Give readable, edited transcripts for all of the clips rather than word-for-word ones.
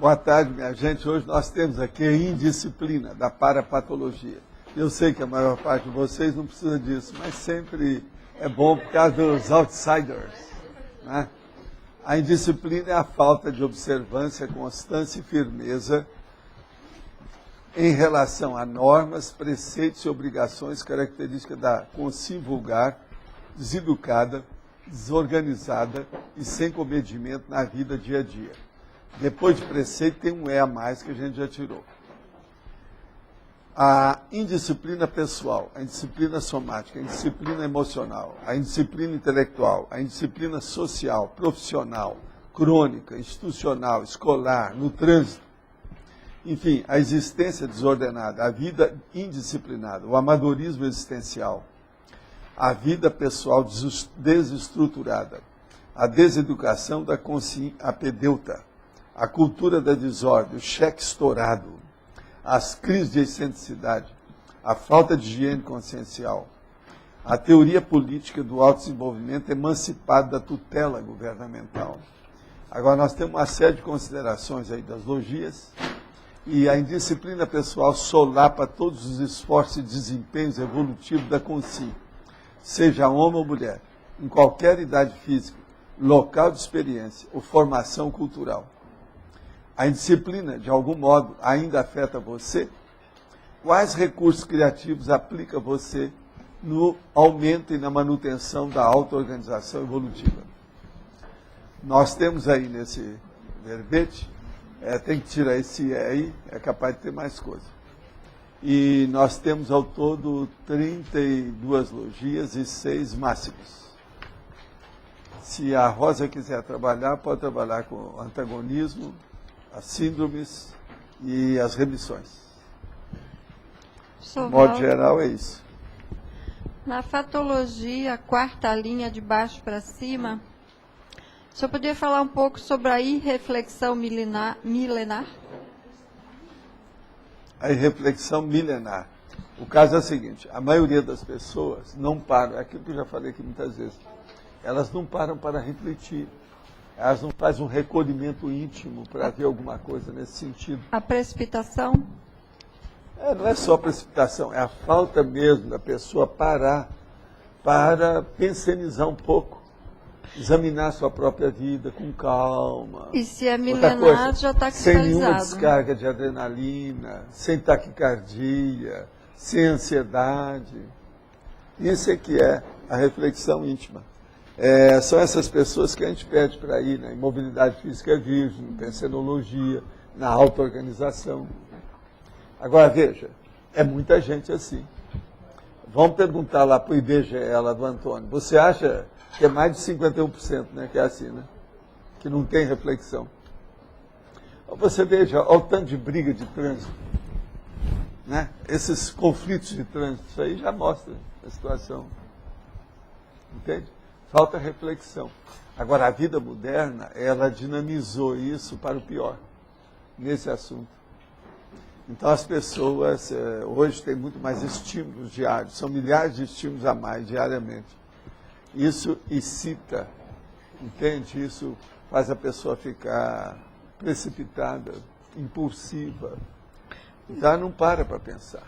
Boa tarde, minha gente. Hoje nós temos aqui a indisciplina da parapatologia. Eu sei que a maior parte de vocês não precisa disso, mas sempre é bom por causa dos outsiders, né? A indisciplina é a falta de observância, constância e firmeza em relação a normas, preceitos e obrigações, características da consciência vulgar, deseducada, desorganizada e sem comedimento na vida dia a dia. Depois de preceito tem um E a mais que a gente já tirou. A indisciplina pessoal, a indisciplina somática, a indisciplina emocional, a indisciplina intelectual, a indisciplina social, profissional, crônica, institucional, escolar, no trânsito. Enfim, a existência desordenada, a vida indisciplinada, o amadorismo existencial, a vida pessoal desestruturada, a deseducação da consciência apedeuta, a cultura da desordem, o cheque estourado, as crises de excentricidade, a falta de higiene consciencial, a teoria política do autodesenvolvimento emancipado da tutela governamental. Agora, nós temos uma série de considerações aí das logias, e a indisciplina pessoal solapa todos os esforços e desempenhos evolutivos da consciência, seja homem ou mulher, em qualquer idade física, local de experiência ou formação cultural. A indisciplina, de algum modo, ainda afeta você? Quais recursos criativos aplica você no aumento e na manutenção da auto-organização evolutiva? Nós temos aí nesse verbete, tem que tirar esse E aí, é capaz de ter mais coisa. E nós temos ao todo 32 logias e 6 máximos. Se a Rosa quiser trabalhar, pode trabalhar com o antagonismo, as síndromes e as remissões. De modo geral, é isso. Na fatologia, quarta linha de baixo para cima, o senhor poderia falar um pouco sobre a irreflexão milenar? A irreflexão milenar. O caso é o seguinte, a maioria das pessoas não param, é aquilo que eu já falei aqui muitas vezes, elas não param para refletir. Elas não fazem um recolhimento íntimo para ver alguma coisa nesse sentido. A precipitação? Não é só precipitação, é a falta mesmo da pessoa parar para pensionizar um pouco, examinar a sua própria vida com calma. E se é milenar, já está sem nenhuma cristalizado. descarga de adrenalina, sem taquicardia, sem ansiedade. Isso é que é a reflexão íntima. São essas pessoas que a gente pede para ir na imobilidade física virgem, na pensenologia, na auto-organização. Agora, veja, é muita gente assim. Vamos perguntar lá para o IBGE, lá do Antônio, você acha que é mais de 51%, né, que é assim, né? Que não tem reflexão. Você veja, olha o tanto de briga de trânsito, né? Esses conflitos de trânsito, isso aí já mostra a situação. Entende? Falta reflexão. Agora, a vida moderna, ela dinamizou isso para o pior, nesse assunto. Então, as pessoas hoje têm muito mais estímulos diários, são milhares de estímulos a mais diariamente. Isso excita, entende? Isso faz a pessoa ficar precipitada, impulsiva. Então, ela não para pensar.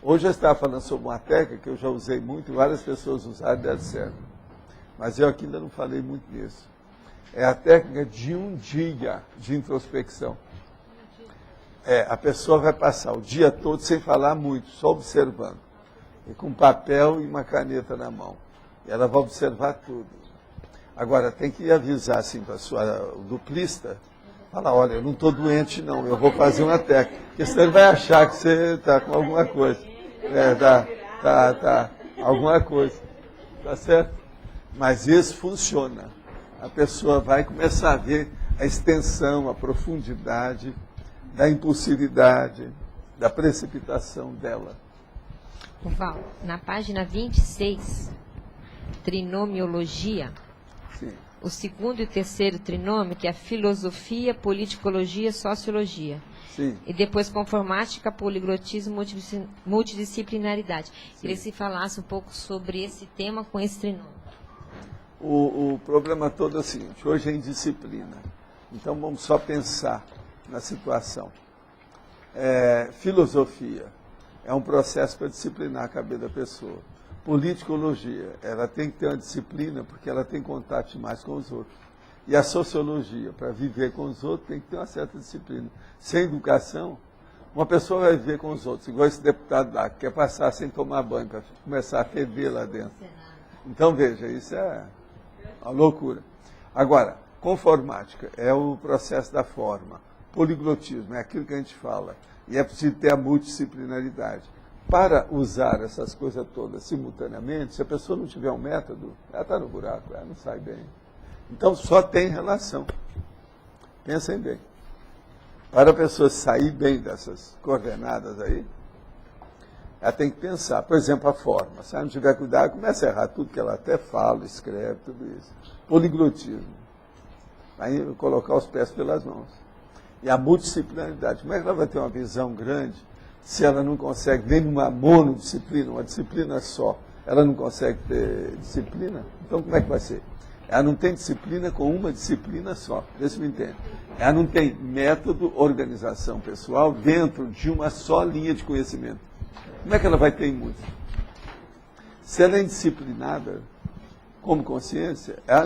Hoje eu estava falando sobre uma técnica que eu já usei muito, e várias pessoas usaram e deram certo. Mas eu aqui ainda não falei muito nisso. É a técnica de um dia de introspecção. A pessoa vai passar o dia todo sem falar muito, só observando. E com papel e uma caneta na mão. E ela vai observar tudo. Agora, tem que avisar assim para a sua duplista, falar, olha, eu não estou doente não, eu vou fazer uma técnica. Porque senão ele vai achar que você está com alguma coisa. Alguma coisa. Tá certo? Mas isso funciona. A pessoa vai começar a ver a extensão, a profundidade da impulsividade, da precipitação dela. Val, na página 26, trinomiologia, Sim. O segundo e terceiro trinômio, que é filosofia, politicologia, sociologia. Sim. E depois conformática, poliglotismo, multidisciplinaridade. Sim. Queria que você falasse um pouco sobre esse tema com esse trinômio. O problema todo é o seguinte, hoje é indisciplina. Então vamos só pensar na situação. Filosofia é um processo para disciplinar a cabeça da pessoa. Politicologia, ela tem que ter uma disciplina porque ela tem contato mais com os outros. E a sociologia, para viver com os outros, tem que ter uma certa disciplina. Sem educação, uma pessoa vai viver com os outros, igual esse deputado lá, que quer passar sem tomar banho, para começar a ferver lá dentro. Então, veja, isso é uma loucura. Agora, conformática é o processo da forma. Poliglotismo é aquilo que a gente fala. E é preciso ter a multidisciplinaridade. Para usar essas coisas todas simultaneamente, se a pessoa não tiver um método, ela está no buraco, ela não sai bem. Então, só tem relação. Pensem bem. Para a pessoa sair bem dessas coordenadas aí, ela tem que pensar. Por exemplo, a forma. Se ela não tiver cuidado, começa a errar tudo que ela até fala, escreve, tudo isso. Poliglotismo. Aí colocar os pés pelas mãos. E a multidisciplinaridade. Como é que ela vai ter uma visão grande se ela não consegue nem numa monodisciplina, uma disciplina só? Ela não consegue ter disciplina? Então como é que vai ser? Ela não tem disciplina com uma disciplina só. Vê se me entende. Ela não tem método, organização pessoal dentro de uma só linha de conhecimento. Como é que ela vai ter em música? Se ela é indisciplinada, como consciência, ela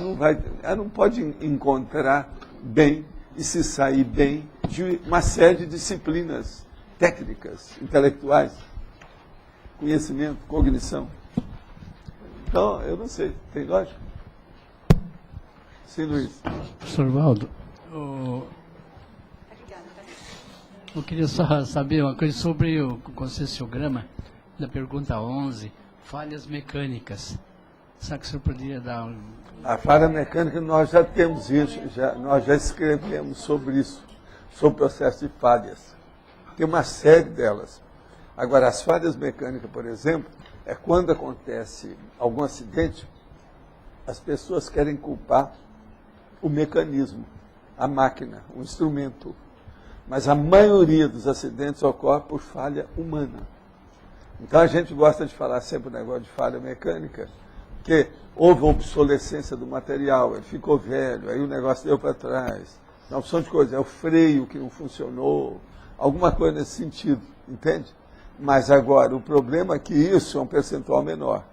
não pode encontrar bem e se sair bem de uma série de disciplinas técnicas, intelectuais, conhecimento, cognição. Então, eu não sei, tem lógica? Sim, Luiz. Professor Valdo, eu queria só saber uma coisa sobre o conscienciograma, da pergunta 11, falhas mecânicas. Será que o senhor poderia dar um... A falha mecânica, nós já temos isso, nós já escrevemos sobre isso, sobre o processo de falhas. Tem uma série delas. Agora, as falhas mecânicas, por exemplo, é quando acontece algum acidente, as pessoas querem culpar o mecanismo, a máquina, o instrumento. Mas a maioria dos acidentes ocorre por falha humana. Então a gente gosta de falar sempre o negócio de falha mecânica, porque houve obsolescência do material, ele ficou velho, aí o negócio deu para trás. Uma opção de coisa, é o freio que não funcionou, alguma coisa nesse sentido, entende? Mas agora, o problema é que isso é um percentual menor.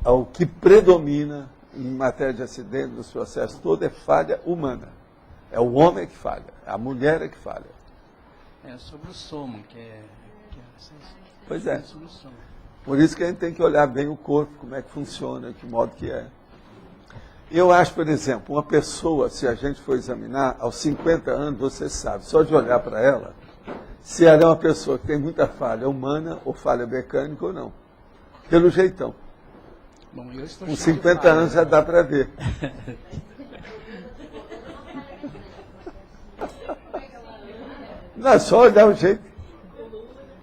O que predomina em matéria de acidente, nos processos todos, é falha humana. É o homem que falha, é a mulher que falha. É sobre o soma, Pois é. sobre o soma. Por isso que a gente tem que olhar bem o corpo, como é que funciona, que modo que é. Eu acho, por exemplo, uma pessoa, se a gente for examinar, aos 50 anos, você sabe, só de olhar para ela, se ela é uma pessoa que tem muita falha humana, ou falha mecânica ou não. Pelo jeitão. Bom, eu estou Com cheio de 50 falhas, anos já dá para ver. Não, é só olhar o jeito.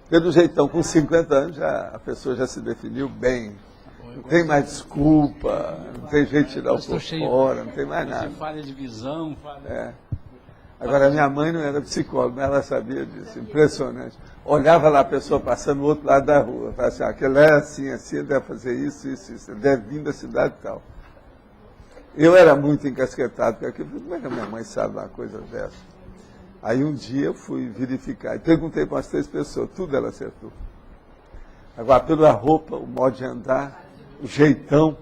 Pelo jeitão, com 50 anos, a pessoa já se definiu bem. Não tem mais desculpa, não tem jeito de tirar o corpo fora, não tem mais nada. Falha de visão, falha... É. Agora, minha mãe não era psicóloga, mas ela sabia disso, impressionante. Olhava lá a pessoa passando no outro lado da rua, falava assim, aquele é assim, ele deve fazer isso, ele deve vir da cidade e tal. Eu era muito encasquetado com aquilo, como é que a minha mãe sabe uma coisa dessa? Aí um dia eu fui verificar e perguntei para umas 3 pessoas, tudo ela acertou. Agora, pela roupa, o modo de andar, o jeitão,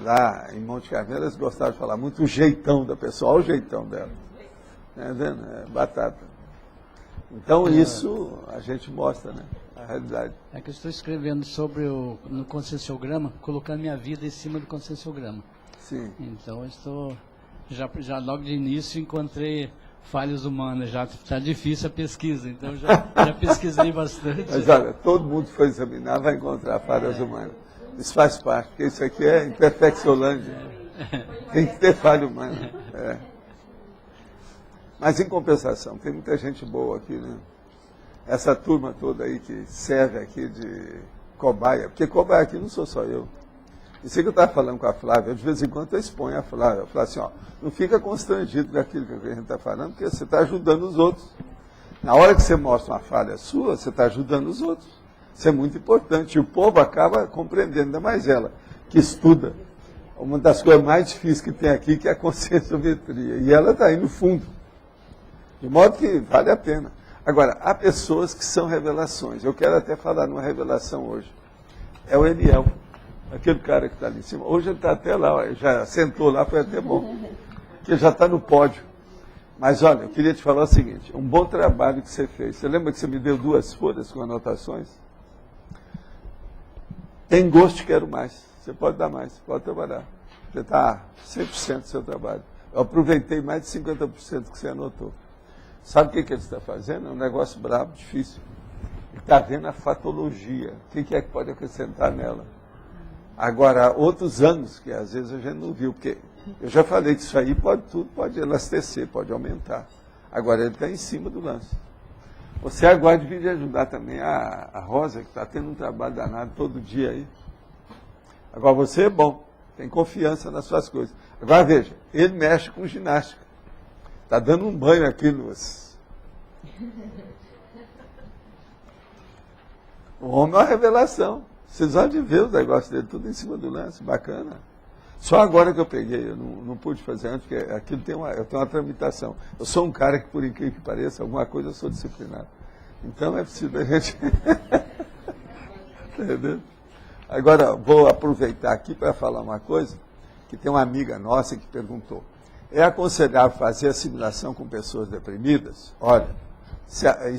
lá em Monte Carmelo eles gostavam de falar muito o jeitão da pessoa, olha o jeitão dela. Tá vendo? É batata. Então isso a gente mostra, né? A realidade. É que eu estou escrevendo sobre no conscienciograma, colocando minha vida em cima do conscienciograma. Sim. Então eu estou, já logo de início encontrei falhas humanas, já está difícil a pesquisa, então já pesquisei bastante. Mas olha, todo mundo que for examinar vai encontrar falhas humanas. Isso faz parte, porque isso aqui é imperfecciolândia. Tem que ter falha humana. É. Mas em compensação, tem muita gente boa aqui, né? Essa turma toda aí que serve aqui de cobaia, porque cobaia aqui não sou só eu. Isso que eu estava falando com a Flávia, de vez em quando eu exponho a Flávia. Eu falo assim, ó, não fica constrangido daquilo que a gente está falando, porque você está ajudando os outros. Na hora que você mostra uma falha sua, você está ajudando os outros. Isso é muito importante. E o povo acaba compreendendo, ainda mais ela, que estuda. uma das coisas mais difíceis que tem aqui, que é a conscienciometria. E ela está aí no fundo. De modo que vale a pena. Agora, há pessoas que são revelações. Eu quero até falar numa revelação hoje. É o Eliel, aquele cara que está ali em cima. Hoje ele está até lá, ó, já sentou lá, foi até bom. Porque já está no pódio. Mas olha, eu queria te falar o seguinte, um bom trabalho que você fez. Você lembra que você me deu 2 folhas com anotações? Tem gosto, quero mais. Você pode dar mais, pode trabalhar. Você está 100% do seu trabalho. Eu aproveitei mais de 50% que você anotou. Sabe o que ele está fazendo? É um negócio brabo, difícil. Ele está vendo a fatologia. O que é que pode acrescentar nela? Agora, outros ângulos que às vezes a gente não viu, porque eu já falei que isso aí pode elastecer, pode aumentar. Agora ele está em cima do lance. Você agora devia ajudar também a Rosa, que está tendo um trabalho danado todo dia aí. Agora você é bom, tem confiança nas suas coisas. Agora veja, ele mexe com ginástica. Está dando um banho aqui nos... O homem é uma revelação. Vocês vão de ver os negócios dele, tudo em cima do lance, bacana. Só agora que eu peguei, eu não pude fazer antes, porque aquilo eu tenho uma tramitação. Eu sou um cara que, por incrível que pareça, alguma coisa eu sou disciplinado. Então é preciso a gente... Entendeu? Agora, vou aproveitar aqui para falar uma coisa, que tem uma amiga nossa que perguntou. É aconselhável fazer assimilação com pessoas deprimidas? Olha,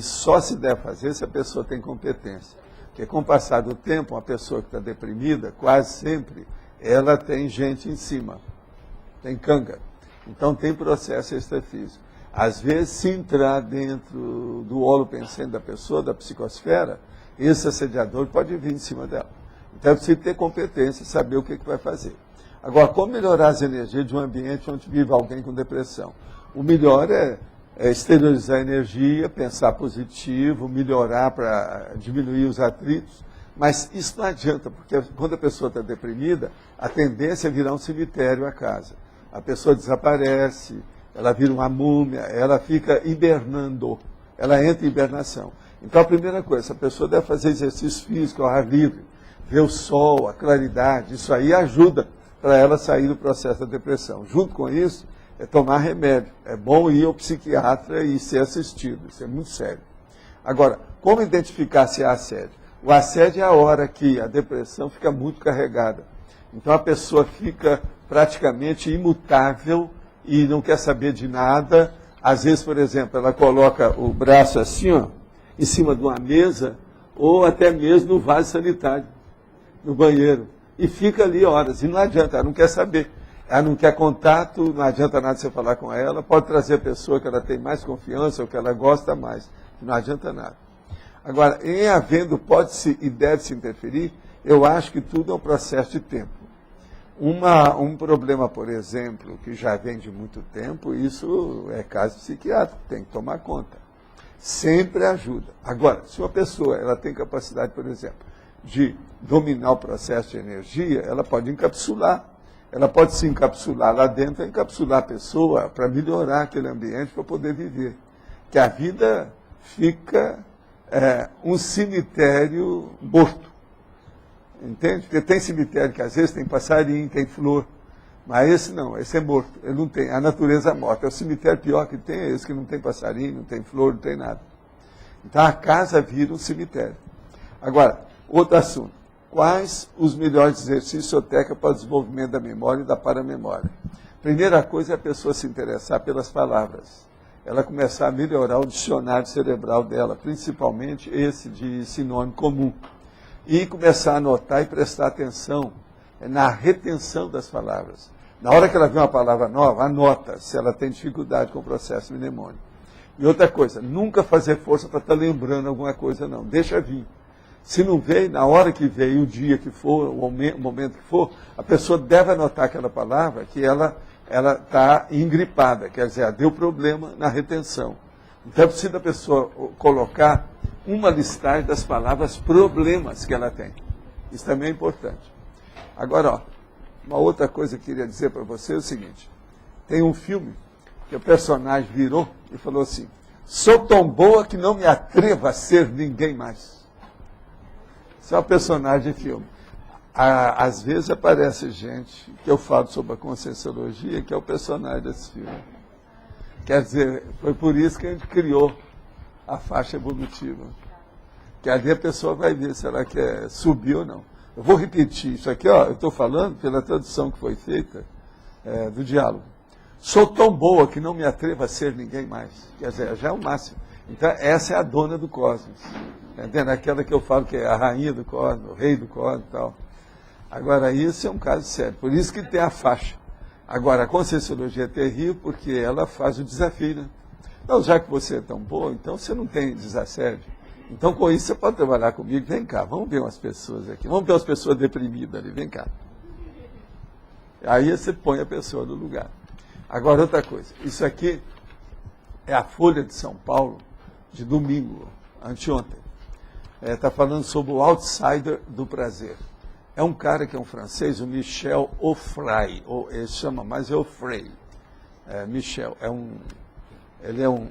só se deve fazer se a pessoa tem competência. Porque com o passar do tempo, uma pessoa que está deprimida, quase sempre, ela tem gente em cima, tem canga. Então tem processo extrafísico. Às vezes, se entrar dentro do holopensene da pessoa, da psicosfera, esse assediador pode vir em cima dela. Então é preciso ter competência, saber o que vai fazer. Agora, como melhorar as energias de um ambiente onde vive alguém com depressão? O melhor é exteriorizar a energia, pensar positivo, melhorar para diminuir os atritos. Mas isso não adianta, porque quando a pessoa está deprimida, a tendência é virar um cemitério a casa. A pessoa desaparece, ela vira uma múmia, ela fica hibernando, ela entra em hibernação. Então a primeira coisa, essa pessoa deve fazer exercício físico ao ar livre, ver o sol, a claridade, isso aí ajuda para ela sair do processo da depressão. Junto com isso, é tomar remédio. É bom ir ao psiquiatra e ser assistido, isso é muito sério. Agora, como identificar se há assédio? O assédio é a hora que a depressão fica muito carregada. Então a pessoa fica praticamente imutável e não quer saber de nada. Às vezes, por exemplo, ela coloca o braço assim, ó, em cima de uma mesa, ou até mesmo no vaso sanitário, no banheiro. E fica ali horas. E não adianta, ela não quer saber. Ela não quer contato, não adianta nada você falar com ela. Pode trazer a pessoa que ela tem mais confiança ou que ela gosta mais. Não adianta nada. Agora, em havendo, pode-se e deve-se interferir, eu acho que tudo é um processo de tempo. Um problema, por exemplo, que já vem de muito tempo, isso é caso psiquiátrico, tem que tomar conta. Sempre ajuda. Agora, se uma pessoa ela tem capacidade, por exemplo, de dominar o processo de energia, ela pode encapsular. Ela pode se encapsular lá dentro, encapsular a pessoa para melhorar aquele ambiente, para poder viver. Que a vida fica um cemitério morto. Entende? Porque tem cemitério que às vezes tem passarinho, tem flor, mas esse não, esse é morto, ele não tem, a natureza é morta. É o cemitério pior que tem, é esse que não tem passarinho, não tem flor, não tem nada. Então a casa vira um cemitério. Agora, outro assunto. Quais os melhores exercícios técnicos para o desenvolvimento da memória e da paramemória? Primeira coisa é a pessoa se interessar pelas palavras. Ela começar a melhorar o dicionário cerebral dela, principalmente esse de sinônimo comum. E começar a anotar e prestar atenção na retenção das palavras. Na hora que ela vê uma palavra nova, anota se ela tem dificuldade com o processo mnemônico. E outra coisa, nunca fazer força para estar lembrando alguma coisa, não. Deixa vir. Se não veio, na hora que veio, o dia que for, o momento que for, a pessoa deve anotar aquela palavra que ela está engripada, quer dizer, deu problema na retenção. Então é preciso a pessoa colocar uma listagem das palavras problemas que ela tem. Isso também é importante. Agora, ó, uma outra coisa que eu queria dizer para você é o seguinte. Tem um filme que o personagem virou e falou assim: sou tão boa que não me atrevo a ser ninguém mais. Isso é um personagem de filme. Às vezes aparece gente que eu falo sobre a Conscienciologia, que é o personagem desse filme. Quer dizer, foi por isso que a gente criou a faixa evolutiva. Que ali a pessoa vai ver se ela quer subir ou não. Eu vou repetir isso aqui, ó, eu estou falando pela tradução que foi feita do diálogo. Sou tão boa que não me atrevo a ser ninguém mais. Quer dizer, já é o máximo. Então, essa é a dona do cosmos. Tá entendendo? Aquela que eu falo que é a rainha do cosmos, o rei do cosmos e tal. Agora, isso é um caso sério. Por isso que tem a faixa. Agora, a Conscienciologia é terrível porque ela faz o desafio, né? Então, já que você é tão boa, então você não tem desassédio. Então, com isso, você pode trabalhar comigo. Vem cá, vamos ver umas pessoas aqui. Vamos ver umas pessoas deprimidas ali, vem cá. Aí você põe a pessoa no lugar. Agora, outra coisa. Isso aqui é a Folha de São Paulo, de domingo, anteontem. Está falando sobre o outsider do prazer. É um cara que é um francês, o Michel Onfray, ou ele chama mais Onfray. Michel, ele é um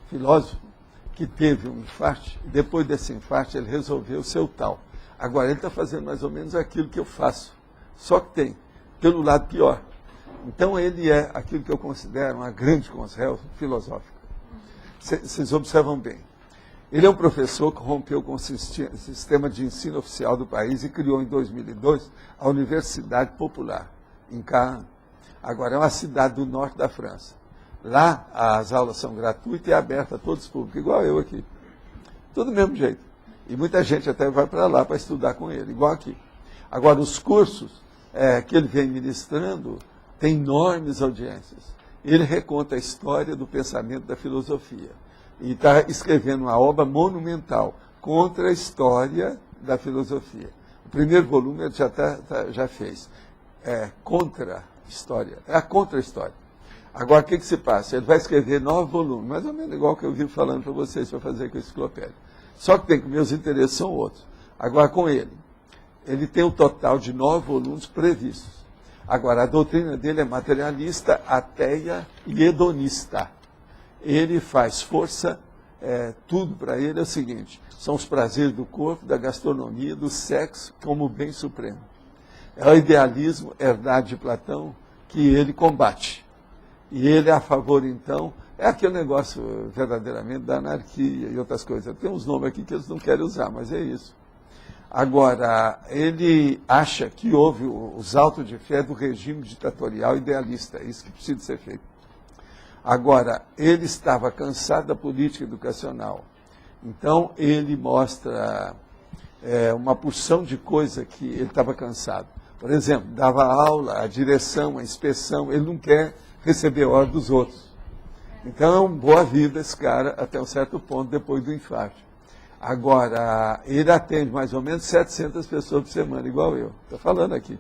filósofo que teve um infarte, e depois desse infarte ele resolveu ser o tal. Agora, ele está fazendo mais ou menos aquilo que eu faço, só que tem, pelo lado pior. Então, ele é aquilo que eu considero uma grande consciência filosófica. Vocês observam bem. Ele é um professor que rompeu com o sistema de ensino oficial do país e criou em 2002 a Universidade Popular, em Caen. Agora, é uma cidade do norte da França. Lá, as aulas são gratuitas e abertas a todos os públicos, igual eu aqui. Tudo do mesmo jeito. E muita gente até vai para lá para estudar com ele, igual aqui. Agora, os cursos que ele vem ministrando têm enormes audiências. Ele reconta a história do pensamento da filosofia. E está escrevendo uma obra monumental contra a história da filosofia. O primeiro volume ele já fez. Contra a história. É a contra-história. Agora, o que se passa? Ele vai escrever 9 volumes, mais ou menos igual que eu vivo falando para vocês, para fazer com a enciclopédia. Só que tem que meus interesses são outros. Agora, com ele tem um total de 9 volumes previstos. Agora, a doutrina dele é materialista, ateia e hedonista. Ele faz força, tudo para ele é o seguinte, são os prazeres do corpo, da gastronomia, do sexo como bem supremo. É o idealismo herdado de Platão que ele combate. E ele é a favor, então, é aquele negócio verdadeiramente da anarquia e outras coisas. Tem uns nomes aqui que eles não querem usar, mas é isso. Agora, ele acha que houve os autos de fé do regime ditatorial idealista, é isso que precisa ser feito. Agora, ele estava cansado da política educacional. Então, ele mostra uma porção de coisa que ele estava cansado. Por exemplo, dava aula, a direção, a inspeção, ele não quer receber ordem dos outros. Então, é uma boa vida esse cara, até um certo ponto, depois do infarto. Agora, ele atende mais ou menos 700 pessoas por semana, igual eu. Estou falando aqui.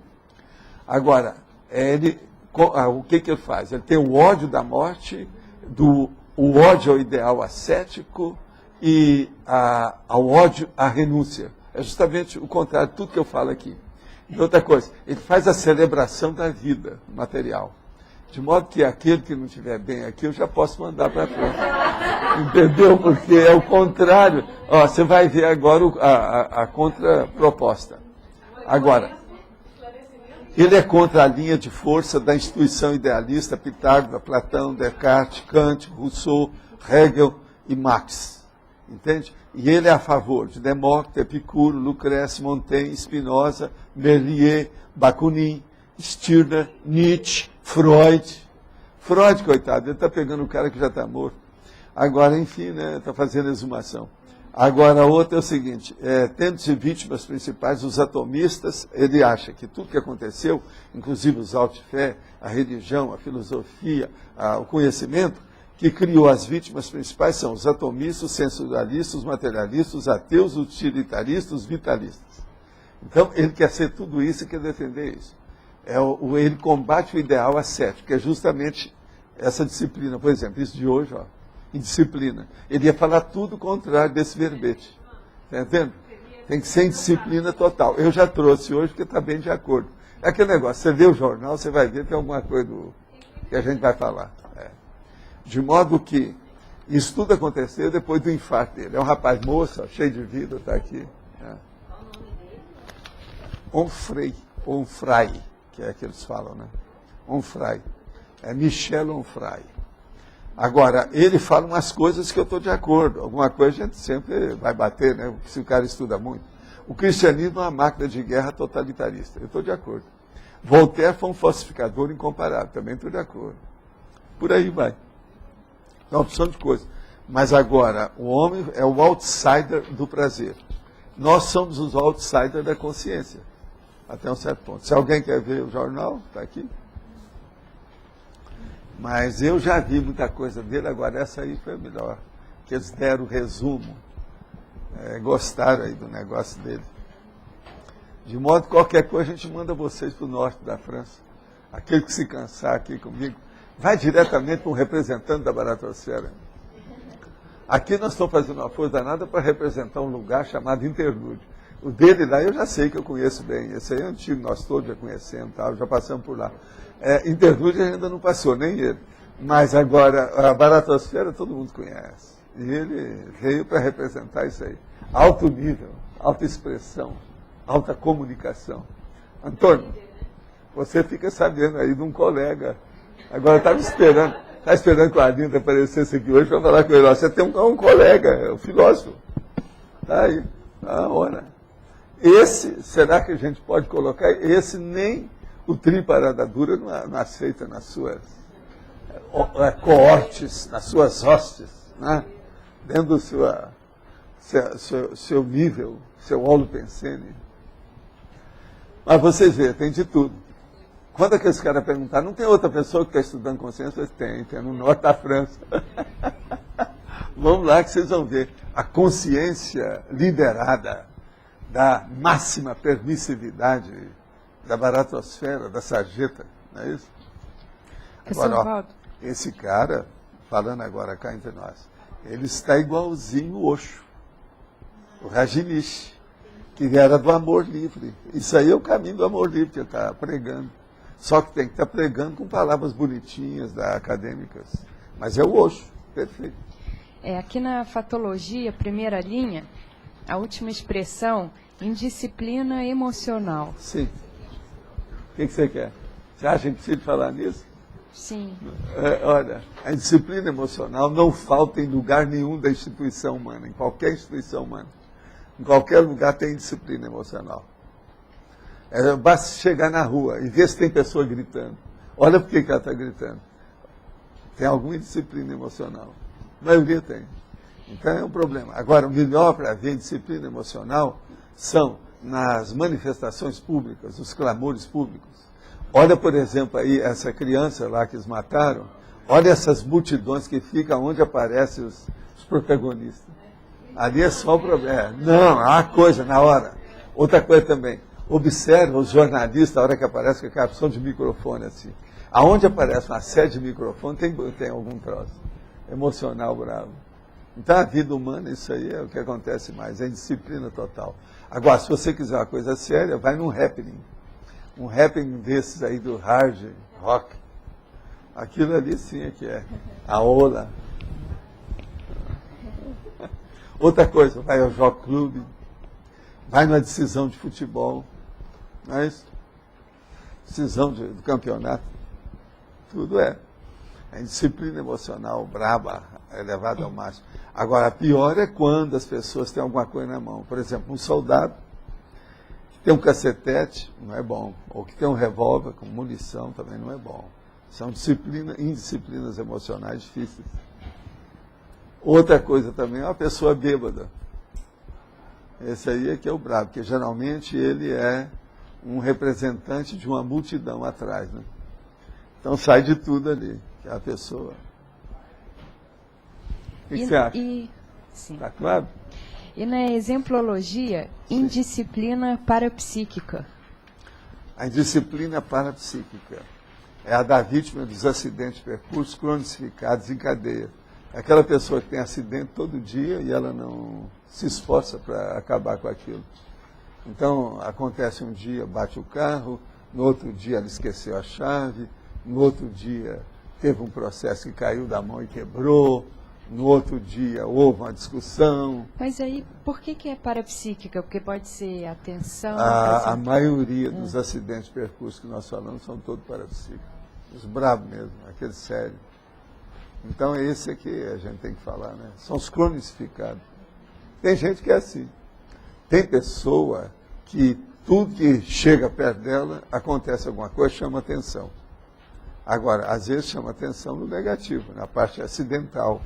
Agora, o que ele faz? Ele tem o ódio da morte, o ódio ao ideal ascético e ao ódio à renúncia. É justamente o contrário de tudo que eu falo aqui. E outra coisa, ele faz a celebração da vida material. De modo que aquele que não estiver bem aqui, eu já posso mandar para frente. Entendeu? Porque é o contrário. Ó, você vai ver agora a contraproposta. Agora, ele é contra a linha de força da instituição idealista, Pitágoras, Platão, Descartes, Kant, Rousseau, Hegel e Marx. Entende? E ele é a favor de Demócrito, Epicuro, Lucrece, Montaigne, Spinoza, Merlier, Bakunin, Stirner, Nietzsche, Freud. Freud, coitado, ele está pegando o cara que já está morto. Agora, enfim, né, está fazendo exumação. Agora, a outra é o seguinte, tendo-se vítimas principais, os atomistas, ele acha que tudo que aconteceu, inclusive os autos de fé, a religião, a filosofia, o conhecimento, que criou as vítimas principais são os atomistas, os sensorialistas, os materialistas, os ateus, os utilitaristas, os vitalistas. Então, ele quer ser tudo isso e quer defender isso. Ele combate o ideal ascético, que é justamente essa disciplina. Por exemplo, isso de hoje, ó, indisciplina. Ele ia falar tudo o contrário desse verbete. Está entendendo? Tem que ser em disciplina total. Eu já trouxe hoje porque está bem de acordo. É aquele negócio, você lê o jornal, você vai ver que tem alguma coisa que a gente vai falar. De modo que isso tudo aconteceu depois do infarto dele. É um rapaz moço, ó, cheio de vida, está aqui. Onfray, que é que eles falam, né? Onfray. É Michel Onfray. Agora, ele fala umas coisas que eu estou de acordo. Alguma coisa a gente sempre vai bater, né? Se o cara estuda muito. O cristianismo é uma máquina de guerra totalitarista. Eu estou de acordo. Voltaire foi um falsificador incomparável. Também estou de acordo. Por aí vai. É uma opção de coisa. Mas agora, o homem é o outsider do prazer. Nós somos os outsiders da consciência. Até um certo ponto. Se alguém quer ver o jornal, está aqui. Mas eu já vi muita coisa dele, agora essa aí foi a melhor. Que eles deram o resumo. Gostaram aí do negócio dele. De modo que qualquer coisa a gente manda vocês para o norte da França. Aquele que se cansar aqui comigo, vai diretamente para um representante da baratosfera. Aqui nós estamos fazendo uma força danada para representar um lugar chamado Interlúdio. O dele lá eu já sei que eu conheço bem. Esse aí é antigo, nós todos já conhecemos, tá? Já passamos por lá. Interlúdio ainda não passou, nem ele. Mas agora, a baratosfera todo mundo conhece. E ele veio para representar isso aí. Alto nível, alta expressão, alta comunicação. Antônio, você fica sabendo aí de um colega. Agora estava esperando. Está esperando que o Arlindo aparecesse aqui hoje para falar com ele. Você tem um colega, um filósofo. Está aí, na hora. Esse, será que a gente pode colocar? Esse nem o Triparada Dura não aceita nas suas coortes, nas suas hostes, né? Dentro do seu nível, seu holopensene. Mas vocês veem, tem de tudo. Quando aqueles caras perguntaram, não tem outra pessoa que está estudando consciência? Tem no norte da França. Vamos lá que vocês vão ver. A consciência liberada da máxima permissividade da baratosfera, da sarjeta, não é isso? Agora, esse cara, falando agora cá entre nós, ele está igualzinho o Osho, o Rajneesh, que era do amor livre. Isso aí é o caminho do amor livre que ele está pregando. Só que tem que estar pregando com palavras bonitinhas, acadêmicas. Mas é o Osho, perfeito. Aqui na fatologia, primeira linha, a última expressão, indisciplina emocional. Sim. O que você quer? Você acha que precisa falar nisso? Sim. Olha, a disciplina emocional não falta em lugar nenhum da instituição humana, em qualquer instituição humana. Em qualquer lugar tem disciplina emocional. Basta chegar na rua e ver se tem pessoa gritando. Olha por que ela está gritando. Tem alguma disciplina emocional. A maioria tem. Então é um problema. Agora, o melhor para ver disciplina emocional são nas manifestações públicas, os clamores públicos. Olha, por exemplo, aí essa criança lá que eles mataram. Olha essas multidões que ficam onde aparecem os protagonistas. Ali é só o problema. Não, há coisa na hora. Outra coisa também. Observa os jornalistas, a hora que aparece com aquela opção de microfone assim. Aonde aparece uma série de microfone, tem algum troço emocional bravo. Então a vida humana, isso aí é o que acontece mais, é indisciplina total. Agora, se você quiser uma coisa séria, vai num happening. Um happening desses aí do hard rock. Aquilo ali sim é que é a ola. Outra coisa, vai ao Jockey Club, vai numa decisão de futebol, não é isso? Decisão do campeonato. Tudo é. A disciplina emocional braba, elevada ao máximo. Agora, a pior é quando as pessoas têm alguma coisa na mão. Por exemplo, um soldado que tem um cacetete, não é bom. Ou que tem um revólver com munição, também não é bom. São indisciplinas emocionais difíceis. Outra coisa também é uma pessoa bêbada. Esse aí é que é o brabo, porque geralmente ele é um representante de uma multidão atrás, né? Então sai de tudo ali, que é a pessoa. O que você acha? Está claro? E na exemplologia, indisciplina parapsíquica. A indisciplina parapsíquica é a da vítima dos acidentes de percurso cronificados em cadeia. É aquela pessoa que tem acidente todo dia e ela não se esforça para acabar com aquilo. Então, acontece um dia, bate o carro, no outro dia ela esqueceu a chave, no outro dia teve um processo que caiu da mão e quebrou, no outro dia houve uma discussão. Mas aí, por que é parapsíquica? Porque pode ser atenção... A maioria dos acidentes de percurso que nós falamos são todos parapsíquicos. Os bravos mesmo, aqueles sérios. Então, esse é que a gente tem que falar, né? São os cronificados. Tem gente que é assim. Tem pessoa que tudo que chega perto dela, acontece alguma coisa, chama atenção. Agora, às vezes chama atenção no negativo, na parte acidental,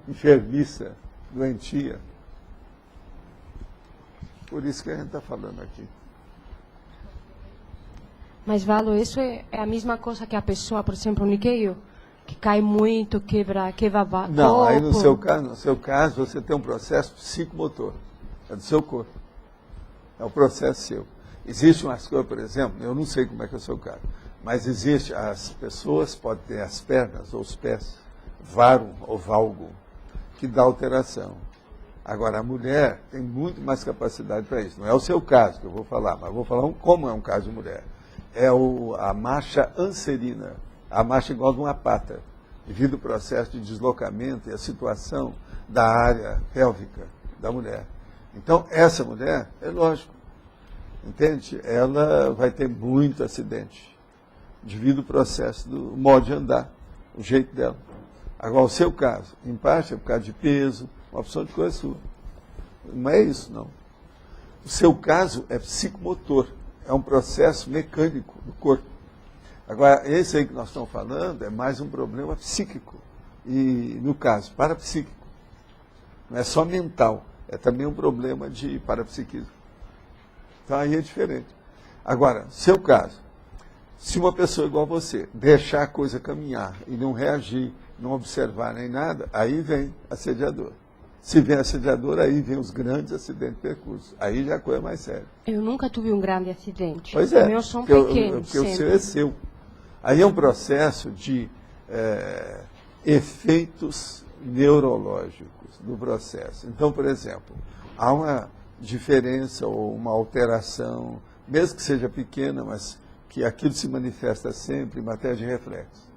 enfermiça, doentia. Por isso que a gente está falando aqui. Mas, Valo, isso é a mesma coisa que a pessoa, por exemplo, Niqueio, que cai muito, quebra corpo. Não, aí no seu caso, você tem um processo psicomotor. É do seu corpo. É o processo seu. Existem umas coisas, por exemplo, eu não sei como é que é o seu caso, mas existe, as pessoas podem ter as pernas ou os pés, varo ou valgo, que dá alteração. Agora, a mulher tem muito mais capacidade para isso. Não é o seu caso que eu vou falar, mas eu vou falar como é um caso de mulher. É a marcha anserina, a marcha igual de uma pata, devido ao processo de deslocamento e a situação da área pélvica da mulher. Então, essa mulher, é lógico, entende? Ela vai ter muito acidente, devido ao processo do modo de andar, o jeito dela. Agora, o seu caso, em parte é por causa de peso, uma opção de coisa sua. Não é isso, não. O seu caso é psicomotor, é um processo mecânico do corpo. Agora, esse aí que nós estamos falando é mais um problema psíquico. E, no caso, parapsíquico. Não é só mental, é também um problema de parapsiquismo. Então, aí é diferente. Agora, seu caso, se uma pessoa igual a você deixar a coisa caminhar e não reagir, não observar nem nada, aí vem assediador. Se vem assediador, aí vem os grandes acidentes de percurso. Aí já a coisa é mais séria. Eu nunca tive um grande acidente. Pois é, Os meus são pequenos. Porque o seu é seu. Aí é um processo de efeitos neurológicos do processo. Então, por exemplo, há uma diferença ou uma alteração, mesmo que seja pequena, mas que aquilo se manifesta sempre em matéria de reflexo.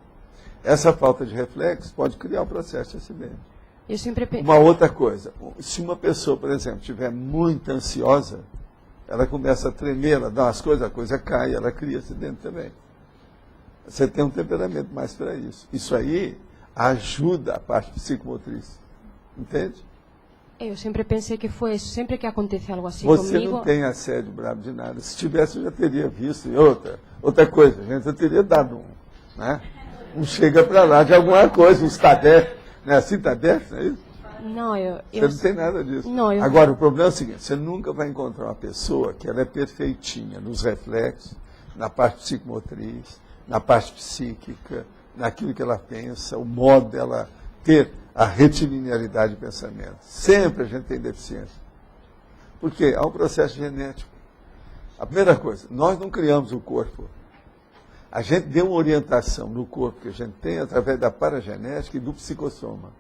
Essa falta de reflexo pode criar um processo de acidente. Eu sempre Uma outra coisa, se uma pessoa, por exemplo, estiver muito ansiosa, ela começa a tremer, ela dá umas coisas, a coisa cai, ela cria acidente também. Você tem um temperamento mais para isso. Isso aí ajuda a parte psicomotriz. Entende? Eu sempre pensei que foi isso. Sempre que acontece algo assim Você comigo... não tem assédio brabo de nada. Se tivesse, eu já teria visto. E outra coisa, a gente já teria dado um chega para lá de alguma coisa, uns tadefe. Não é assim, tadefe? Não é isso? Não, Você não tem nada disso. Não, Agora, o problema é o seguinte, você nunca vai encontrar uma pessoa que ela é perfeitinha nos reflexos, na parte psicomotriz, na parte psíquica, naquilo que ela pensa, o modo dela ter a retilinearidade de pensamento. Sempre a gente tem deficiência. Por quê? Há um processo genético. A primeira coisa, nós não criamos o corpo. A gente deu uma orientação no corpo que a gente tem através da paragenética e do psicossoma.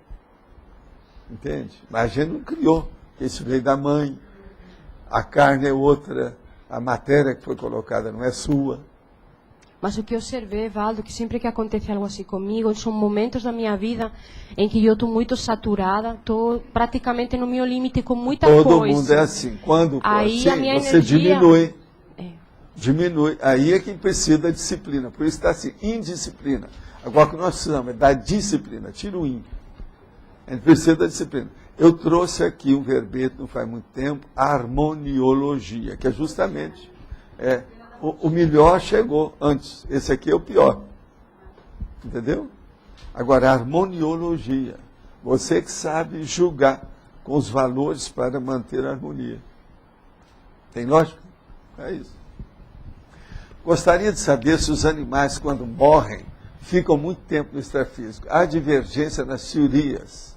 Entende? Mas a gente não criou. Isso veio da mãe. A carne é outra. A matéria que foi colocada não é sua. Mas o que eu observei, Valdo, que sempre que acontece algo assim comigo, são momentos da minha vida em que eu estou muito saturada, estou praticamente no meu limite com muita coisa. Todo mundo é assim. Quando Aí assim, a minha você energia... diminui. É. Diminui. Aí é que precisa da disciplina. Por isso está assim, indisciplina. Agora o que nós precisamos é da disciplina. Tira o in. A gente precisa da disciplina. Eu trouxe aqui um verbete, não faz muito tempo, harmoniologia, que é justamente... O melhor chegou antes. Esse aqui é o pior. Entendeu? Agora, a harmoniologia. Você que sabe julgar com os valores para manter a harmonia. Tem lógica? É isso. Gostaria de saber se os animais, quando morrem, ficam muito tempo no extrafísico. Há divergência nas teorias.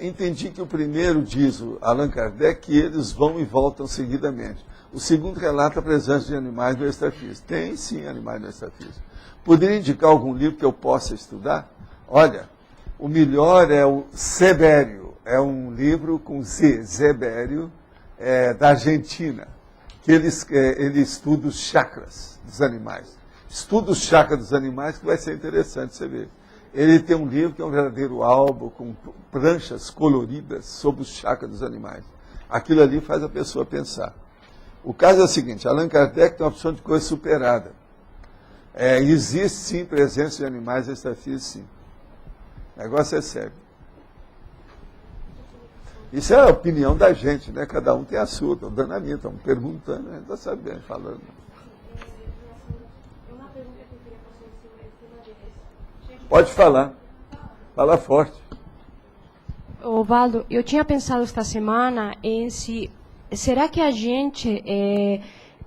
Entendi que o primeiro diz o Allan Kardec que eles vão e voltam seguidamente. O segundo relata a presença de animais no extrafísico. Tem sim animais no extrafísico. Poderia indicar algum livro que eu possa estudar? Olha, o melhor é o Zebério. É um livro com Z, Zebério, da Argentina, que ele estuda os chakras dos animais. Estuda os chakras dos animais, que vai ser interessante você ver. Ele tem um livro que é um verdadeiro álbum com pranchas coloridas sobre os chakras dos animais. Aquilo ali faz a pessoa pensar. O caso é o seguinte, Allan Kardec tem uma opção de coisa superada. Existe sim presença de animais extrafísicos, sim. O negócio é sério. Isso é a opinião da gente, né? Cada um tem a sua, estou dando a minha, estão perguntando, a gente está sabendo, falando. Pode falar. Fala forte. Valdo, eu tinha pensado esta semana em se... Será que a gente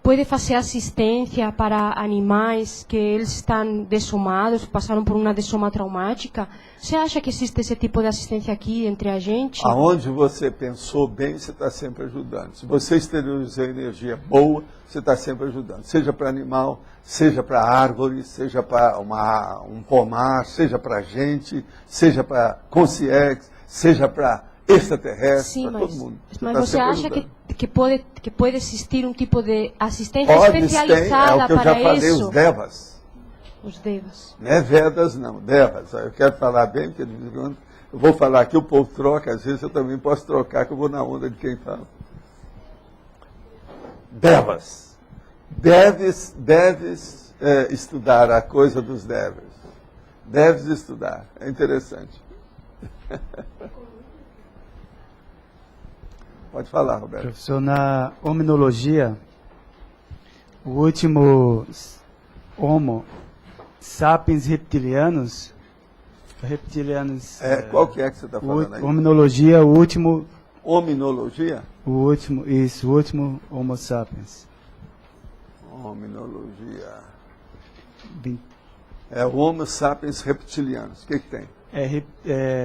pode fazer assistência para animais que eles estão dessomados, passaram por uma dessoma traumática? Você acha que existe esse tipo de assistência aqui entre a gente? Aonde você pensou bem, você está sempre ajudando. Se você exteriorizou energia boa, você está sempre ajudando. Seja para animal, seja para árvore, seja para um pomar, seja para gente, seja para consciência, seja para extraterrestre, para todo mundo. Mas você acha que pode existir um tipo de assistência Pode, especializada é o que eu para já falei, isso? os devas. Os devas. Não é Vedas, não, devas. Eu quero falar bem, porque eu vou falar aqui, o povo troca, às vezes eu também posso trocar, que eu vou na onda de quem fala. Devas. Deves estudar a coisa dos devas. Deves estudar. É interessante. Pode falar, Roberto. Professor, na hominologia, o último Homo sapiens reptilianos, qual que é que você está falando aí? Hominologia, o último... Hominologia? O último Homo sapiens. Hominologia. É o Homo sapiens reptilianos. O que tem?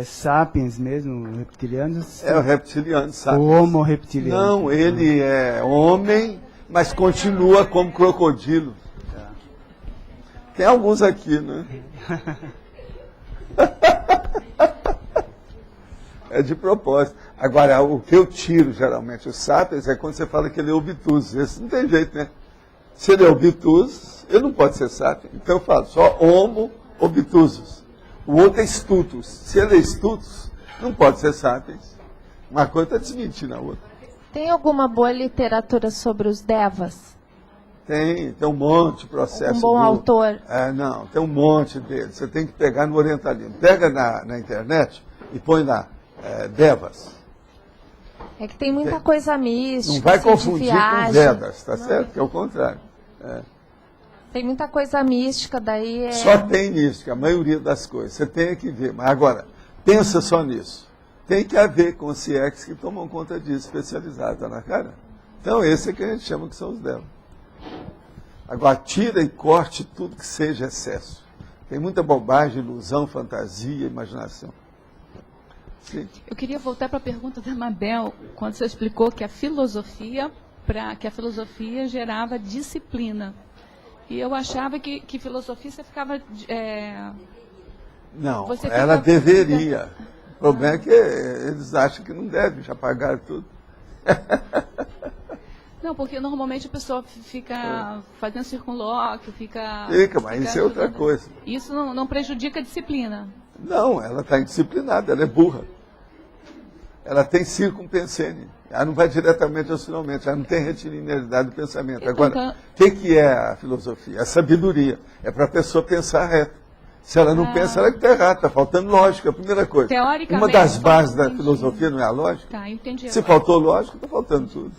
Sapiens mesmo, reptilianos? É o reptiliano, sapiens. O Homo reptiliano. Não, ele é homem, mas continua como crocodilo. Tem alguns aqui, né? É de propósito. Agora, o que eu tiro, geralmente, os sapiens, é quando você fala que ele é obtuso. Esse não tem jeito, né? Se ele é obtuso, ele não pode ser sapiens. Então eu falo só homo obtusus. O outro é stutus. Se ele é stutus, não pode ser sapiens. Uma coisa está desmentindo a outra. Tem alguma boa literatura sobre os devas? Tem um monte de processo. Um bom autor? Não, tem um monte deles. Você tem que pegar no orientalismo. Pega na internet e põe lá, devas. É que tem muita coisa mística. Não vai assim, confundir com Vedas, tá não. certo? Que é o contrário. Tem muita coisa mística, daí Só tem mística, a maioria das coisas. Você tem que ver. Mas agora, pensa só nisso. Tem que haver consciências que tomam conta disso, especializados, tá na cara? Então, esse é que a gente chama que são os devas. Agora, tira e corte tudo que seja excesso. Tem muita bobagem, ilusão, fantasia, imaginação. Sim. Eu queria voltar para a pergunta da Mabel, quando você explicou que a filosofia gerava disciplina. E eu achava que filosofia você ficava... Não, você ela fica... deveria. O problema é que eles acham que não deve, já pagaram tudo. Não, porque normalmente a pessoa fica fazendo circunlóquio, fica... Mas isso é outra coisa. Isso não prejudica a disciplina. Não, ela está indisciplinada, ela é burra. Ela tem circumpensene. Ela não vai diretamente ao finalmente, ela não tem retilinearidade do pensamento. Então, agora, o que é a filosofia? A sabedoria. É para a pessoa pensar reto. Se ela não pensa, ela está errada, está faltando lógica, a primeira coisa. Teoricamente, uma das bases da filosofia não é a lógica? Tá, entendi. Se faltou lógica, está faltando tudo.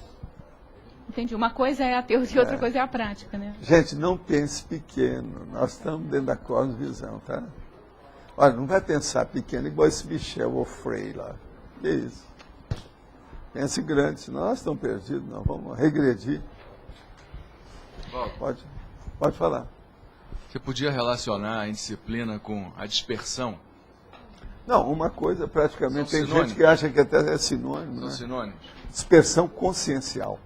Entendi. Uma coisa é a teoria, outra coisa é a prática, né? Gente, não pense pequeno. Nós estamos dentro da cosmovisão, tá? Olha, não vai pensar pequeno igual esse Michel Onfray lá. Que isso? Pense grande, senão nós estamos perdidos, nós vamos regredir. Pode falar. Você podia relacionar a indisciplina com a dispersão? Não, uma coisa praticamente, São tem sinônimos. gente que acha que até é sinônimo. São né? sinônimos? Dispersão consciencial.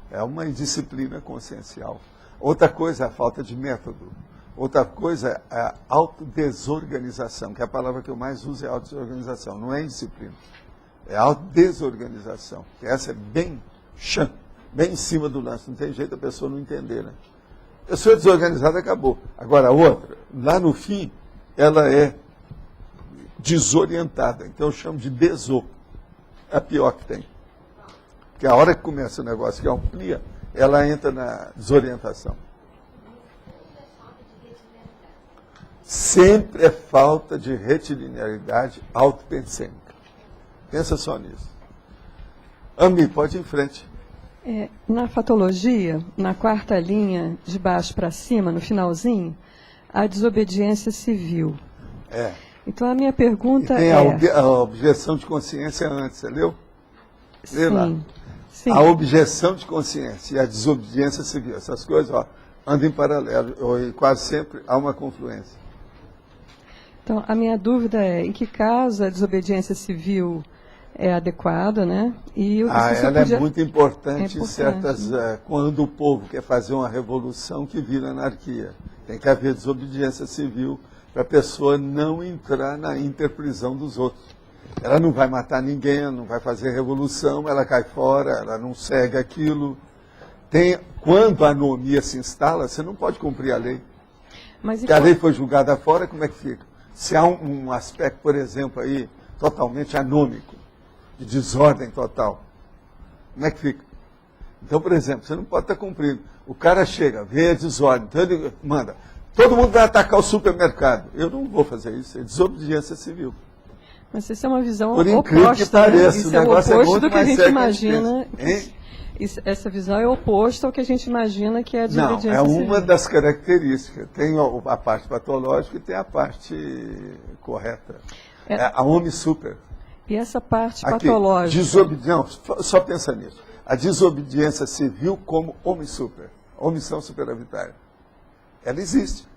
É uma indisciplina consciencial. Outra coisa é a falta de método. Outra coisa é a autodesorganização, que é a palavra que eu mais uso, é autodesorganização, não é indisciplina. É autodesorganização. Que essa é bem bem em cima do lance. Não tem jeito a pessoa não entender, né? A pessoa desorganizada acabou. Agora a outra, lá no fim, ela é desorientada. Então eu chamo de deso. É a pior que tem. Porque a hora que começa o negócio que amplia, ela entra na desorientação. Sempre é falta de retilinearidade autopensêmica. Pensa só nisso. Ami, pode ir em frente. Na fatologia, na quarta linha, de baixo para cima, no finalzinho, a desobediência civil. Então a minha pergunta tem a objeção de consciência antes, você leu? Lê lá. Sim. A objeção de consciência e a desobediência civil, essas coisas andam em paralelo, e quase sempre há uma confluência. Então, a minha dúvida é, em que caso a desobediência civil é adequada, né? E ela é muito importante em certas... quando o povo quer fazer uma revolução que vira anarquia. Tem que haver desobediência civil para a pessoa não entrar na interprisão dos outros. Ela não vai matar ninguém, ela não vai fazer revolução, ela cai fora, ela não segue aquilo. Quando a anomia se instala, você não pode cumprir a lei. Porque a lei foi julgada fora, como é que fica? Se há um aspecto, por exemplo, aí, totalmente anômico, de desordem total, como é que fica? Então, por exemplo, você não pode estar cumprindo. O cara chega, vê a desordem, então ele manda, todo mundo vai atacar o supermercado. Eu não vou fazer isso, é desobediência civil. Mas isso é uma visão por incrível oposta, que pareça, isso o negócio é o oposto muito do que a mais gente sério imagina. que a gente pensa. Essa visão é oposta ao que a gente imagina que é a desobediência Não, é civil. uma das características. Tem a parte patológica e tem a parte correta. A homem super. E essa parte patológica? Não, só pensa nisso. A desobediência civil como homem super. Omissão superavitária. Ela existe.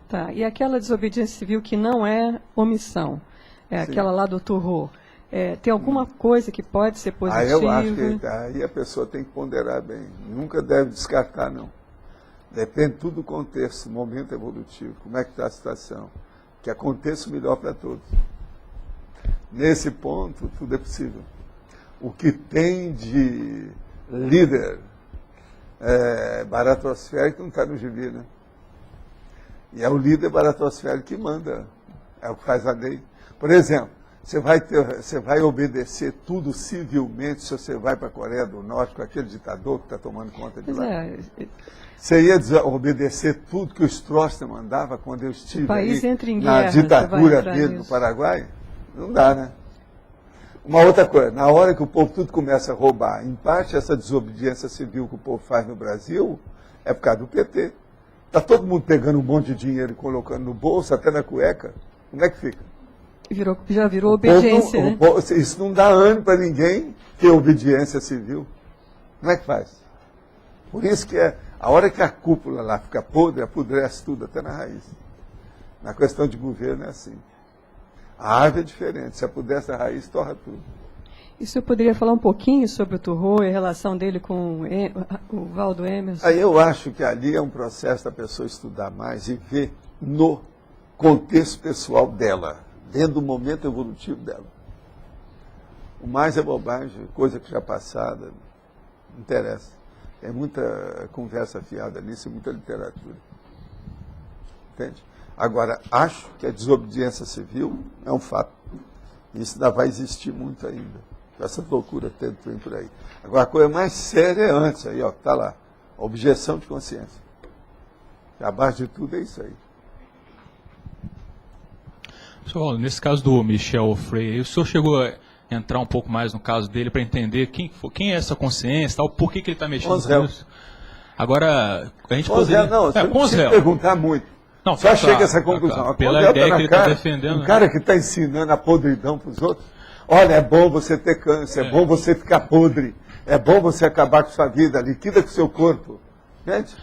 Tá, e aquela desobediência civil que não é omissão? Aquela lá do Turro. Tem alguma coisa que pode ser positiva? Eu acho que aí a pessoa tem que ponderar bem. Nunca deve descartar, não. Depende tudo do contexto, momento evolutivo, como é que está a situação. Que aconteça o melhor para todos. Nesse ponto, tudo é possível. O que tem de líder baratosférico não está no gibi, né? E é o líder baratosférico que manda. É o que faz a lei. Por exemplo, você vai obedecer tudo civilmente se você vai para a Coreia do Norte com aquele ditador que está tomando conta de lá? Você ia obedecer tudo que o Stroessner mandava quando eu estive na ditadura dele no Paraguai? Não dá, né? Uma outra coisa, na hora que o povo tudo começa a roubar, em parte essa desobediência civil que o povo faz no Brasil é por causa do PT. Está todo mundo pegando um monte de dinheiro e colocando no bolso, até na cueca. Como é que fica? Já virou obediência, né? Isso não dá ânimo para ninguém ter obediência civil. Como é que faz? Por isso que a hora que a cúpula lá fica podre, apodrece tudo até na raiz. Na questão de governo é assim. A árvore é diferente, se apodrece a raiz, torra tudo. E o senhor poderia falar um pouquinho sobre o Turro e a relação dele com o Valdo Emerson? Eu acho que ali é um processo da pessoa estudar mais e ver no contexto pessoal dela, dentro do momento evolutivo dela. O mais é bobagem, coisa que já passada, não interessa. Tem muita conversa fiada nisso e muita literatura. Entende? Agora, acho que a desobediência civil é um fato. Isso ainda vai existir muito ainda. Essa loucura tem por aí. Agora, a coisa mais séria é antes, aí, ó, está lá. A objeção de consciência. E abaixo de tudo é isso aí. Senhor, nesse caso do Michel Freire, o senhor chegou a entrar um pouco mais no caso dele para entender quem é essa consciência, tal, por que ele está mexendo com isso? Agora, a gente poderia... Não, você não precisa perguntar muito. Não, só chega a essa conclusão. Pela ideia que ele está defendendo. Um cara que está ensinando a podridão para os outros. Olha, é bom você ter câncer, é bom você ficar podre, é bom você acabar com sua vida, liquida com o seu corpo. Gente,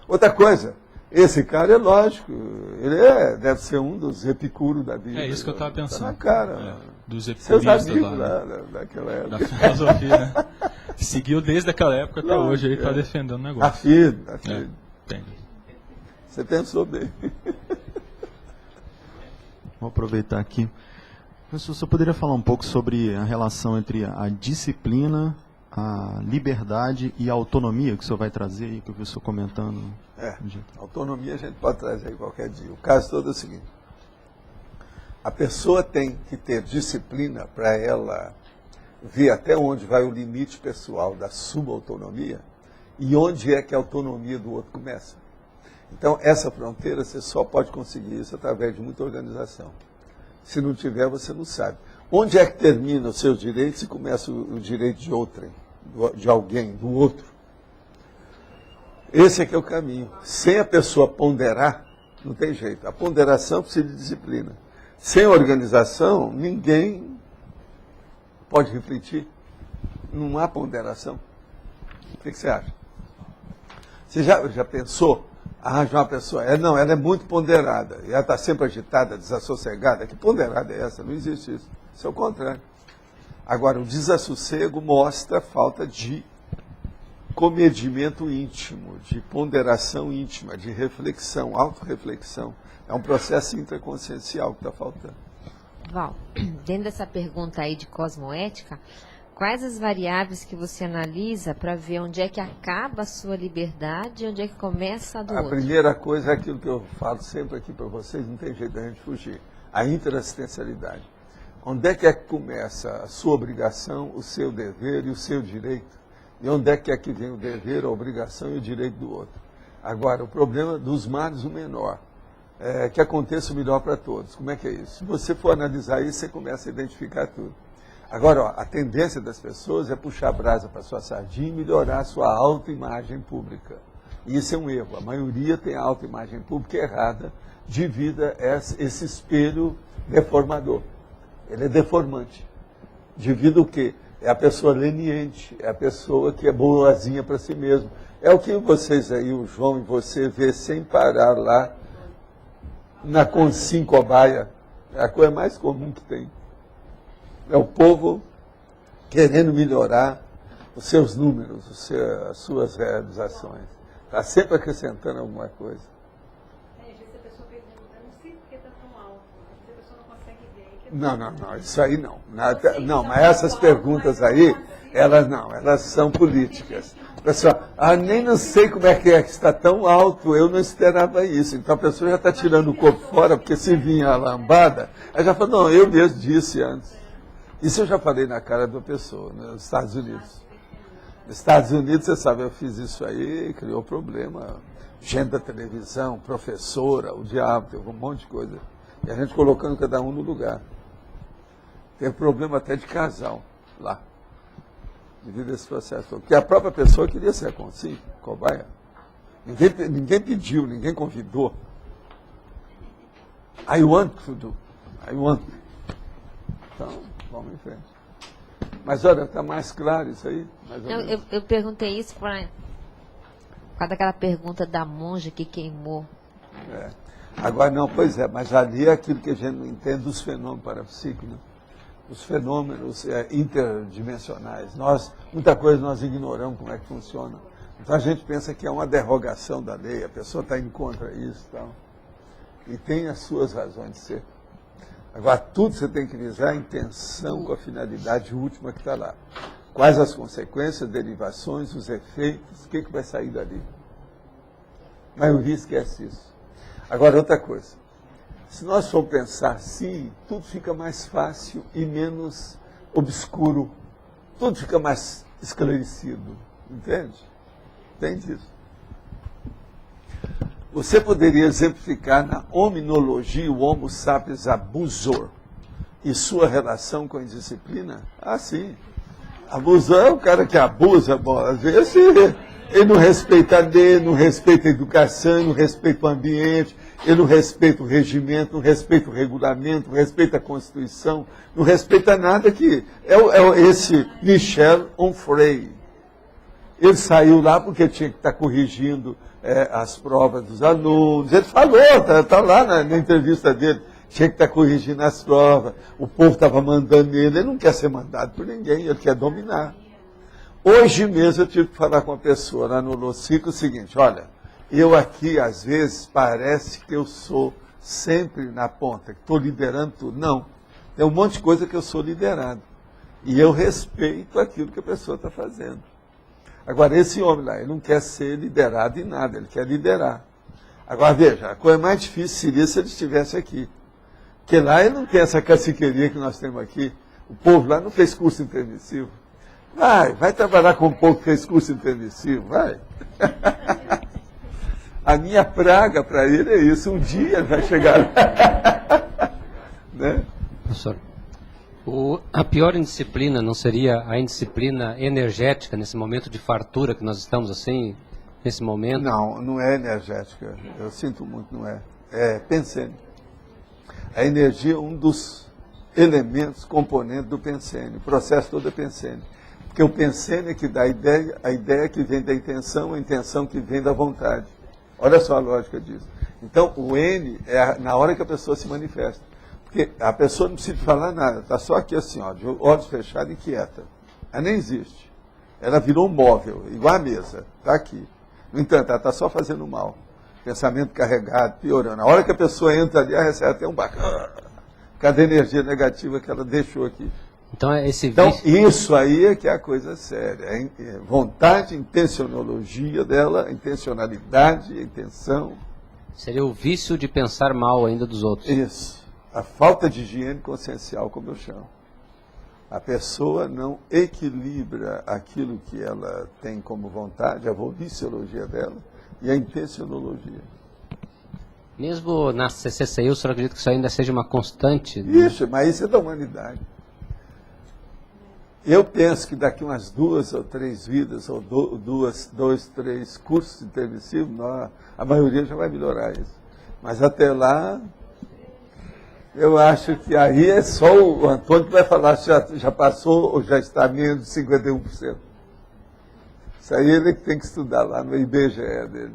outra coisa, esse cara é lógico, ele deve ser um dos epicuros da vida. É isso que eu estava pensando. Tá na cara. Dos epicuristas lá. Daquela época. Da filosofia, né? Seguiu desde aquela época até hoje, ele está defendendo o negócio. Afirme. Entendi. Você pensou bem. Vou aproveitar aqui. Professor, você poderia falar um pouco sobre a relação entre a disciplina, a liberdade e a autonomia que o senhor vai trazer aí, que eu vi o senhor comentando? Autonomia a gente pode trazer aí qualquer dia. O caso todo é o seguinte. A pessoa tem que ter disciplina para ela ver até onde vai o limite pessoal da subautonomia e onde é que a autonomia do outro começa. Então, essa fronteira, você só pode conseguir isso através de muita organização. Se não tiver, você não sabe. Onde é que termina os seus direitos e começa o direito de outrem, de alguém, do outro? Esse é que é o caminho. Sem a pessoa ponderar, não tem jeito. A ponderação precisa de disciplina. Sem organização, ninguém pode refletir. Não há ponderação. O que você acha? Você já pensou? Arranjar uma pessoa. Não, ela é muito ponderada. E ela está sempre agitada, desassossegada. Que ponderada é essa? Não existe isso. Isso é o contrário. Agora, o desassossego mostra a falta de comedimento íntimo, de ponderação íntima, de reflexão, autorreflexão. É um processo intraconsciencial que está faltando. Val, dentro dessa pergunta aí de cosmoética, quais as variáveis que você analisa para ver onde é que acaba a sua liberdade e onde é que começa a do outro? A primeira coisa é aquilo que eu falo sempre aqui para vocês, não tem jeito da gente fugir. A interassistencialidade. Onde é que começa a sua obrigação, o seu dever e o seu direito? E onde é que vem o dever, a obrigação e o direito do outro? Agora, o problema dos males, o menor. Que aconteça o melhor para todos. Como é que é isso? Se você for analisar isso, você começa a identificar tudo. Agora, a tendência das pessoas é puxar a brasa para sua sardinha e melhorar a sua autoimagem pública. E isso é um erro. A maioria tem a autoimagem pública errada devido a esse espelho deformador. Ele é deformante. Devido ao quê? É a pessoa leniente, é a pessoa que é boazinha para si mesmo. É o que vocês aí, o João e você, vê sem parar lá na Consim Cobaia. É a coisa mais comum que tem. É o povo querendo melhorar os seus números, as suas realizações. Está sempre acrescentando alguma coisa. Não, isso aí não. Não, mas essas perguntas aí, elas são políticas. Pessoal, nem não sei como é que está tão alto, eu não esperava isso. Então a pessoa já está tirando o corpo fora, porque se vinha a lambada, ela já falou, não, eu mesmo disse antes. Isso eu já falei na cara da pessoa, nos Estados Unidos. Nos Estados Unidos, você sabe, eu fiz isso aí, criou problema. Gente da televisão, professora, o diabo, teve um monte de coisa. E a gente colocando cada um no lugar. Teve problema até de casal lá, devido a esse processo. Porque a própria pessoa queria ser Consim, cobaia. Ninguém pediu, ninguém convidou. I want to do. I want. Então, vamos em frente. Mas olha, está mais claro isso aí? Eu perguntei isso por causa daquela pergunta da monja que queimou. Agora não, pois é, mas ali é aquilo que a gente não entende dos fenômenos parapsíquicos, os fenômenos interdimensionais. Muita coisa nós ignoramos como é que funciona. Então a gente pensa que é uma derrogação da lei, a pessoa está indo contra isso e tal. E tem as suas razões de ser. Agora, tudo você tem que visar a intenção com a finalidade última que está lá. Quais as consequências, derivações, os efeitos, o que vai sair dali. A maioria esquece isso. Agora, outra coisa. Se nós formos pensar assim, tudo fica mais fácil e menos obscuro. Tudo fica mais esclarecido. Entende? Entende isso? Você poderia exemplificar na hominologia o Homo sapiens abusor e sua relação com a indisciplina? Ah, sim. Abusor é o cara que abusa, bom, às vezes ele não respeita a lei, não respeita a educação, não respeita o ambiente, ele não respeita o regimento, não respeita o regulamento, não respeita a Constituição, não respeita nada que... É esse Michel Onfray. Ele saiu lá porque tinha que estar corrigindo as provas dos alunos. Ele falou, está lá na entrevista dele, tinha que estar corrigindo as provas, o povo estava mandando ele não quer ser mandado por ninguém, ele quer dominar. Hoje mesmo eu tive que falar com uma pessoa lá no Locico o seguinte, olha, eu aqui às vezes parece que eu sou sempre na ponta, que estou liderando tudo. Não, tem um monte de coisa que eu sou liderado. E eu respeito aquilo que a pessoa está fazendo. Agora, esse homem lá, ele não quer ser liderado em nada, ele quer liderar. Agora, veja, a coisa mais difícil seria se ele estivesse aqui. Porque lá ele não tem essa caciqueria que nós temos aqui. O povo lá não fez curso intermissivo. Vai trabalhar com o povo que fez curso intermissivo, vai. A minha praga para ele é isso, um dia ele vai chegar lá. Né? Professor, a pior indisciplina não seria a indisciplina energética nesse momento de fartura que nós estamos assim, nesse momento? Não, não é energética. Eu sinto muito, não é. É pensênio. A energia é um dos elementos, componentes do pensênio. O processo todo é pensênio. Porque o pensênio é que dá a ideia que vem da intenção, a intenção que vem da vontade. Olha só a lógica disso. Então, o N é na hora que a pessoa se manifesta. Porque a pessoa não precisa falar nada, está só aqui assim, ó, de olhos fechados e quieta. Ela nem existe. Ela virou um móvel, igual a mesa, está aqui. No entanto, ela está só fazendo mal. Pensamento carregado, piorando. A hora que a pessoa entra ali, ela recebe até um bacana. Cada energia negativa que ela deixou aqui. Então, isso aí é que é a coisa séria. É vontade, intencionologia dela, intencionalidade, intenção. Seria o vício de pensar mal ainda dos outros. Isso. A falta de higiene consciencial, como eu chamo. A pessoa não equilibra aquilo que ela tem como vontade, a volicionologia dela, e a intencionologia. Mesmo na CCCI, o senhor acredita que isso ainda seja uma constante? Isso, mas isso é da humanidade. Eu penso que daqui umas 2 ou 3 vidas, ou 2, 3 cursos intermissivos, a maioria já vai melhorar isso. Mas até lá, eu acho que aí é só o Antônio que vai falar se já passou ou já está menos de 51%. Isso aí ele tem que estudar lá no IBGE dele.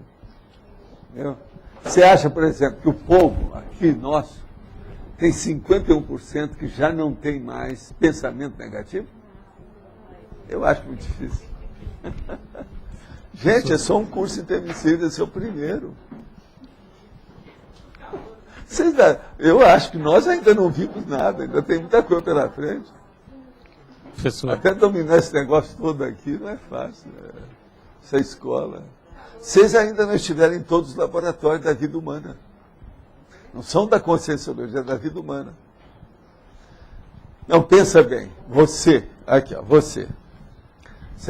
Entendeu? Você acha, por exemplo, que o povo aqui nosso tem 51% que já não tem mais pensamento negativo? Eu acho muito difícil. Gente, é só um curso intermissivo, esse é o primeiro. Eu acho que nós ainda não vimos nada, ainda tem muita coisa pela frente. Professor. Até dominar esse negócio todo aqui não é fácil. Essa escola. Vocês ainda não estiveram em todos os laboratórios da vida humana. Não são da conscienciologia, é da vida humana. Não, pensa bem. Você, aqui, ó, você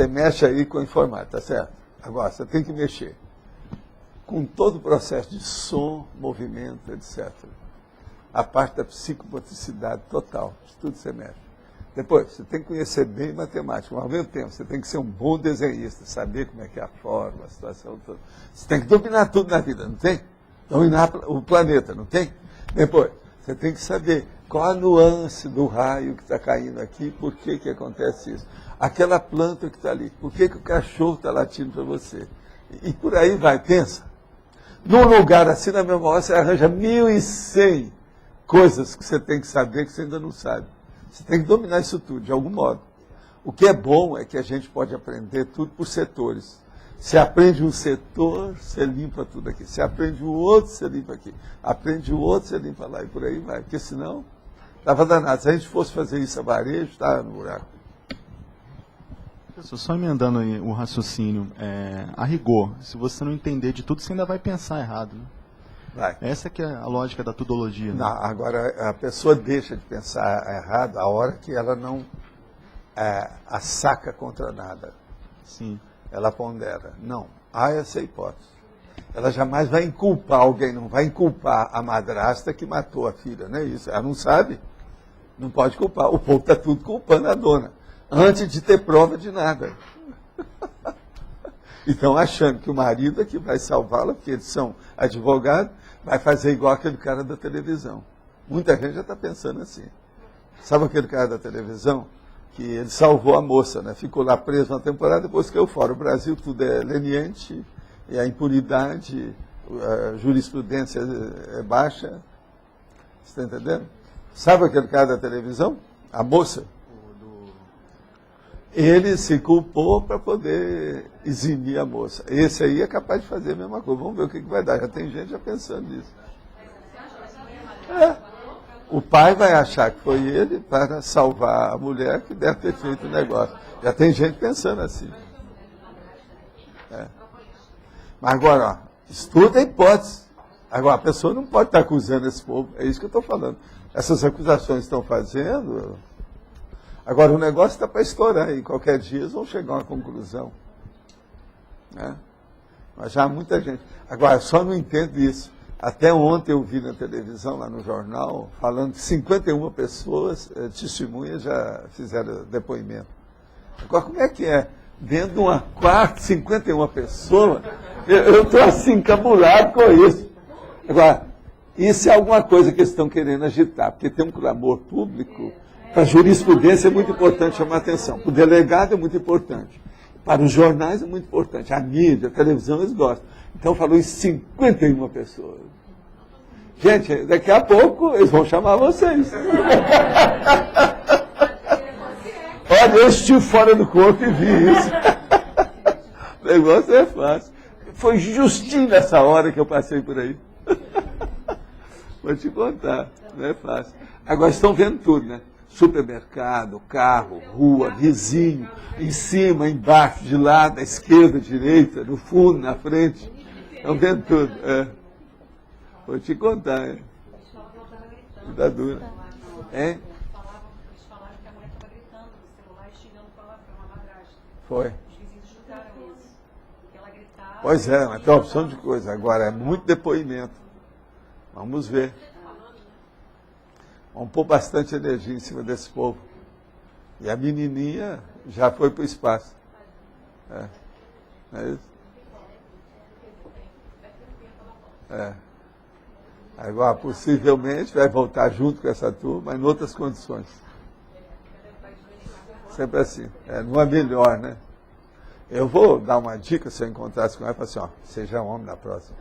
mexe aí com a informática, tá certo? Agora, você tem que mexer com todo o processo de som, movimento, etc. A parte da psicomotricidade total, isso tudo você mexe. Depois, você tem que conhecer bem matemática, mas ao mesmo tempo você tem que ser um bom desenhista, saber como é que é a forma, a situação toda. Você tem que dominar tudo na vida, não tem? Dominar o planeta, não tem? Depois, você tem que saber qual a nuance do raio que está caindo aqui, por que que acontece isso. Aquela planta que está ali, por que que o cachorro está latindo para você. E por aí vai, pensa. Num lugar assim, na mesma hora, você arranja 1.100 coisas que você tem que saber que você ainda não sabe. Você tem que dominar isso tudo, de algum modo. O que é bom é que a gente pode aprender tudo por setores. Você aprende um setor, você limpa tudo aqui. Você aprende o outro, você limpa aqui. Aprende o outro, você limpa lá. E por aí vai. Porque senão, estava danado. Se a gente fosse fazer isso a varejo, estava no buraco. Só emendando aí o raciocínio, a rigor, se você não entender de tudo, você ainda vai pensar errado. Né? Vai. Essa que é a lógica da tudologia. Né? Não, agora, a pessoa deixa de pensar errado a hora que ela não assaca contra nada. Sim. Ela pondera. Não, há essa hipótese. Ela jamais vai inculpar alguém, não vai inculpar a madrasta que matou a filha, não é isso? Ela não sabe, não pode culpar. O povo está tudo culpando a dona, antes de ter prova de nada. Então, achando que o marido é que vai salvá-la, porque eles são advogados, vai fazer igual aquele cara da televisão. Muita gente já está pensando assim. Sabe aquele cara da televisão? Que ele salvou a moça, né? Ficou lá preso uma temporada, depois caiu fora. O Brasil tudo é leniente, e a impunidade, a jurisprudência é baixa. Você está entendendo? Sabe aquele cara da televisão? A moça? Ele se culpou para poder eximir a moça. Esse aí é capaz de fazer a mesma coisa. Vamos ver o que vai dar. Já tem gente já pensando nisso. O pai vai achar que foi ele para salvar a mulher que deve ter feito o negócio. Já tem gente pensando assim. Mas agora, ó, estuda a hipótese. Agora, a pessoa não pode estar acusando esse povo, é isso que eu estou falando. Essas acusações estão fazendo. Agora, o negócio está para estourar, e qualquer dia eles vão chegar a uma conclusão. Né? Mas já há muita gente. Agora, só não entendo isso. Até ontem eu vi na televisão, lá no jornal, falando que 51 pessoas, testemunhas, já fizeram depoimento. Agora, como é que é? Dentro de uma quarta, 51 pessoas, eu estou assim, encabulado com isso. Agora, isso é alguma coisa que eles estão querendo agitar, porque tem um clamor público. Para a jurisprudência é muito importante chamar atenção. Para o delegado é muito importante. Para os jornais é muito importante. A mídia, a televisão, eles gostam. Então falou em 51 pessoas. Gente, daqui a pouco eles vão chamar vocês. Olha, eu estive fora do corpo e vi isso. O negócio é fácil. Foi justinho nessa hora que eu passei por aí. Vou te contar, não é fácil. Agora estão vendo tudo, né? Supermercado, carro, rua, vizinho, em cima, embaixo, de lado, à esquerda, à direita, no fundo, na frente. Estão vendo tudo. Vou te contar, hein? Vida dura. Hein? Foi. Pois é, mas tem uma opção de coisa. Agora, é muito depoimento. Vamos ver. Vamos pôr bastante energia em cima desse povo. E a menininha já foi para o espaço. É isso? Agora, possivelmente, vai voltar junto com essa turma, mas em outras condições. Sempre assim. Não é melhor, né? Eu vou dar uma dica, se eu encontrasse com ela, falar assim, ó, seja homem na próxima.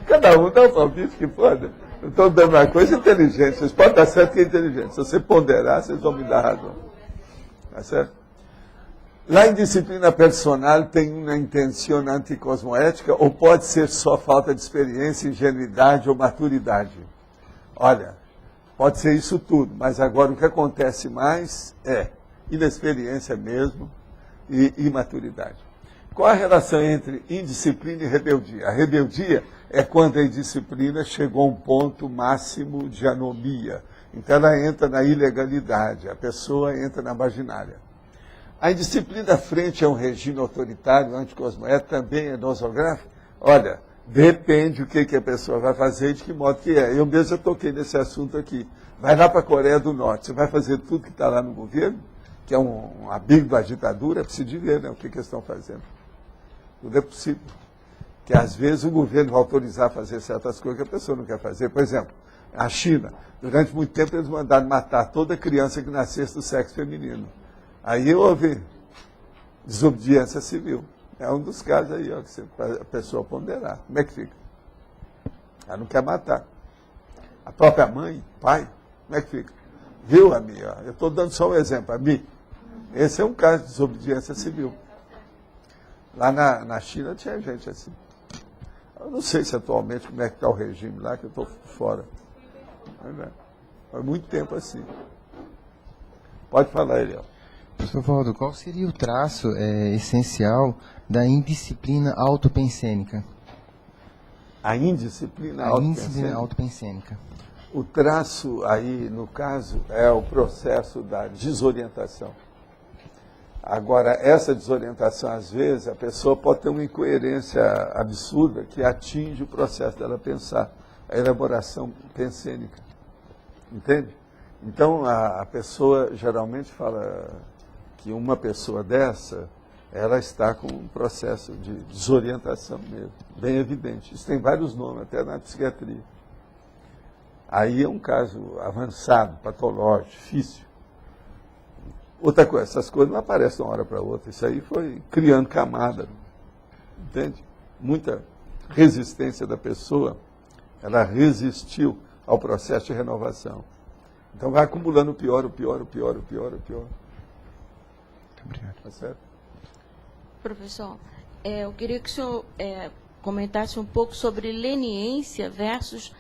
Cada um dá um palpite que pode. Eu estou dando uma coisa inteligente. Vocês podem dar certo que é inteligente. Se você ponderar, vocês vão me dar razão. Tá certo? Lá em disciplina personal tem uma intenção anticosmoética ou pode ser só falta de experiência, ingenuidade ou maturidade? Olha, pode ser isso tudo, mas agora o que acontece mais é inexperiência mesmo e imaturidade. Qual a relação entre indisciplina e rebeldia? A rebeldia é quando a indisciplina chegou a um ponto máximo de anomia. Então ela entra na ilegalidade, a pessoa entra na marginária. A indisciplina frente a um regime autoritário, anticosmoético, também é nosográfico? Olha, depende do que a pessoa vai fazer e de que modo que é. Eu mesmo já toquei nesse assunto aqui. Vai lá para a Coreia do Norte, você vai fazer tudo que está lá no governo, que é um abrigo da ditadura, é preciso de ver, né, o que eles estão fazendo. Tudo é possível. Que às vezes o governo vai autorizar a fazer certas coisas que a pessoa não quer fazer. Por exemplo, a China, durante muito tempo eles mandaram matar toda criança que nascesse do sexo feminino. Aí houve desobediência civil. É um dos casos aí, ó, que a pessoa ponderar. Como é que fica? Ela não quer matar. A própria mãe, pai, como é que fica? Viu, Ami? Ó, eu estou dando só um exemplo. Ami, esse é um caso de desobediência civil. Lá na China tinha gente assim. Eu não sei se atualmente como é que está o regime lá, que eu estou fora. Mas, faz muito tempo assim. Pode falar, Eliel. Professor Valdo, qual seria o traço essencial da indisciplina autopensênica? A indisciplina autopensênica. O traço aí, no caso, é o processo da desorientação. Agora, essa desorientação, às vezes, a pessoa pode ter uma incoerência absurda que atinge o processo dela pensar, a elaboração pensênica. Entende? Então, a pessoa geralmente fala que uma pessoa dessa, ela está com um processo de desorientação mesmo, bem evidente. Isso tem vários nomes, até na psiquiatria. Aí é um caso avançado, patológico, difícil. Outra coisa, essas coisas não aparecem de uma hora para outra. Isso aí foi criando camada. Entende? Muita resistência da pessoa, ela resistiu ao processo de renovação. Então vai acumulando o pior, o pior, o pior, o pior, o pior. Muito obrigado. Tá certo? Professor, eu queria que o senhor comentasse um pouco sobre leniência versus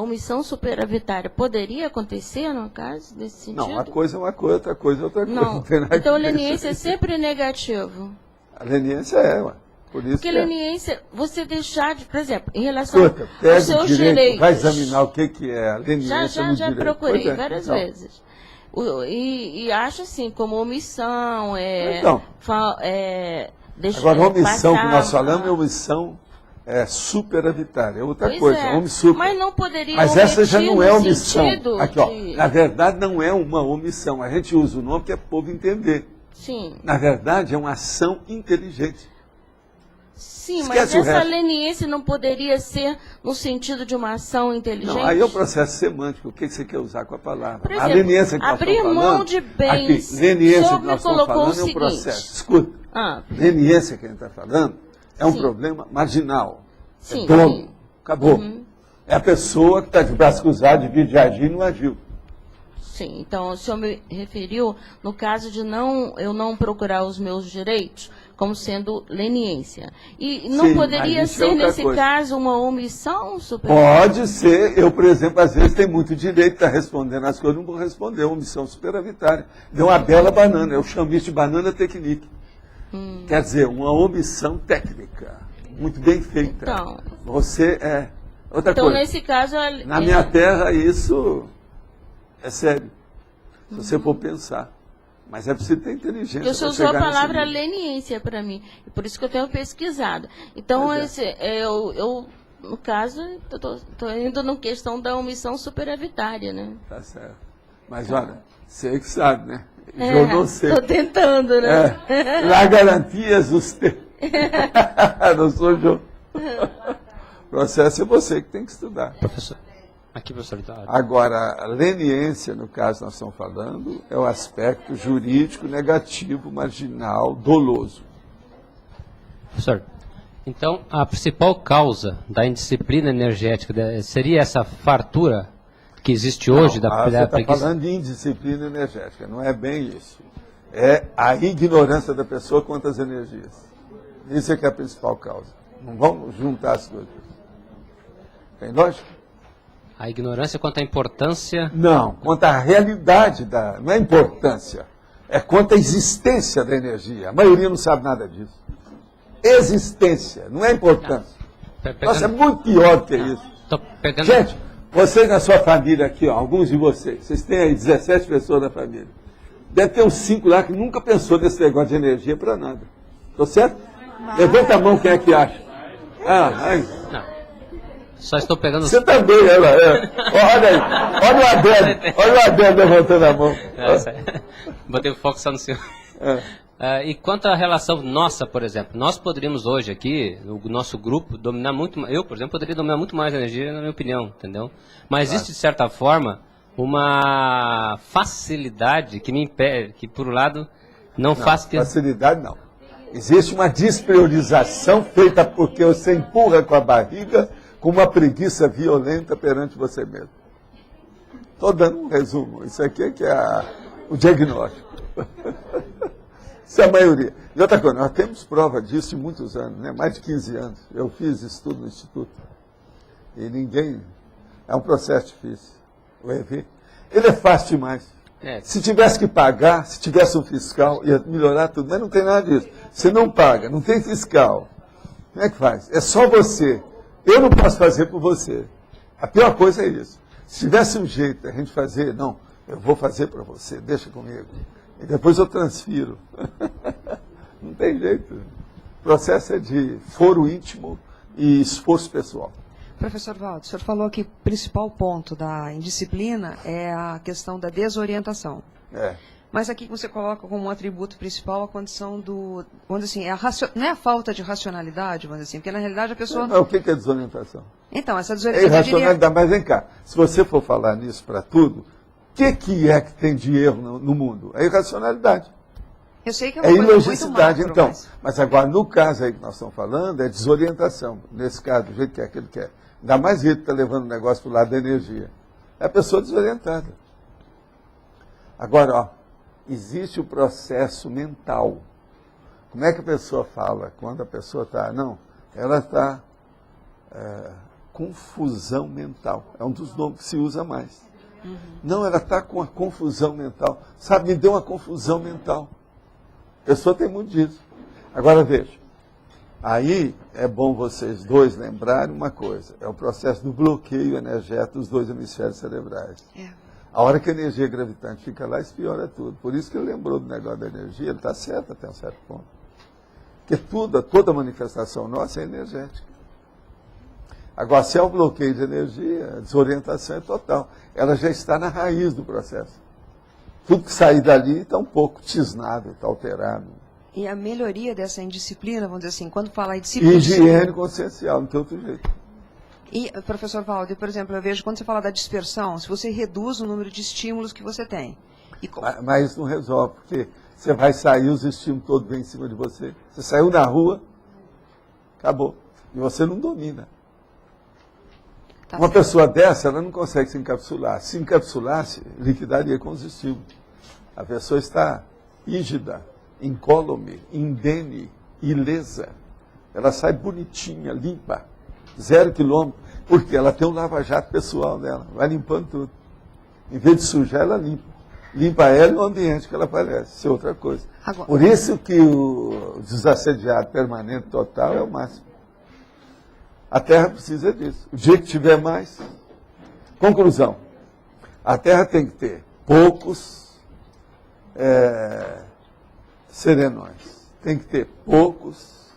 omissão superavitária. Poderia acontecer, no caso, desse sentido? Não, uma coisa é uma coisa, outra coisa é outra coisa. Não. Então, leniência é sempre negativo. A leniência é, ué. Por isso Porque que leniência, você deixar de, por exemplo, em relação escuta, aos pega o seus direito, direitos. vai examinar o que é a leniência Já no direito. procurei Pois é, várias então. vezes. E acho assim, como omissão, Então. Agora, omissão que nós falamos é omissão superavitária, é outra Pois coisa, é, super. mas não poderia Mas essa já omitir não é no omissão. sentido Aqui, ó, de- na verdade, não é uma omissão. A gente usa o nome que é para o povo entender. Sim. Na verdade, é uma ação inteligente. Sim, Esquece mas o essa resto. leniência não poderia ser no sentido de uma ação inteligente? Não, aí é o processo semântico. O que você quer usar com a palavra? Por A exemplo, leniência que nós abrir estamos mão falando, de bens. aqui, leniência O senhor que me nós estamos colocou falando o é um seguinte. processo. Escuta, Ah, leniência que a gente está falando é um Sim. problema marginal. Sim, É dolo. sim. Acabou. Uhum. É a pessoa que está de braço cruzado, divide de agir e não agiu. sim, então o senhor me referiu no caso de eu não procurar os meus direitos como sendo leniência. E não Sim, poderia mas isso é ser, outra nesse coisa. caso, uma omissão super. Pode ser. Eu, por exemplo, às vezes tenho muito direito de estar respondendo as coisas, não vou responder. Omissão superavitária. Deu uma bela banana. Eu chamo isso de banana technique. Quer dizer, uma omissão técnica. Muito bem feita. Então. Você é outra Então, coisa. nesse caso, Na minha terra, isso é sério. Se você for pensar. Mas é preciso ter inteligência. Porque o senhor para usou a chegar nesse palavra nível. leniência para mim. E por isso que eu tenho pesquisado. Então, eu no caso, estou indo na questão da omissão superavitária, né? Tá certo. Mas olha, você que sabe, né? Eu não sei. Estou tentando, né? Lá garantias os não sou eu. O processo é você que tem que estudar. Professor, aqui, professor. Agora, a leniência, no caso que nós estamos falando, é o aspecto jurídico negativo, marginal, doloso. Professor, então a principal causa da indisciplina energética seria essa fartura que existe hoje da você está preguiça? falando de indisciplina energética, não é bem isso. É a ignorância da pessoa quanto às energias. Isso é que é a principal causa. Não vamos juntar as coisas. Tem lógica? A ignorância quanto à importância... Não, quanto à realidade da... Não é importância. É quanto à existência da energia. A maioria não sabe nada disso. Existência, não é importância. Nossa, é muito pior do que isso. Gente, vocês na sua família aqui, ó, alguns de vocês têm aí 17 pessoas na família. Deve ter uns 5 lá que nunca pensou nesse negócio de energia para nada. Estou certo? Levanta a mão quem é que acha. Só estou pegando... Você também, ela é. Olha aí, olha o Adélio levantando a mão. Botei o foco só no senhor. E quanto à relação nossa, por exemplo, nós poderíamos hoje aqui, o nosso grupo, dominar muito mais, eu, por exemplo, poderia dominar muito mais a energia, na minha opinião, entendeu? Mas existe, de certa forma, uma facilidade que me impede, que por um lado não faz que... Facilidade não. Existe uma despriorização feita porque você empurra com a barriga com uma preguiça violenta perante você mesmo. Estou dando um resumo. Isso aqui é que é o diagnóstico. Isso é a maioria. E outra coisa, nós temos prova disso de muitos anos, né? Mais de 15 anos. Eu fiz estudo no Instituto. E ninguém... É um processo difícil. O EV. Ele é fácil demais. Se tivesse que pagar, se tivesse um fiscal, ia melhorar tudo. Mas não tem nada disso. Você não paga, não tem fiscal. Como é que faz? É só você. Eu não posso fazer por você. A pior coisa é isso. Se tivesse um jeito da gente fazer, não, eu vou fazer para você, deixa comigo. E depois eu transfiro. Não tem jeito. O processo é de foro íntimo e esforço pessoal. Professor Valdo, o senhor falou que o principal ponto da indisciplina é a questão da desorientação. Mas aqui você coloca como um atributo principal a condição do... Vamos dizer assim, não é a falta de racionalidade, vamos dizer assim, porque na realidade a pessoa... Mas o que é desorientação? Então, essa É desorientação... irracionalidade, mas vem cá. Se você for falar nisso para tudo, o que é que tem de erro no mundo? É irracionalidade. Eu sei que é uma coisa ilogicidade, muito macro, então. Mas agora, no caso aí que nós estamos falando, é desorientação. Nesse caso, do jeito que ele quer. Ainda mais ele está levando o negócio para o lado da energia. É a pessoa desorientada. Agora, ó, existe o processo mental. Como é que a pessoa fala quando a pessoa está... Não, ela está... confusão mental. É um dos nomes que se usa mais. Não, ela está com a confusão mental. Sabe, me deu uma confusão mental. A pessoa tem muito disso. Agora, veja. Aí é bom vocês dois lembrarem uma coisa, é o processo do bloqueio energético dos dois hemisférios cerebrais. A hora que a energia gravitante fica lá, isso piora tudo. Por isso que ele lembrou do negócio da energia, ele está certo até um certo ponto. Porque toda manifestação nossa é energética. Agora, se é o bloqueio de energia, a desorientação é total. Ela já está na raiz do processo. Tudo que sair dali está um pouco tisnado, está alterado. E a melhoria dessa indisciplina, vamos dizer assim, quando fala em disciplina... Higiene consciencial, não tem outro jeito. E, professor Valdir, por exemplo, eu vejo quando você fala da dispersão, se você reduz o número de estímulos que você tem. Mas isso não resolve, porque você vai sair, os estímulos todos vêm em cima de você. Você saiu na rua, acabou. E você não domina. Uma pessoa dessa, ela não consegue se encapsular. Se encapsulasse, liquidaria com os estímulos. A pessoa está rígida, incólume, indene, ilesa. Ela sai bonitinha, limpa, 0 quilômetro, porque ela tem um lava-jato pessoal dela, vai limpando tudo. Em vez de sujar, ela limpa. Limpa ela e o ambiente que ela aparece, isso é outra coisa. Agora, por isso que o desassediado permanente total é o máximo. A Terra precisa disso. O dia que tiver mais... Conclusão. A Terra tem que ter poucos serenões. Tem que ter poucos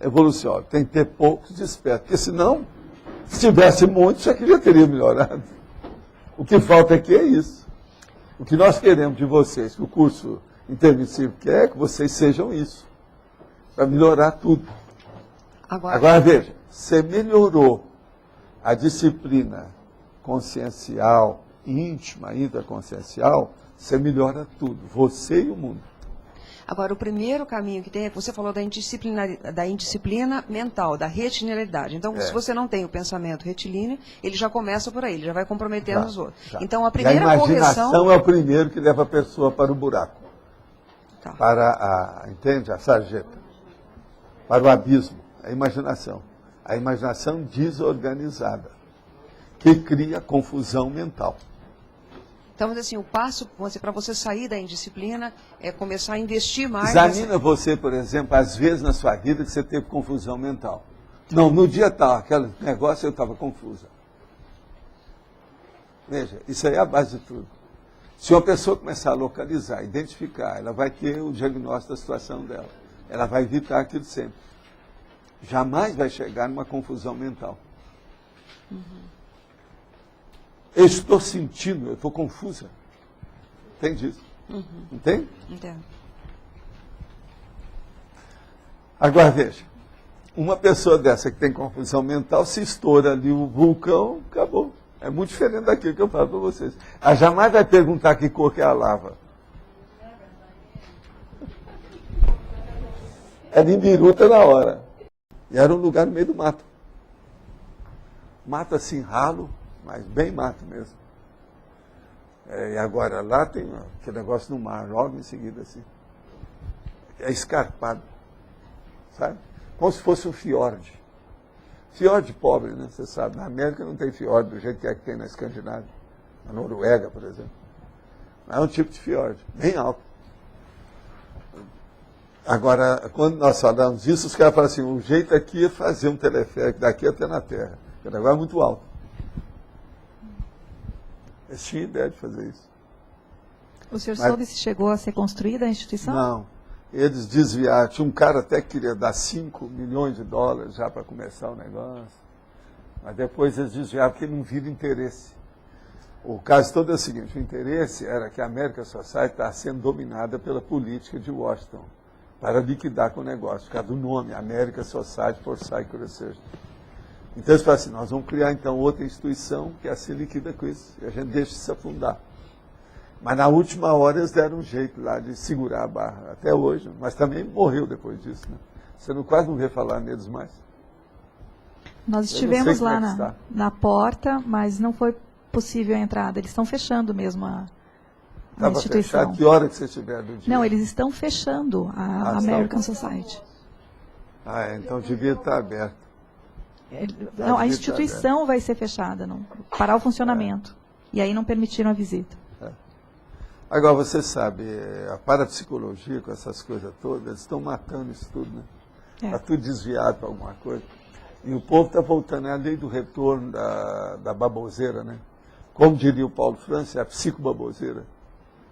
evolucionários. Tem que ter poucos despertos. Porque senão, se tivesse muitos, já que já teria melhorado. O que falta aqui é isso. O que nós queremos de vocês, que o curso intermissivo quer, é que vocês sejam isso. Para melhorar tudo. Agora veja. Você melhorou a disciplina consciencial, íntima, intraconsciencial, você melhora tudo, você e o mundo. Agora, o primeiro caminho que tem, você falou da indisciplina mental, da retinilidade. Então, se você não tem o pensamento retilíneo, ele já começa por aí, ele já vai comprometendo os outros. Já. Então, a primeira imaginação é o primeiro que leva a pessoa para o buraco. Para entende? A sarjeta. Para o abismo, a imaginação. A imaginação desorganizada, que cria confusão mental. Então, assim, o passo para você sair da indisciplina é começar a investir mais... Examina você, por exemplo, às vezes na sua vida que você teve confusão mental. Não, no dia tal, aquele negócio eu estava confusa. Veja, isso aí é a base de tudo. Se uma pessoa começar a localizar, identificar, ela vai ter o diagnóstico da situação dela. Ela vai evitar aquilo sempre. Jamais vai chegar numa confusão mental. Eu estou sentindo, eu estou confusa. Entende isso? Entende? Entendo. Agora veja, uma pessoa dessa que tem confusão mental, se estoura ali o vulcão, acabou. É muito diferente daquilo que eu falo para vocês. Ela jamais vai perguntar que cor que é a lava. É de biruta na hora. E era um lugar no meio do mato. Mato assim, ralo, mas bem mato mesmo. E agora lá tem aquele negócio no mar, logo em seguida assim. É escarpado, sabe? Como se fosse um fiord. Fiord pobre, né? Você sabe, na América não tem fiord do jeito que é que tem na Escandinávia. Na Noruega, por exemplo. É um tipo de fiord, bem alto. Agora, quando nós falamos isso, os caras falam assim, o jeito aqui é fazer um teleférico daqui até na Terra. O negócio é muito alto. Eles tinham ideia de fazer isso. O senhor soube se chegou a ser construída a instituição? Não. Eles desviaram. Tinha um cara até que queria dar 5 milhões de dólares já para começar o negócio. Mas depois eles desviaram porque não viram interesse. O caso todo é o seguinte, o interesse era que a American Society está sendo dominada pela política de Washington para liquidar com o negócio, por causa do nome, American Society for Psychic Research. Então eles falaram assim, nós vamos criar então outra instituição que assim liquida com isso, e a gente deixa se afundar. Mas na última hora eles deram um jeito lá de segurar a barra, até hoje, mas também morreu depois disso. Né? Você quase não vê falar neles mais. Nós estivemos lá na porta, mas não foi possível a entrada, eles estão fechando mesmo a instituição. Fechado? Que hora que você estiver do dia? Não, eles estão fechando a American Society. Então devia estar aberto. Não, a instituição vai ser fechada, não, parar o funcionamento. E aí não permitiram a visita. Agora, você sabe, a parapsicologia, com essas coisas todas, eles estão matando isso tudo, né? Está tudo desviado para alguma coisa. E o povo está voltando, é a lei do retorno da baboseira, né? Como diria o Paulo França, é a psicobaboseira.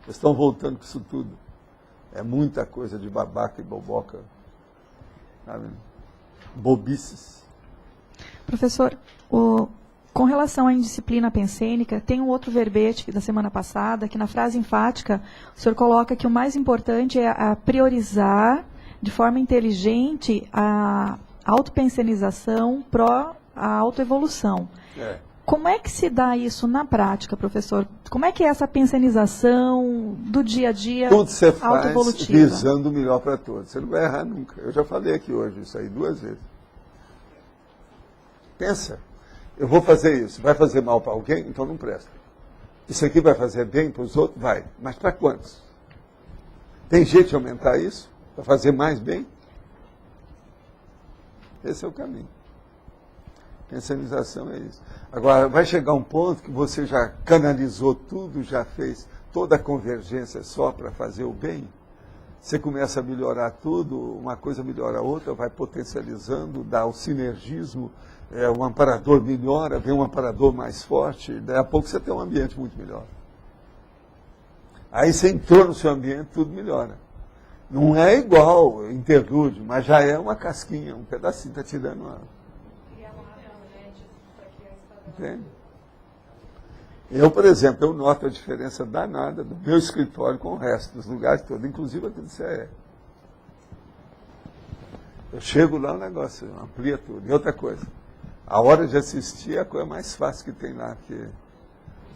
Eles estão voltando com isso tudo. É muita coisa de babaca e boboca. Sabe? Bobices. Professor, com relação à indisciplina pensênica, tem um outro verbete da semana passada, que na frase enfática, o senhor coloca que o mais importante é a priorizar de forma inteligente a autopensenização pró a autoevolução. Como é que se dá isso na prática, professor? Como é que é essa pensenização do dia a dia tudo você faz autoevolutiva? visando o melhor para todos. Você não vai errar nunca. Eu já falei aqui hoje isso aí 2 vezes. Pensa, eu vou fazer isso. Vai fazer mal para alguém? Então não presta. Isso aqui vai fazer bem para os outros? Vai. Mas para quantos? Tem jeito de aumentar isso? Para fazer mais bem? Esse é o caminho. Pensenização é isso. Agora, vai chegar um ponto que você já canalizou tudo, já fez toda a convergência só para fazer o bem. Você começa a melhorar tudo, uma coisa melhora a outra, vai potencializando, dá o sinergismo, um amparador melhora, vem um amparador mais forte, daí a pouco você tem um ambiente muito melhor. Aí você entrou no seu ambiente, tudo melhora. Não é igual interlúdio, mas já é uma casquinha, um pedacinho, está tirando uma... Entende? Eu, por exemplo, eu noto a diferença danada do meu escritório com o resto dos lugares todos, inclusive aqui do CE. Eu chego lá, o negócio amplia tudo. E outra coisa, a hora de assistir é a coisa mais fácil que tem lá, porque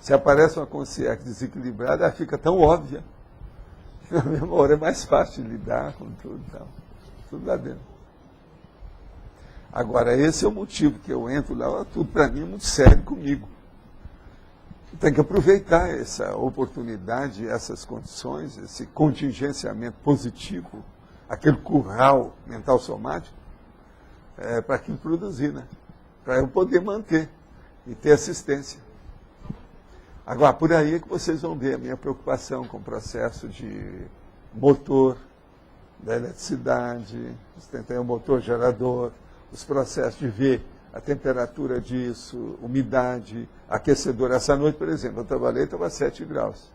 se aparece uma consciência desequilibrada, ela fica tão óbvia. Na mesma hora é mais fácil de lidar com tudo, tal. Tudo lá dentro. Agora, esse é o motivo que eu entro lá, tudo para mim é muito sério comigo. Tem que aproveitar essa oportunidade, essas condições, esse contingenciamento positivo, aquele curral mental somático, para aquilo produzir, né? Para eu poder manter e ter assistência. Agora, por aí é que vocês vão ver a minha preocupação com o processo de motor, da eletricidade, tem o motor gerador, os processos de ver a temperatura disso, umidade, aquecedor. Essa noite, por exemplo, eu trabalhei, estava 7 graus.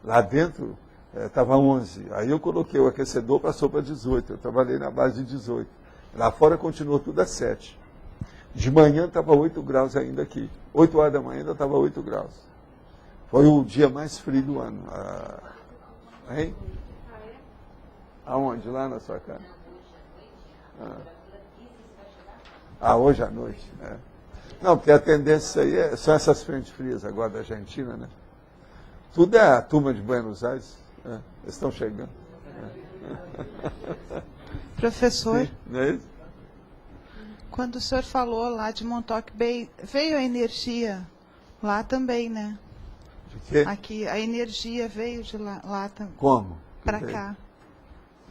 Lá dentro estava 11. Aí eu coloquei o aquecedor, passou para 18. Eu trabalhei na base de 18. Lá fora continuou tudo a 7. De manhã estava 8 graus ainda aqui. 8 horas da manhã ainda estava 8 graus. Foi o dia mais frio do ano. Hein? Aonde? Lá na sua casa? Hoje à noite. Não, porque a tendência aí são essas frentes frias agora da Argentina, né? Tudo é a turma de Buenos Aires. Eles estão chegando. Professor, sim, não é isso? Quando o senhor falou lá de Montauk Bay, veio a energia lá também, né? De quê? Aqui, a energia veio de lá também. Como? Para cá.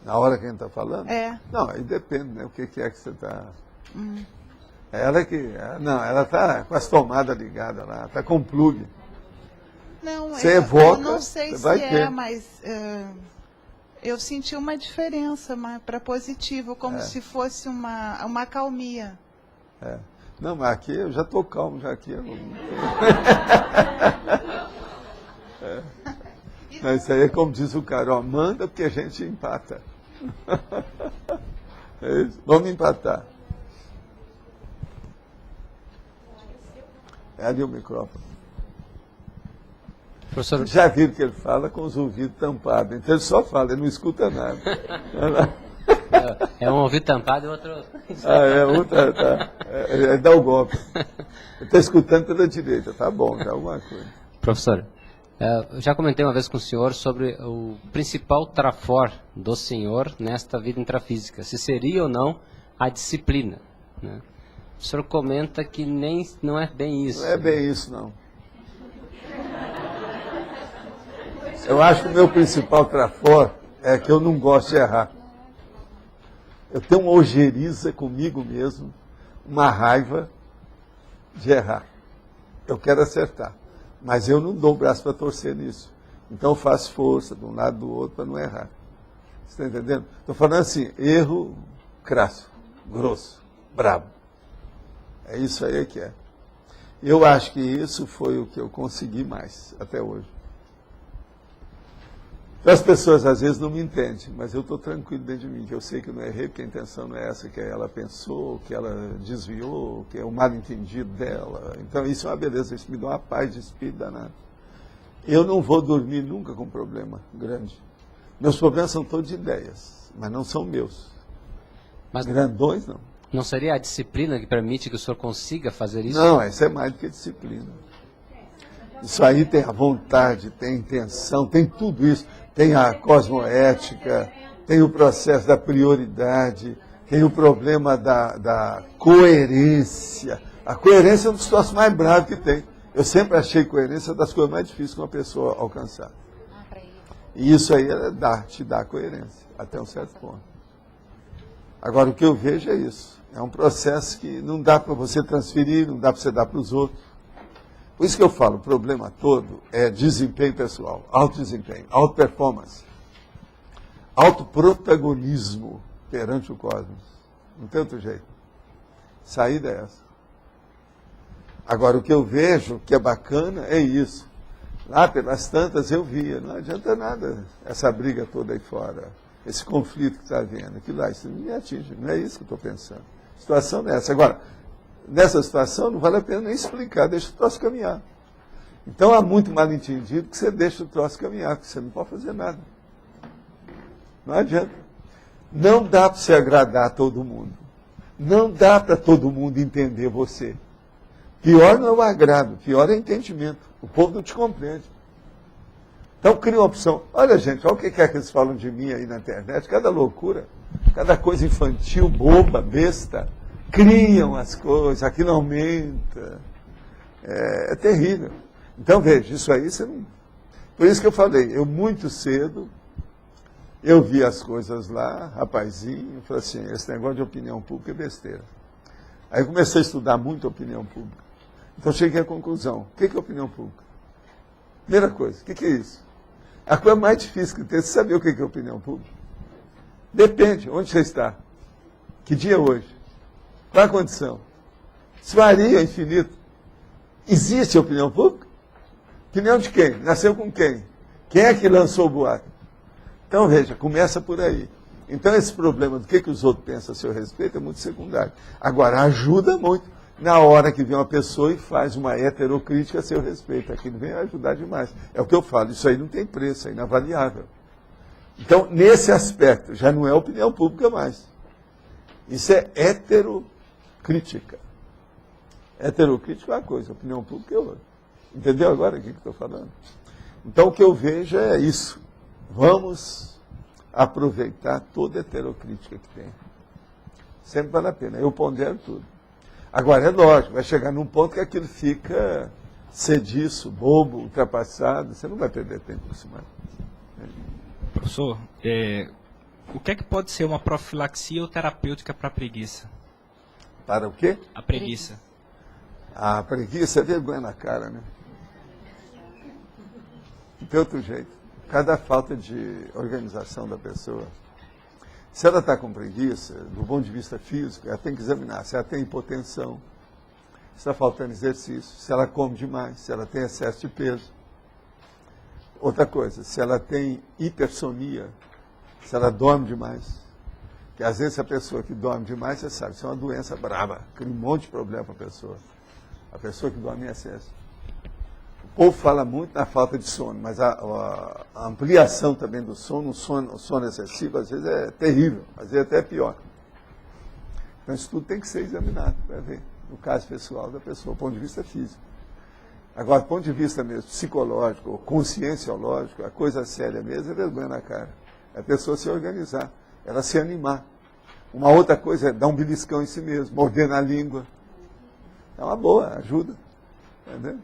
Na hora que a gente está falando? Não, aí depende, né? O que é que você está... Ela que... Não, ela está com as tomadas ligadas lá, está com plug. Não, você evoca, eu não sei se ter. Mas eu senti uma diferença para positivo, como se fosse uma calmia. Não, mas aqui eu já estou calmo, já aqui eu não... Mas isso aí é como diz o cara, manda porque a gente empata. É isso? Vamos empatar. É ali o microfone. Professor... Já viram que ele fala com os ouvidos tampados, então ele só fala, ele não escuta nada. É um ouvido tampado e outro... outra, tá. Dá o golpe. Eu estou escutando pela direita, tá bom, dá alguma coisa. Professor, eu já comentei uma vez com o senhor sobre o principal trafor do senhor nesta vida intrafísica, se seria ou não a disciplina, né? O senhor comenta que não é bem isso. Não é bem isso, não. Eu acho que o meu principal trafor é que eu não gosto de errar. Eu tenho uma ojeriza comigo mesmo, uma raiva de errar. Eu quero acertar, mas eu não dou o braço para torcer nisso. Então eu faço força de um lado do outro para não errar. Você está entendendo? Estou falando assim, erro crasso. grosso, brabo. É isso aí que é. Eu acho que isso foi o que eu consegui mais até hoje. As pessoas às vezes não me entendem, mas eu estou tranquilo dentro de mim, que eu sei que eu não errei, porque a intenção não é essa que ela pensou, que ela desviou, que é o mal entendido dela. Então isso é uma beleza, isso me dá uma paz de espírito danada. Eu não vou dormir nunca com problema grande. Meus problemas são todos de ideias, mas não são meus. Mas grandões não. Não seria a disciplina que permite que o senhor consiga fazer isso? Não, isso é mais do que disciplina. Isso aí tem a vontade, tem a intenção, tem tudo isso. Tem a cosmoética, tem o processo da prioridade, tem o problema da coerência. A coerência é um dos troços mais bravos que tem. Eu sempre achei coerência das coisas mais difíceis que uma pessoa alcançar. E isso aí te dá coerência, até um certo ponto. Agora, o que eu vejo é isso. É um processo que não dá para você transferir, não dá para você dar para os outros. Por isso que eu falo, o problema todo é desempenho pessoal, autodesempenho, auto-performance, autoprotagonismo perante o cosmos. Não tem outro jeito. Saída é essa. Agora, o que eu vejo que é bacana é isso. Lá pelas tantas eu via, não adianta nada essa briga toda aí fora, esse conflito que está havendo, aquilo lá, isso não me atinge, não é isso que eu estou pensando. A situação é essa. Agora, nessa situação não vale a pena nem explicar, deixa o troço caminhar. Então há muito mal entendido que você deixa o troço caminhar, porque você não pode fazer nada. Não adianta. Não dá para você agradar a todo mundo. Não dá para todo mundo entender você. Pior não é o agrado, pior é o entendimento. O povo não te compreende. Então cria uma opção. Olha, gente, olha o que é que eles falam de mim aí na internet, cada loucura, cada coisa infantil, boba, besta. Criam as coisas, aquilo aumenta. É terrível. Então, veja, isso aí você não... Por isso que eu falei, eu muito cedo, eu vi as coisas lá, rapazinho, falei assim, esse negócio de opinião pública é besteira. Aí eu comecei a estudar muito a opinião pública. Então cheguei à conclusão, o que é opinião pública? Primeira coisa, o que é isso? A coisa mais difícil que tem é saber o que é opinião pública. Depende, onde você está? Que dia é hoje? Qual a condição? Isso varia infinito. Existe opinião pública? Opinião de quem? Nasceu com quem? Quem é que lançou o boato? Então, veja, começa por aí. Então, esse problema do que os outros pensam a seu respeito é muito secundário. Agora, ajuda muito na hora que vem uma pessoa e faz uma heterocrítica a seu respeito. Aquilo vem ajudar demais. É o que eu falo, isso aí não tem preço, é inavaliável. Então, nesse aspecto, já não é opinião pública mais. Isso é heterocrítica. Heterocrítica é uma coisa, opinião pública é outra. Entendeu agora o que eu estou falando? Então, o que eu vejo é isso. Vamos aproveitar toda a heterocrítica que tem. Sempre vale a pena. Eu pondero tudo. Agora, é lógico, vai chegar num ponto que aquilo fica sediço, bobo, ultrapassado. Você não vai perder tempo com isso mais. Professor, o que é que pode ser uma profilaxia ou terapêutica para a preguiça? Para o quê? A preguiça. A preguiça é vergonha na cara, né? Não tem outro jeito. Cada falta de organização da pessoa. Se ela está com preguiça, do ponto de vista físico, ela tem que examinar se ela tem hipotensão, se está faltando exercício, se ela come demais, se ela tem excesso de peso. Outra coisa, se ela tem hipersonia, se ela dorme demais. Porque às vezes a pessoa que dorme demais, você sabe, isso é uma doença brava, cria um monte de problema para a pessoa. A pessoa que dorme em excesso. O povo fala muito na falta de sono, mas a ampliação também do sono, o sono excessivo, às vezes é terrível, às vezes até é pior. Então isso tudo tem que ser examinado para ver, no caso pessoal da pessoa, do ponto de vista físico. Agora, do ponto de vista mesmo psicológico, ou conscienciológico, a coisa séria mesmo é vergonha na cara. É a pessoa se organizar, ela se animar. Uma outra coisa é dar um beliscão em si mesmo, morder na língua. É uma boa, ajuda. Entendeu?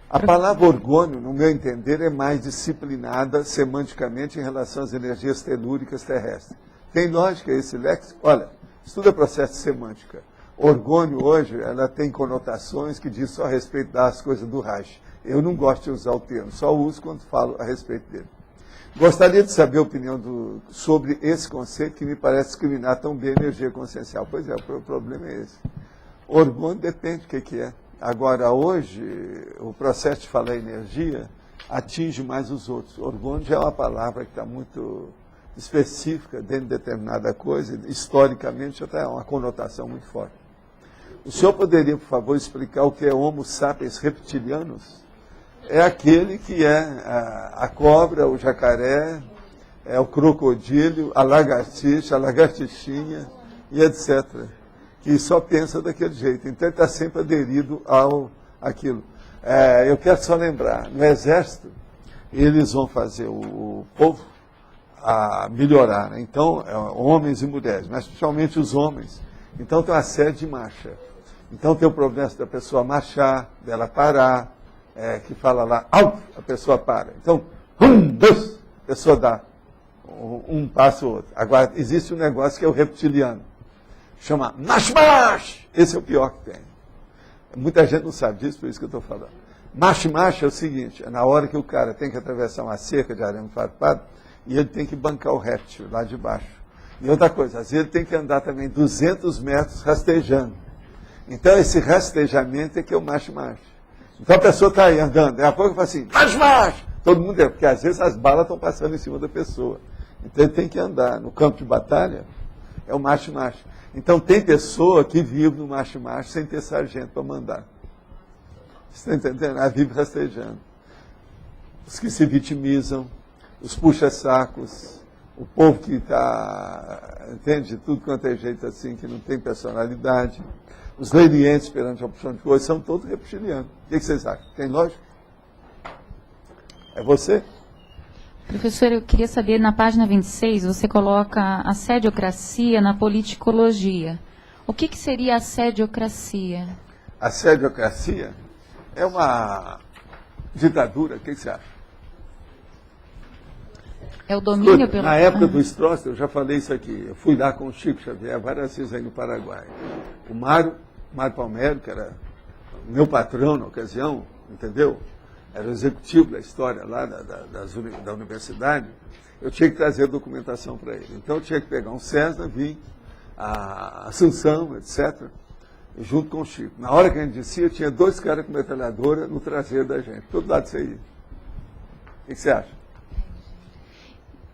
A palavra orgônio, no meu entender, é mais disciplinada semanticamente em relação às energias telúricas terrestres. Tem lógica esse léxico? Olha, estuda processo de semântica. Orgônio hoje, ela tem conotações que diz só a respeito das coisas do Reich. Eu não gosto de usar o termo, só uso quando falo a respeito dele. Gostaria de saber a opinião sobre esse conceito que me parece discriminar tão bem a energia consciencial. Pois é, o problema é esse. Orgônio depende do que é. Agora, hoje, o processo de falar energia atinge mais os outros. Orgônio já é uma palavra que está muito específica dentro de determinada coisa, historicamente já está uma conotação muito forte. O senhor poderia, por favor, explicar o que é Homo sapiens reptilianos? É aquele que é a cobra, o jacaré, é o crocodilo, a lagartixa, a lagartixinha e etc. Que só pensa daquele jeito. Então ele está sempre aderido àquilo. Eu quero só lembrar, no Exército, eles vão fazer o povo a melhorar, né? Então, homens e mulheres, mas principalmente os homens. Então tem uma série de marcha. Então tem o problema da pessoa marchar, dela parar, que fala lá, alto, a pessoa para. Então, dois, a pessoa dá um passo ou outro. Agora, existe um negócio que é o reptiliano. Chama macho. Esse é o pior que tem. Muita gente não sabe disso, por isso que eu estou falando. Macho é o seguinte, é na hora que o cara tem que atravessar uma cerca de arame farpado e ele tem que bancar o réptil lá de baixo. E outra coisa, às vezes ele tem que andar também 200 metros rastejando. Então esse rastejamento é que é o macho. Então a pessoa está aí andando, daqui a pouco fala assim, macho! Todo mundo porque às vezes as balas estão passando em cima da pessoa. Então ele tem que andar. No campo de batalha, é o macho. Então tem pessoa que vive no macho sem ter sargento para mandar. Você está entendendo? Ela vive rastejando. Os que se vitimizam, os puxa-sacos, o povo que está, entende, tudo quanto é jeito assim, que não tem personalidade, os lenientes perante a opção de coisa, são todos reptilianos. O que vocês acham? Tem lógica? É você? Professor, eu queria saber, na página 26, você coloca a sediocracia na politicologia. O que seria a sediocracia? A sediocracia é uma ditadura, o que você acha? É o domínio pelo... Na época do Stroessner, eu já falei isso aqui, eu fui lá com o Chico Xavier várias vezes aí no Paraguai. O Mário Palmério, que era meu patrão na ocasião, entendeu? Era o executivo da história lá da universidade, eu tinha que trazer documentação para ele. Então eu tinha que pegar um Cessna, vir a Assunção, etc., junto com o Chico. Na hora que a gente descia, tinha 2 caras com metralhadora no traseiro da gente, todo lado você ia. O que você acha?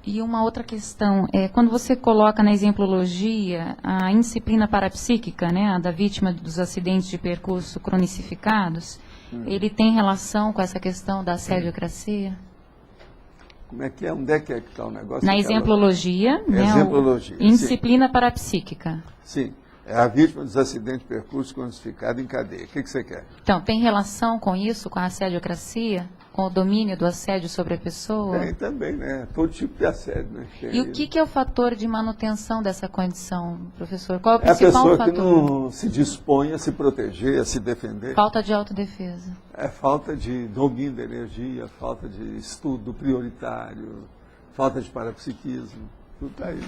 E uma outra questão, quando você coloca na exemplologia a indisciplina parapsíquica, né, a da vítima dos acidentes de percurso cronicificados, ele tem relação com essa questão da sediocracia? Como é que é? Onde é que está o negócio? Na exemplologia, né, exemplologia, indisciplina parapsíquica. Sim, é a vítima dos acidentes de percurso crucificado em cadeia. O que você quer? Então, tem relação com isso, com a sediocracia? Com o domínio do assédio sobre a pessoa? Tem também, né? Todo tipo de assédio, né? E o que é o fator de manutenção dessa condição, professor? Qual é o principal fator? É a pessoa fator? Que não se dispõe a se proteger, a se defender. Falta de autodefesa. É falta de domínio da energia, falta de estudo prioritário, falta de parapsiquismo. Tudo está aí.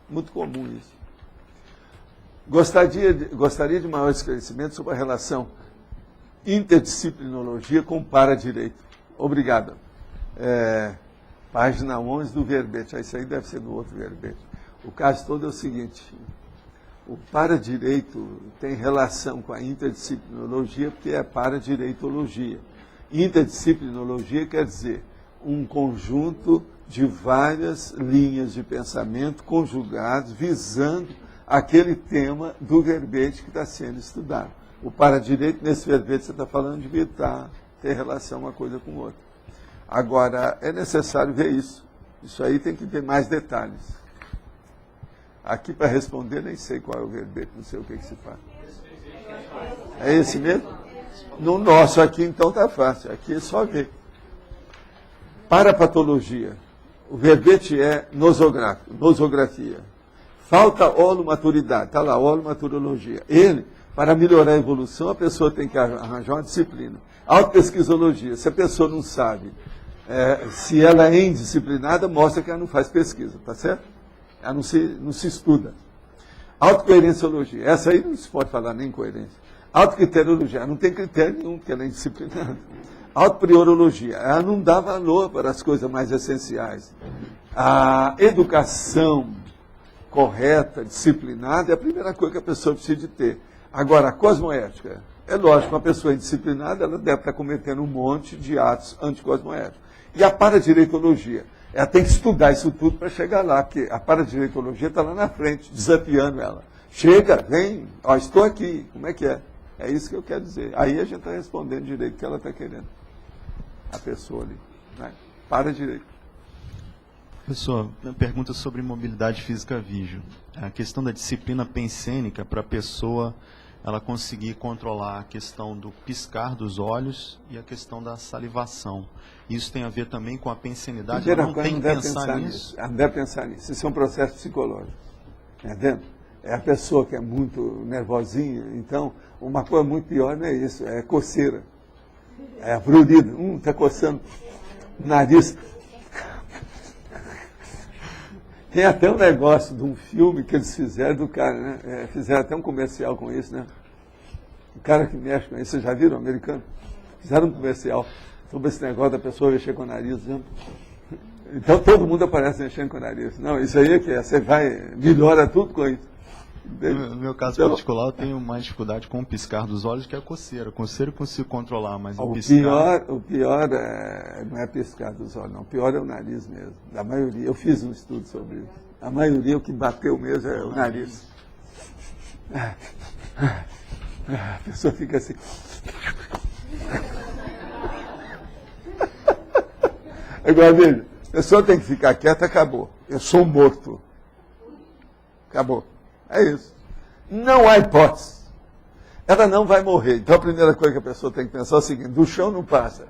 Muito comum isso. Gostaria de maior esclarecimento sobre a relação interdisciplinologia com paradireito. Obrigado. Página 11 do verbete. Isso aí deve ser do outro verbete. O caso todo é o seguinte. O paradireito tem relação com a interdisciplinologia porque é paradireitologia. Interdisciplinologia quer dizer um conjunto de várias linhas de pensamento conjugados visando aquele tema do verbete que está sendo estudado. O paradireito, nesse verbete, você está falando de evitar ter relação uma coisa com outra. Agora, é necessário ver isso. Isso aí tem que ter mais detalhes. Aqui, para responder, nem sei qual é o verbete, não sei o que se faz. É esse mesmo? No nosso aqui, então, está fácil. Aqui é só ver. Parapatologia. O verbete é nosografia. Falta holomaturidade. Está lá, holomaturologia. Para melhorar a evolução, a pessoa tem que arranjar uma disciplina. Autopesquisologia, se a pessoa não sabe, se ela é indisciplinada, mostra que ela não faz pesquisa, tá certo? Ela não se estuda. Autocoerenciologia, essa aí não se pode falar nem coerência. Autocriteriologia, ela não tem critério nenhum, porque ela é indisciplinada. autopriorologia. Ela não dá valor para as coisas mais essenciais. A educação correta, disciplinada, é a primeira coisa que a pessoa precisa de ter. Agora, a cosmoética. É lógico, uma pessoa indisciplinada, ela deve estar cometendo um monte de atos anticosmoéticos. E a paradireitologia. Ela tem que estudar isso tudo para chegar lá, porque a paradireitologia está lá na frente, desafiando ela. Chega, vem, ó, estou aqui, como é que é? É isso que eu quero dizer. Aí a gente está respondendo direito o que ela está querendo. A pessoa ali. Né? Para direito. Professor, uma pergunta sobre mobilidade física vígio. A questão da disciplina pensênica para a pessoa ela conseguir controlar a questão do piscar dos olhos e a questão da salivação. Isso tem a ver também com a pensenidade? Ela não tem que pensar nisso? Ela não deve pensar nisso. Isso é um processo psicológico. Entendeu? É a pessoa que é muito nervosinha. Então, uma coisa muito pior não é isso. É coceira. É a prurida. Está coçando o nariz. Tem até um negócio de um filme que eles fizeram do cara, né? Fizeram até um comercial com isso, né? O cara que mexe com isso, vocês já viram, americano? Fizeram um comercial sobre esse negócio da pessoa mexer com o nariz, né? Então todo mundo aparece mexendo com o nariz. Não, isso aí é que você vai, melhora tudo com isso. No meu caso particular, eu tenho mais dificuldade com o piscar dos olhos que a coceira. A coceira eu consigo controlar, mas o piscar... O pior não é piscar dos olhos, não. O pior é o nariz mesmo. A maioria, eu fiz um estudo sobre isso. A maioria, o que bateu mesmo é o nariz. A pessoa fica assim... Agora, veja, a pessoa tem que ficar quieta, acabou. Eu sou morto. Acabou. É isso. Não há hipótese. Ela não vai morrer. Então a primeira coisa que a pessoa tem que pensar é o seguinte: do chão não passa.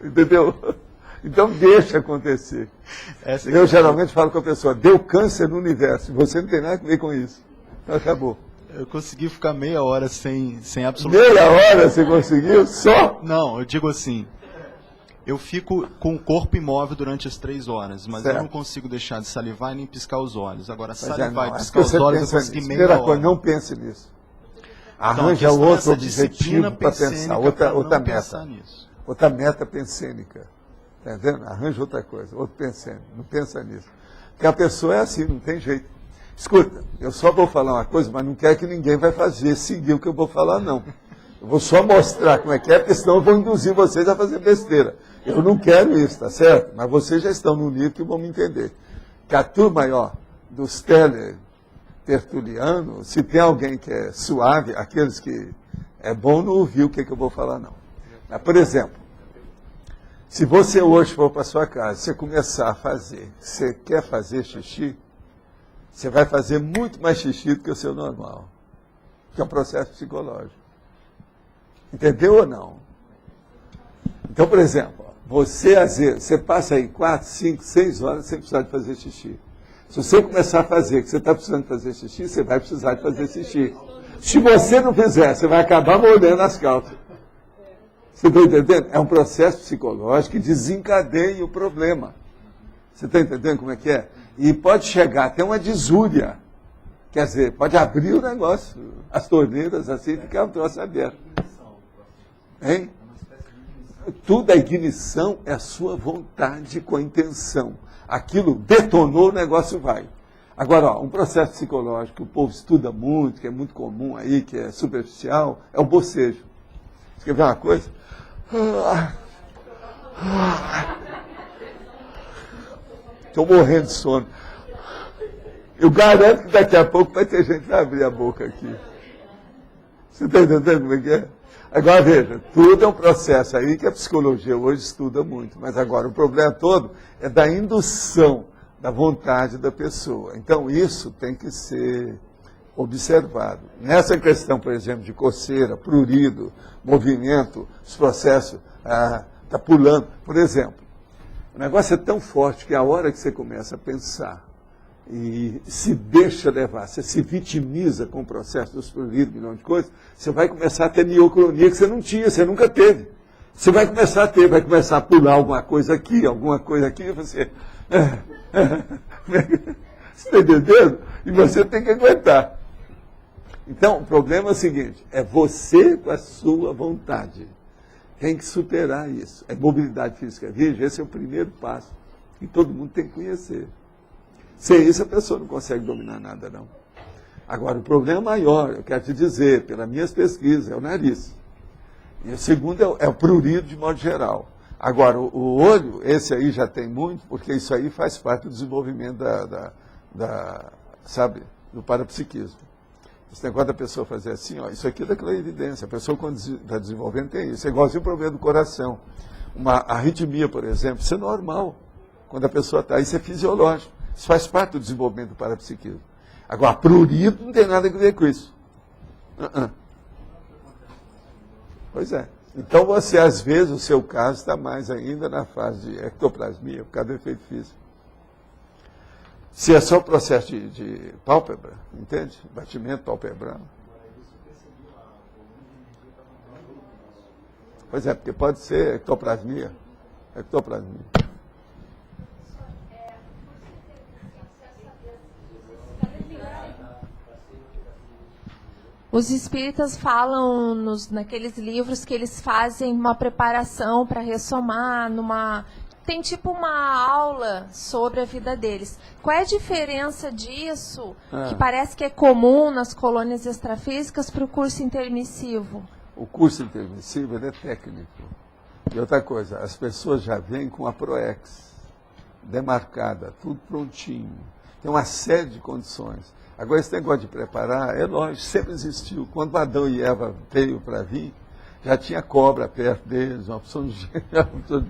Entendeu? Então deixa acontecer. Eu geralmente falo com a pessoa: deu câncer no universo. Você não tem nada a ver com isso. Então acabou. Eu consegui ficar meia hora sem absolutamente... Meia hora você conseguiu? Só? Não, eu digo assim... Eu fico com o corpo imóvel durante as 3 horas, mas certo. Eu não consigo deixar de salivar e nem piscar os olhos. Agora, salivar e piscar os olhos, eu consegui meia hora. Primeira coisa, não pense nisso. Arranja então, outro objetivo para pensar, outra meta. Outra meta pensênica. Está entendendo? Arranja outra coisa, outro pensênico. Não pensa nisso. Porque a pessoa é assim, não tem jeito. Escuta, eu só vou falar uma coisa, mas não quero que ninguém vai seguir o que eu vou falar, não. Eu vou só mostrar como é que é, porque senão eu vou induzir vocês a fazer besteira. Eu não quero isso, tá certo? Mas vocês já estão no nível que vão me entender. Que a turma maior dos tertulianos, se tem alguém que é suave, aqueles que é bom não ouvir o que eu vou falar, não. Mas, por exemplo, se você hoje for para sua casa, você começar a fazer, você quer fazer xixi, você vai fazer muito mais xixi do que o seu normal. Que é um processo psicológico. Entendeu ou não? Então, por exemplo, você às vezes, você passa aí 4, 5, 6 horas sem precisar de fazer xixi. Se você começar a fazer que você está precisando de fazer xixi, você vai precisar de fazer xixi. Se você não fizer, você vai acabar mordendo as calças. Você está entendendo? É um processo psicológico que desencadeia o problema. Você está entendendo como é que é? E pode chegar até uma desúria. Quer dizer, pode abrir o negócio, as torneiras assim, e ficar um troço aberto. Hein? Tudo, a ignição é a sua vontade com a intenção. Aquilo detonou, o negócio vai. Agora, ó, um processo psicológico que o povo estuda muito, que é muito comum aí, que é superficial, é o bocejo. Você quer ver uma coisa? Estou morrendo de sono. Eu garanto que daqui a pouco vai ter gente que vai abrir a boca aqui. Você está entendendo como é que é? Agora veja, tudo é um processo aí que a psicologia hoje estuda muito, mas agora o problema todo é da indução da vontade da pessoa. Então isso tem que ser observado. Nessa questão, por exemplo, de coceira, prurido, movimento, os processos, está pulando. Por exemplo, o negócio é tão forte que a hora que você começa a pensar e se deixa levar, você se vitimiza com o processo dos pruridos, milhão de coisas, você vai começar a ter miocronia que você não tinha, você nunca teve. Você vai começar a ter, vai começar a pular alguma coisa aqui, e você... Você está entendendo? E você tem que aguentar. Então, o problema é o seguinte, é você com a sua vontade. Tem que superar isso. É mobilidade física. Veja, esse é o primeiro passo. E todo mundo tem que conhecer. Sem isso, a pessoa não consegue dominar nada, não. Agora, o problema maior, eu quero te dizer, pelas minhas pesquisas, é o nariz. E o segundo é o prurido, de modo geral. Agora, o olho, esse aí já tem muito, porque isso aí faz parte do desenvolvimento sabe, do parapsiquismo. Esse negócio da pessoa fazer assim, ó, isso aqui é da clarividência. A pessoa, quando está desenvolvendo, tem isso. É igualzinho o problema do coração. Uma arritmia, por exemplo, isso é normal. Quando a pessoa está, isso é fisiológico. Isso faz parte do desenvolvimento do parapsiquismo. Agora, prurido não tem nada a ver com isso. Pois é. Então, você, às vezes, o seu caso está mais ainda na fase de ectoplasmia, por causa do efeito físico. Se é só o processo de pálpebra, entende? Batimento palpebral. Pois é, porque pode ser ectoplasmia. Ectoplasmia. Os espíritas falam naqueles livros que eles fazem uma preparação para ressomar, tem tipo uma aula sobre a vida deles. Qual é a diferença disso, que parece que é comum nas colônias extrafísicas, para o curso intermissivo? O curso intermissivo ele é técnico. E outra coisa, as pessoas já vêm com a ProEx demarcada, tudo prontinho. Tem uma série de condições. Agora, esse negócio de preparar, é lógico, sempre existiu. Quando Adão e Eva veio para vir, já tinha cobra perto deles, uma opção de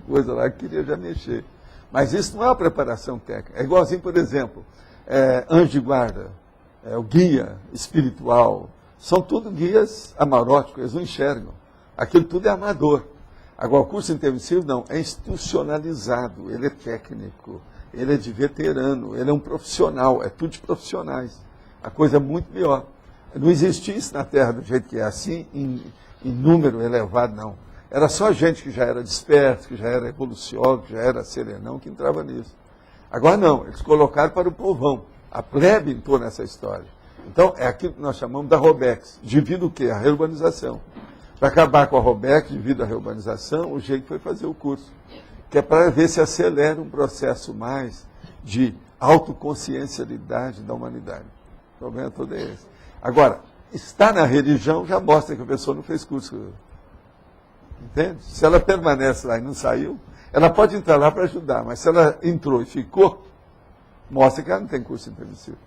coisa lá que queria já mexer. Mas isso não é uma preparação técnica. É igualzinho, por exemplo, anjo de guarda, o guia espiritual, são tudo guias amaróticos, eles não enxergam. Aquilo tudo é amador. Agora, o curso intermissivo não, é institucionalizado, ele é técnico, ele é de veterano, ele é um profissional, é tudo de profissionais. A coisa é muito melhor. Não existia isso na Terra do jeito que é assim, em número elevado, não. Era só gente que já era desperto, que já era evoluciólogo, que já era serenão, que entrava nisso. Agora não, eles colocaram para o povão. A plebe entrou nessa história. Então, é aquilo que nós chamamos da Robex. Devido o quê? A reurbanização. Para acabar com a Robex, devido à reurbanização, o jeito foi fazer o curso. Que é para ver se acelera um processo mais de autoconsciencialidade da humanidade. O problema todo é esse. Agora, estar na religião já mostra que a pessoa não fez curso. Entende? Se ela permanece lá e não saiu, ela pode entrar lá para ajudar, mas se ela entrou e ficou, mostra que ela não tem curso intermissivo.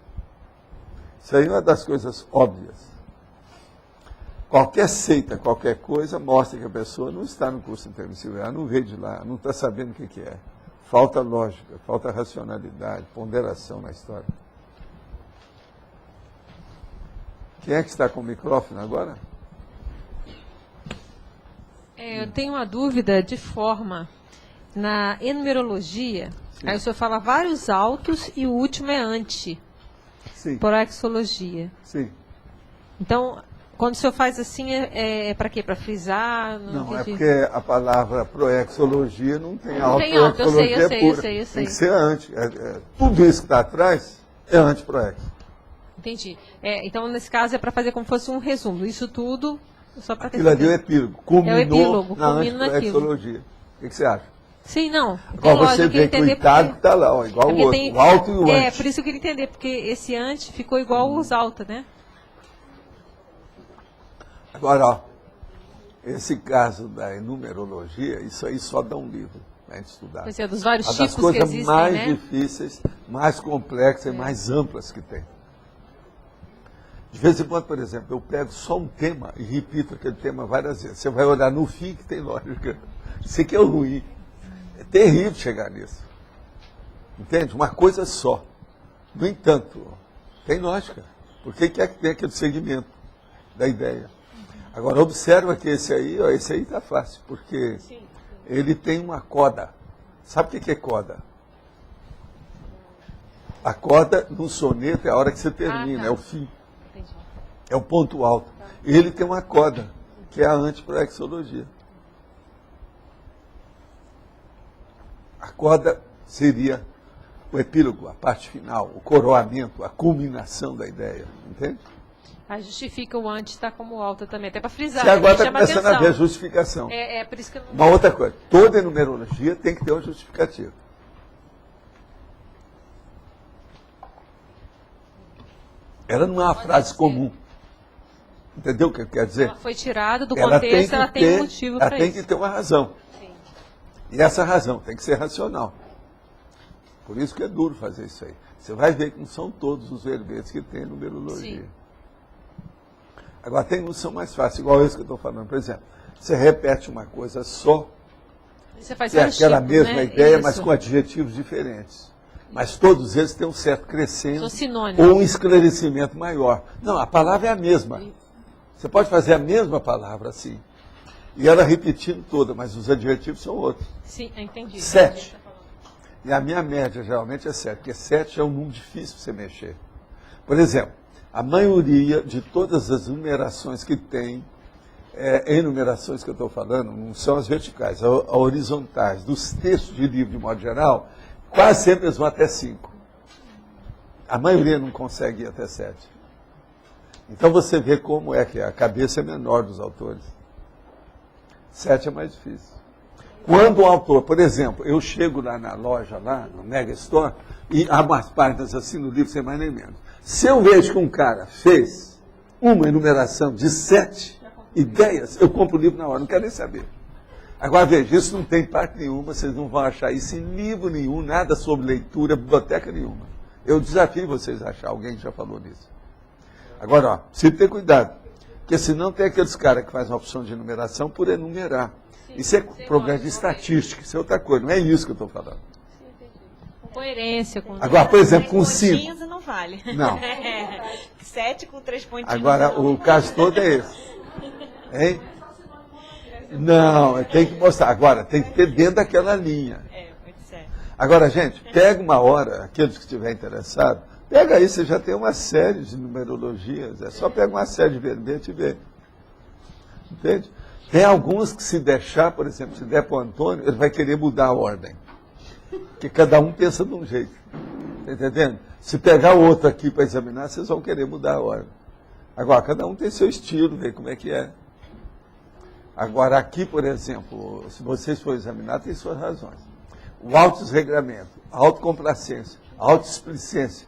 Isso aí é uma das coisas óbvias. Qualquer seita, qualquer coisa, mostra que a pessoa não está no curso intermissivo, ela não veio de lá, não está sabendo o que é. Falta lógica, falta racionalidade, ponderação na história. Quem é que está com o microfone agora? Eu tenho uma dúvida de forma. Na enumerologia, aí o senhor fala vários autos e o último é anti. Sim. Proexologia. Sim. Então, quando o senhor faz assim, é para quê? Para frisar? Não, é porque a palavra proexologia não tem alto. Tem alto, eu sei. Tem que ser anti. Tudo isso que está atrás é anti-proex. Entendi. Então, nesse caso, é para fazer como se fosse um resumo. Isso tudo, só para ter aquilo ali é o epílogo. Culminou é o epílogo, na anti-proexologia. O que você acha? Sim, não. Agora você vê que o Itálico está lá, ó, igual o outro. O alto e o anti. Por isso que eu queria entender, porque esse anti ficou igual os alta, né? Agora, ó, esse caso da enumerologia, isso aí só dá um livro para a gente estudar. Pois é, dos vários Uma tipos das coisas que existem, mais né? difíceis, mais complexas e mais amplas que tem. De vez em quando, por exemplo, eu pego só um tema e repito aquele tema várias vezes. Você vai olhar no fim que tem lógica. Isso aqui é o ruim. É terrível chegar nisso. Entende? Uma coisa só. No entanto, tem lógica. Por que é que tem aquele segmento da ideia? Agora, observa que esse aí está fácil, porque ele tem uma coda. Sabe o que é coda? A coda no soneto é a hora que você termina, é o fim. É o ponto alto. Ele tem uma coda, que é a antiproexologia. A coda seria o epílogo, a parte final, o coroamento, a culminação da ideia. Entende? Aí justifica o antes está como alta também, até para frisar. Você agora está chama começando atenção. a ver a justificação. Por isso que eu não... Uma outra coisa, toda numerologia tem que ter uma justificativa. Ela não é uma frase comum. Entendeu o que quer dizer? Ela foi tirada do contexto, ela tem um motivo para isso. Ela tem que ter uma razão. Sim. E essa razão tem que ser racional. Por isso que é duro fazer isso aí. Você vai ver que não são todos os verbetes que tem numerologia. Sim. Agora, tem uns que são mais fáceis, igual esse que eu estou falando. Por exemplo, você repete uma coisa só, você faz é aquela tipos, mesma né? ideia, Isso. mas com adjetivos diferentes. Mas todos eles têm um certo crescendo sinônimos. ou um esclarecimento maior. Não, a palavra é a mesma. Você pode fazer a mesma palavra assim, e ela repetindo toda, mas os adjetivos são outros. Sim, entendi. 7. E a minha média geralmente é 7, porque 7 é um número difícil para você mexer. Por exemplo, a maioria de todas as numerações que tem, enumerações que eu estou falando, não são as verticais, as horizontais, dos textos de livro de modo geral, quase sempre eles vão até 5. A maioria não consegue ir até 7. Então você vê como é que a cabeça é menor dos autores. 7 é mais difícil. Quando o autor, por exemplo, eu chego lá na loja, lá no Mega Store, e há umas páginas assim no livro, sem mais nem menos. Se eu vejo que um cara fez uma enumeração de 7 ideias, eu compro o livro na hora, não quero nem saber. Agora veja, isso não tem parte nenhuma, vocês não vão achar isso em livro nenhum, nada sobre leitura, biblioteca nenhuma. Eu desafio vocês a achar alguém que já falou nisso. Agora, ó, precisa ter cuidado, porque senão tem aqueles caras que fazem uma opção de enumeração por enumerar. Isso é problema de estatística, isso é outra coisa, não é isso que eu estou falando. Com coerência. Com agora, por exemplo, com 5. Pontinhos não vale. Não. 7 com 3 pontinhos. Agora, não. o caso todo é esse. Hein? Não, tem que mostrar. Agora, tem que ter dentro daquela linha. Muito certo. Agora, gente, pega uma hora, aqueles que estiverem interessados, pega aí, você já tem uma série de numerologias, é só pegar uma série de verbete e ver. Entende? Tem alguns que se deixar, por exemplo, se der para o Antônio, ele vai querer mudar a ordem. Porque cada um pensa de um jeito. Está entendendo? Se pegar o outro aqui para examinar, vocês vão querer mudar a ordem. Agora, cada um tem seu estilo, ver como é que é. Agora, aqui, por exemplo, se vocês forem examinar, tem suas razões. O autodesregramento, a autocomplacência, a autodisplicência,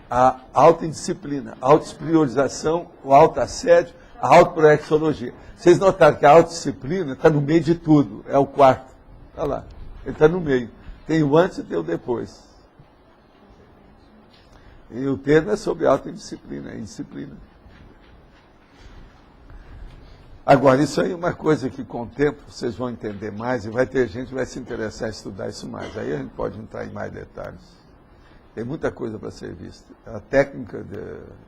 a autoindisciplina, a autopriorização, o autoassédio, a autoproexologia. Vocês notaram que a autodisciplina está no meio de tudo, é o quarto. Olha lá, ele está no meio. Tem o antes e tem o depois. E o termo é sobre autoindisciplina, é indisciplina. Agora, isso aí é uma coisa que com o tempo vocês vão entender mais e vai ter gente que vai se interessar em estudar isso mais. Aí a gente pode entrar em mais detalhes. Tem muita coisa para ser vista. A técnica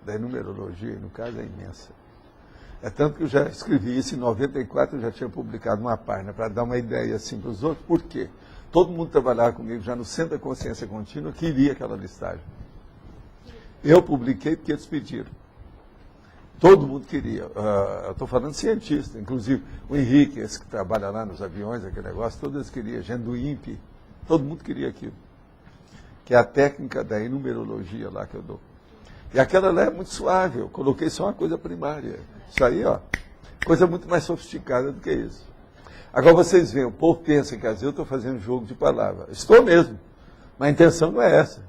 da numerologia, no caso, é imensa. É tanto que eu já escrevi isso em 94, eu já tinha publicado uma página para dar uma ideia assim para os outros. Por quê? Todo mundo trabalhava comigo já no Centro da Consciência Contínua, queria aquela listagem. Eu publiquei porque eles pediram. Todo mundo queria. Eu estou falando de cientista, inclusive o Henrique, esse que trabalha lá nos aviões, aquele negócio, todos eles queriam, gente do INPE, todo mundo queria aquilo. Que é a técnica da numerologia lá que eu dou. E aquela lá é muito suave, eu coloquei só uma coisa primária. Isso aí, ó, coisa muito mais sofisticada do que isso. Agora vocês veem, o povo pensa que às vezes eu estou fazendo jogo de palavras. Estou mesmo, mas a intenção não é essa.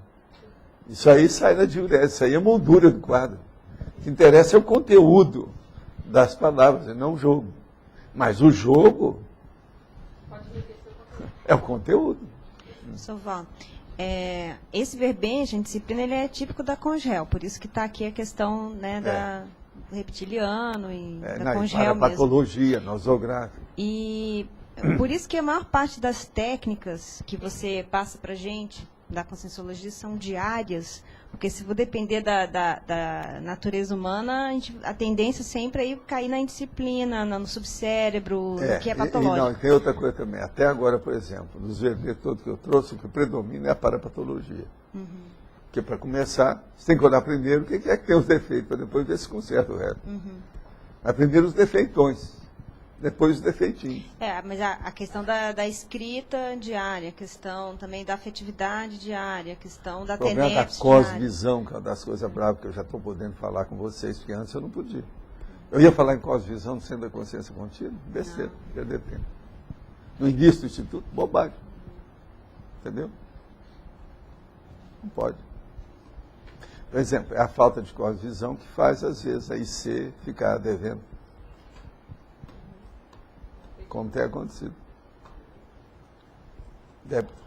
Isso aí sai na diurese, isso aí é a moldura do quadro. O que interessa é o conteúdo das palavras, e não o jogo. Mas o jogo é o conteúdo. Professor Val, esse verbete, a disciplina, ele é típico da Congel, por isso que está aqui a questão, né, do reptiliano e da Congel mesmo. Patologia, nosográfica. E por isso que a maior parte das técnicas que você passa para a gente, da Conscienciologia, são diárias, porque se for depender da natureza humana, a tendência sempre é ir cair na indisciplina, no subcérebro, no que é patológico. E tem outra coisa também. Até agora, por exemplo, nos verbetes todos que eu trouxe, o que predomina é a parapatologia. Uhum. Porque, para começar, você tem que olhar primeiro o que é que tem os defeitos, para depois ver se conserta o resto. Uhum. Mas primeiro os defeitões. Depois os defeitinhos. Mas a questão da escrita diária, a questão também da afetividade diária, a questão da tenência diária. O problema da cosvisão, que é uma das coisas bravas que eu já estou podendo falar com vocês, porque antes eu não podia. Eu ia falar em cosvisão no Centro da Consciência Contínua, besteira, perder tempo. No início do Instituto, bobagem. Entendeu? Não pode. Por exemplo, é a falta de cosvisão que faz, às vezes, a IC ficar devendo. Como tem acontecido. Débito.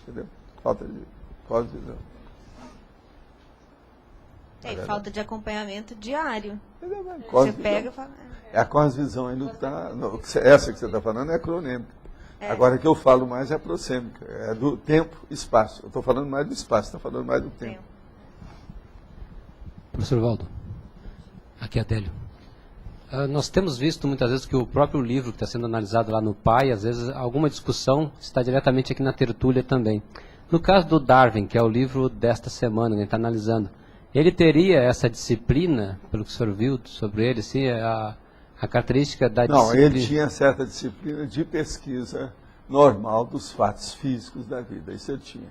Entendeu? Falta de cosvisão. Falta de acompanhamento diário. Você Cosvisão. pega e fala... A cosvisão ainda está... Essa que você está falando é acronêmica. Agora que eu falo mais é a prosêmica. É do tempo e espaço. Eu estou falando mais do espaço, está falando mais do tempo. Professor Valdo, aqui é Adélio. Nós temos visto muitas vezes que o próprio livro que está sendo analisado lá no PAI, às vezes alguma discussão está diretamente aqui na tertúlia também. No caso do Darwin, que é o livro desta semana, que a gente está analisando, ele teria essa disciplina, pelo que o senhor viu sobre ele, assim, a característica da disciplina? Não, ele tinha certa disciplina de pesquisa normal dos fatos físicos da vida, isso ele tinha.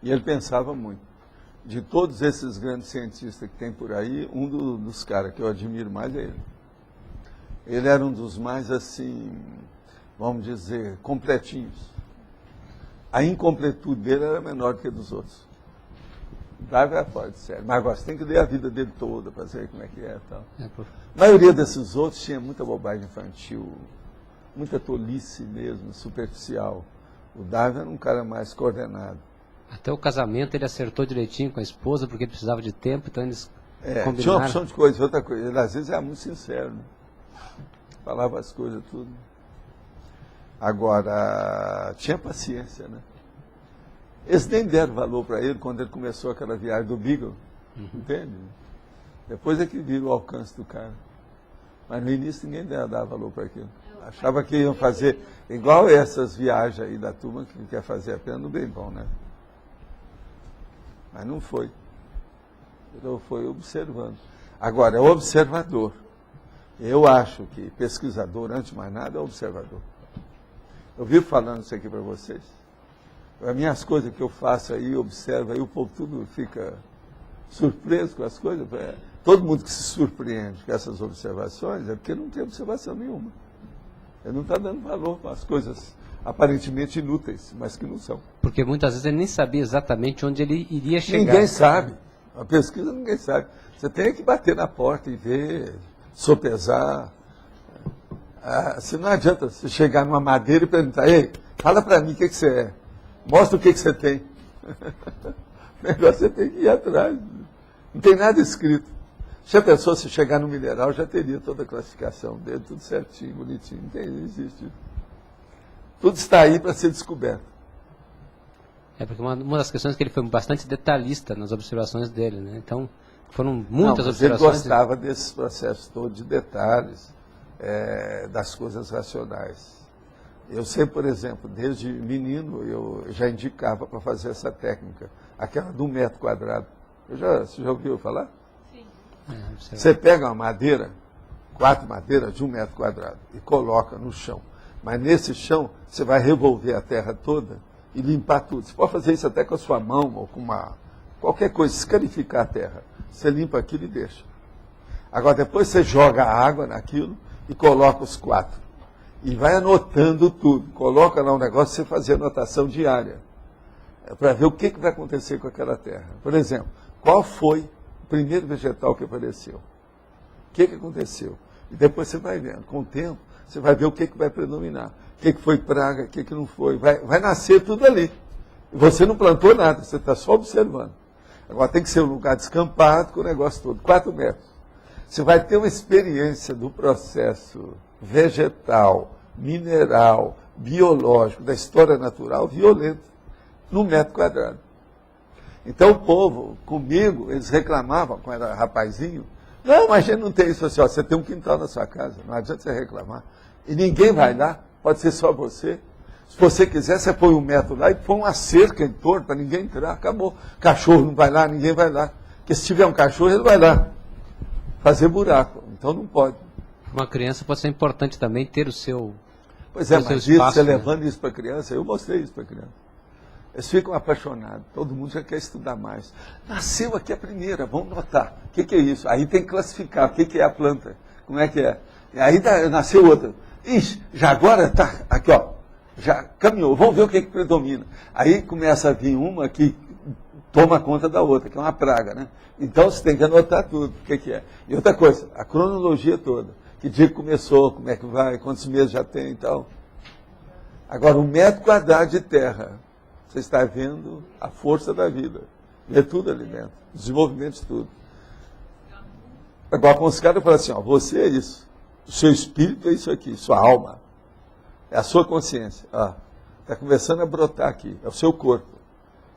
E ele pensava muito. De todos esses grandes cientistas que tem por aí, um dos caras que eu admiro mais é ele. Ele era um dos mais, assim, vamos dizer, completinhos. A incompletude dele era menor do que a dos outros. Darwin era fora de série. Mas agora você tem que ler a vida dele toda para saber como é que é e tal. A maioria desses outros tinha muita bobagem infantil, muita tolice mesmo, superficial. O Darwin era um cara mais coordenado. Até o casamento ele acertou direitinho com a esposa, porque ele precisava de tempo, então eles combinaram. Tinha uma opção de coisa, outra coisa. Ele às vezes era muito sincero, né? Falava as coisas tudo. Agora, tinha paciência, né? Eles nem deram valor para ele quando ele começou aquela viagem do Beagle, entende? Depois é que viram o alcance do cara. Mas no início ninguém dava valor para aquilo. Achava que iam fazer igual essas viagens aí da turma que quer fazer apenas no bem bom, né? Mas não foi. Ele foi observando. Agora, é observador. Eu acho que pesquisador, antes de mais nada, é observador. Eu vivo falando isso aqui para vocês. As minhas coisas que eu faço aí, observo, aí o povo tudo fica surpreso com as coisas. Todo mundo que se surpreende com essas observações é porque não tem observação nenhuma. Ele não está dando valor para as coisas aparentemente inúteis, mas que não são. Porque muitas vezes ele nem sabia exatamente onde ele iria chegar. Ninguém sabe. A pesquisa ninguém sabe. Você tem que bater na porta e ver, sopesar. Se não adianta você chegar numa madeira e perguntar, ei, fala para mim o que você é. Mostra o que você tem. O negócio você tem que ir atrás. Não tem nada escrito. Se a pessoa se chegar no mineral, já teria toda a classificação dele, tudo certinho, bonitinho. Não existe isso. Tudo está aí para ser descoberto. Porque uma das questões é que ele foi bastante detalhista nas observações dele, né? Então, foram muitas observações. Ele gostava desses processos todos de detalhes, das coisas racionais. Eu sei, por exemplo, desde menino, eu já indicava para fazer essa técnica, aquela do 1 metro quadrado. Você já ouviu falar? Sim. Você pega uma madeira, 4 madeiras de 1 metro quadrado, e coloca no chão. Mas nesse chão, você vai revolver a terra toda e limpar tudo. Você pode fazer isso até com a sua mão ou com qualquer coisa, escarificar a terra. Você limpa aquilo e deixa. Agora, depois você joga a água naquilo e coloca os 4. E vai anotando tudo. Coloca lá um negócio para você fazer anotação diária. Para ver o que vai acontecer com aquela terra. Por exemplo, qual foi o primeiro vegetal que apareceu? O que aconteceu? E depois você vai vendo. Com o tempo, você vai ver o que vai predominar. O que foi praga, o que não foi. Vai nascer tudo ali. E você não plantou nada, você está só observando. Agora tem que ser um lugar descampado com o negócio todo. 4 metros. Você vai ter uma experiência do processo vegetal, mineral, biológico, da história natural, violento, no 1 metro quadrado. Então o povo, comigo, eles reclamavam, quando era rapazinho, não, mas a gente não tem isso assim, ó, você tem um quintal na sua casa, não adianta você reclamar. E ninguém vai lá, pode ser só você. Se você quiser, você põe 1 metro lá e põe uma cerca em torno para ninguém entrar, acabou. Cachorro não vai lá, ninguém vai lá. Porque se tiver um cachorro, ele vai lá fazer buraco, então não pode. Uma criança pode ser importante também ter o seu. Pois é, o seu mas isso, espaço, você né? levando isso para a criança, eu mostrei isso para a criança. Eles ficam apaixonados, todo mundo já quer estudar mais. Nasceu aqui a primeira, vamos notar. O que é isso? Aí tem que classificar o que é a planta, como é que é. E aí nasceu outra. Ixi, já agora está aqui, ó, já caminhou, vamos ver o que predomina. Aí começa a vir uma que toma conta da outra, que é uma praga, né? Então você tem que anotar tudo, o que é. E outra coisa, a cronologia toda. Que dia que começou, como é que vai, quantos meses já tem e tal. Agora, 1 metro quadrado de terra. Você está vendo a força da vida. É tudo ali dentro. Desenvolvimento de tudo. Agora, com os caras, eu falo assim, ó, você é isso. O seu espírito é isso aqui, sua alma. É a sua consciência. Está começando a brotar aqui. É o seu corpo.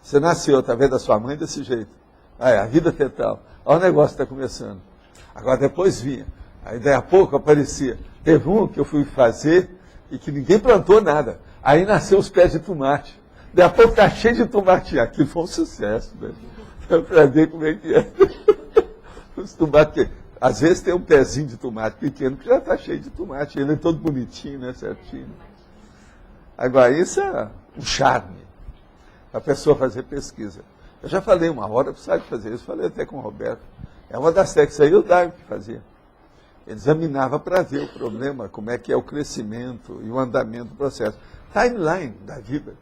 Você nasceu através da sua mãe desse jeito. É a vida fetal. Olha o negócio que está começando. Agora, depois vinha. Aí, daí a pouco, aparecia. Teve um que eu fui fazer e que ninguém plantou nada. Aí nasceu os pés de tomate. Daí a pouco está cheio de tomate. Aquilo foi um sucesso. Né? Para ver como é que é. Os tomates, às vezes tem um pezinho de tomate pequeno que já está cheio de tomate. Ele é todo bonitinho, né? Certinho. Agora, isso é um charme. Para a pessoa fazer pesquisa. Eu já falei uma hora, precisava de fazer isso. Falei até com o Roberto. É uma das técnicas aí, o Darwin que fazia. Ele examinava para ver o problema, como é que é o crescimento e o andamento do processo. Timeline da vida.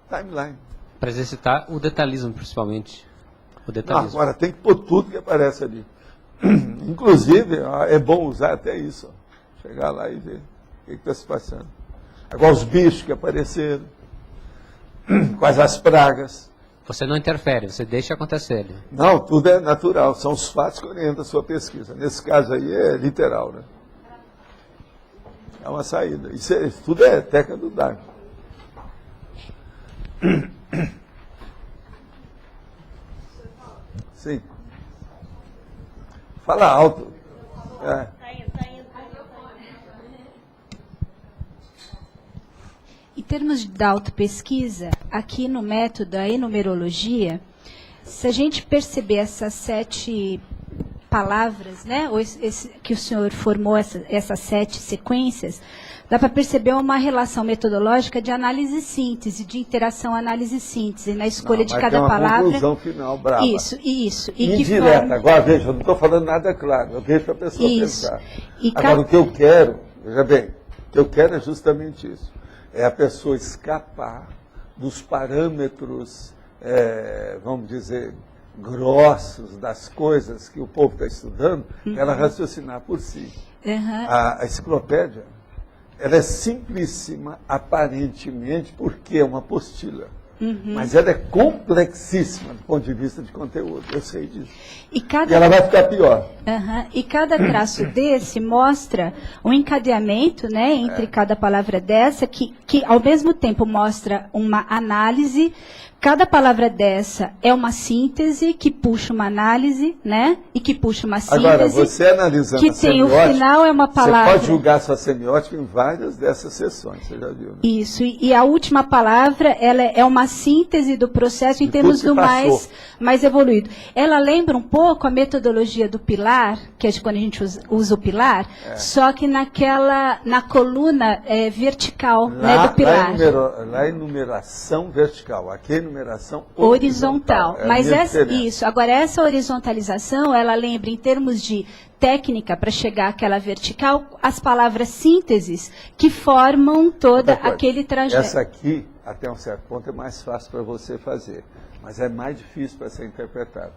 Timeline. Para exercitar o detalhismo, principalmente. O detalhismo. Agora, tem que pôr tudo que aparece ali. Inclusive, é bom usar até isso. Ó. Chegar lá e ver o que está se passando. Agora, os bichos que apareceram. Quais as pragas. Você não interfere, você deixa acontecer. Não, tudo é natural. São os fatos que orientam a sua pesquisa. Nesse caso aí é literal, né? É uma saída. Isso tudo é técnica do Darwin. Sim. Fala alto. Em termos da autopesquisa, aqui no método da enumerologia, se a gente perceber essas 7 palavras, né, que o senhor formou essas 7 sequências, dá para perceber uma relação metodológica de análise-síntese, de interação análise-síntese, na escolha de cada palavra. Conclusão final brava. Isso. Indireta. Agora, veja, eu não estou falando nada claro, eu deixo a pessoa pensar. Agora, o que eu quero, veja bem, o que eu quero é justamente isso. É a pessoa escapar dos parâmetros, vamos dizer, grossos das coisas que o povo está estudando, ela raciocinar por si. A enciclopédia, ela é simplíssima, aparentemente, porque é uma apostila. Mas ela é complexíssima do ponto de vista de conteúdo, eu sei disso. E ela vai ficar pior. E cada traço desse mostra um encadeamento, né, entre cada palavra dessa, que ao mesmo tempo mostra uma análise. Cada palavra dessa é uma síntese que puxa uma análise, né? E que puxa uma síntese. Agora, você analisando que tem o final é uma palavra. Você pode julgar sua semiótica em várias dessas sessões, você já viu, né? Isso. E a última palavra, ela é uma síntese do processo em termos do mais evoluído. Ela lembra um pouco a metodologia do pilar, que é de quando a gente usa o pilar, só que na coluna vertical, né, do pilar. Lá é numeração vertical, aqui é numeração horizontal. Mas isso. Agora, essa horizontalização, ela lembra, em termos de técnica, para chegar àquela vertical, as palavras sínteses que formam todo aquele trajeto. Essa aqui, até um certo ponto, é mais fácil para você fazer, mas é mais difícil para ser interpretada.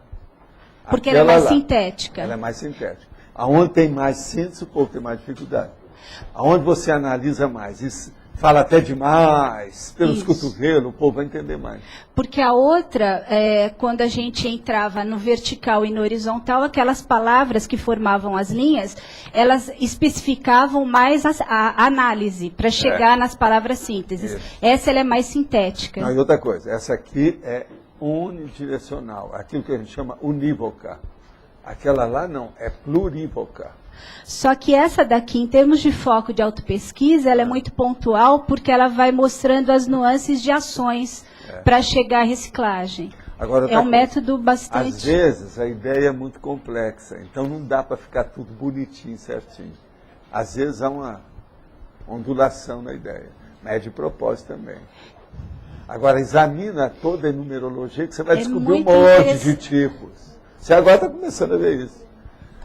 Porque ela é mais sintética. Ela é mais sintética. Aonde tem mais síntese, o povo tem mais dificuldade. Aonde você analisa mais, isso fala até demais, pelos cotovelos, o povo vai entender mais. Porque a outra, quando a gente entrava no vertical e no horizontal, aquelas palavras que formavam as linhas, elas especificavam mais a análise, para chegar nas palavras sínteses. Essa ela é mais sintética. Não, e outra coisa, essa aqui é unidirecional, aquilo que a gente chama unívoca. Aquela lá não, é plurívoca. Só que essa daqui, em termos de foco de autopesquisa, ela é muito pontual, porque ela vai mostrando as nuances de ações para chegar à reciclagem. Agora, é um método bastante... Às vezes, a ideia é muito complexa, então não dá para ficar tudo bonitinho, certinho. Às vezes há uma ondulação na ideia, mas é de propósito também. Agora, examina toda a numerologia que você vai descobrir um monte de tipos. Você agora está começando a ver isso.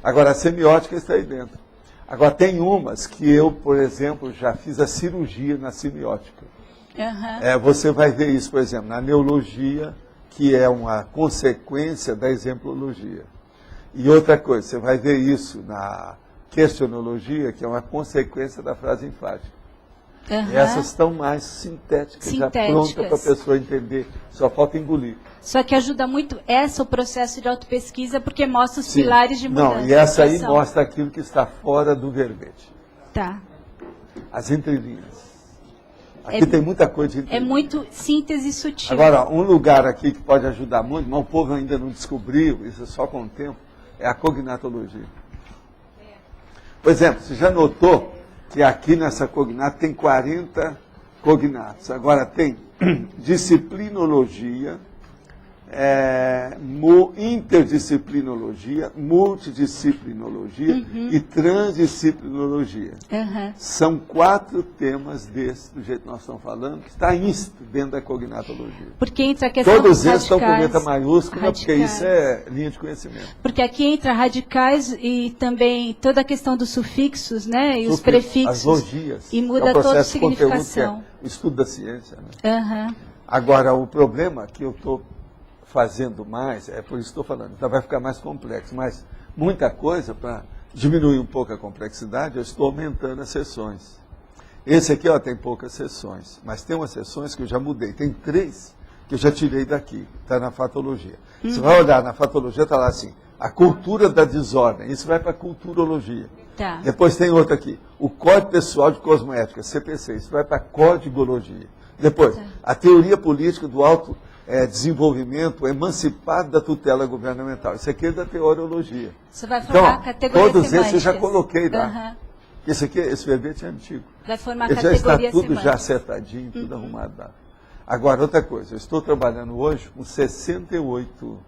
Agora, a semiótica está aí dentro. Agora, tem umas que eu, por exemplo, já fiz a cirurgia na semiótica. Você vai ver isso, por exemplo, na neologia, que é uma consequência da exemplologia. E outra coisa, você vai ver isso na questionologia, que é uma consequência da frase enfática. Essas estão mais sintéticas, já prontas para a pessoa entender, só falta engolir. Só que ajuda muito o processo de autopesquisa, porque mostra os pilares de mudança. Não, e essa aí mostra aquilo que está fora do verbete. Tá. As entrelinhas. Aqui tem muita coisa de entrelinhas. É muito síntese sutil. Agora, um lugar aqui que pode ajudar muito, mas o povo ainda não descobriu, isso é só com o tempo, é a cognatologia. Por exemplo, você já notou que aqui nessa cognata tem 40 cognatos. Agora tem disciplinologia, interdisciplinologia, multidisciplinologia e transdisciplinologia. São 4 temas desses, do jeito que nós estamos falando, que está íncito dentro da cognatologia. Porque entra a questão todos eles estão com letra maiúscula, porque isso é linha de conhecimento. Porque aqui entra radicais e também toda a questão dos sufixos, né? E os prefixos. As logias. E muda toda a significação. O estudo da ciência. Né? Agora, o problema que eu estou fazendo mais, é por isso que estou falando, então vai ficar mais complexo, mas muita coisa, para diminuir um pouco a complexidade, eu estou aumentando as sessões. Esse aqui tem poucas sessões, mas tem umas sessões que eu já mudei, tem 3 que eu já tirei daqui, está na fatologia. Você vai olhar na fatologia, está lá assim, a cultura da desordem, isso vai para a culturologia. Tá. Depois tem outra aqui, o Código Pessoal de Cosmoética, CPC, isso vai para a codigologia. Depois, a teoria política do desenvolvimento emancipado da tutela governamental. Isso aqui é da teoriologia. Você vai formar a categoria todos esses eu já coloquei lá. Esse verbete é antigo. Vai formar a categoria semântica. Já está tudo já acertadinho, tudo arrumado lá. Agora, outra coisa, eu estou trabalhando hoje com 68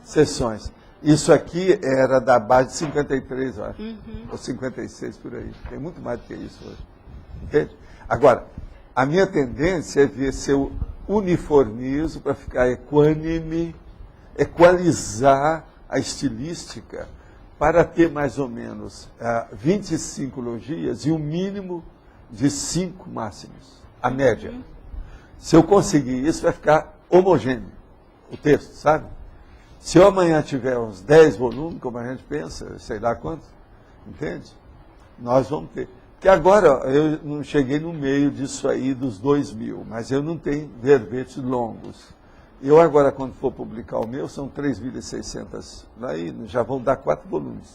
sessões. Isso aqui era da base de 53, eu acho. Ou 56, por aí. Tem muito mais do que isso hoje. Entende? Agora, a minha tendência é ver se eu uniformizo para ficar equânime, equalizar a estilística para ter mais ou menos 25 logias e um mínimo de 5 máximos, a média. Se eu conseguir isso, vai ficar homogêneo o texto, sabe? Se eu amanhã tiver uns 10 volumes, como a gente pensa, sei lá quanto, entende? Nós vamos ter. Que agora, eu não cheguei no meio disso aí dos 2.000, mas eu não tenho verbetes longos. Eu agora, quando for publicar o meu, são 3.600, aí já vão dar 4 volumes.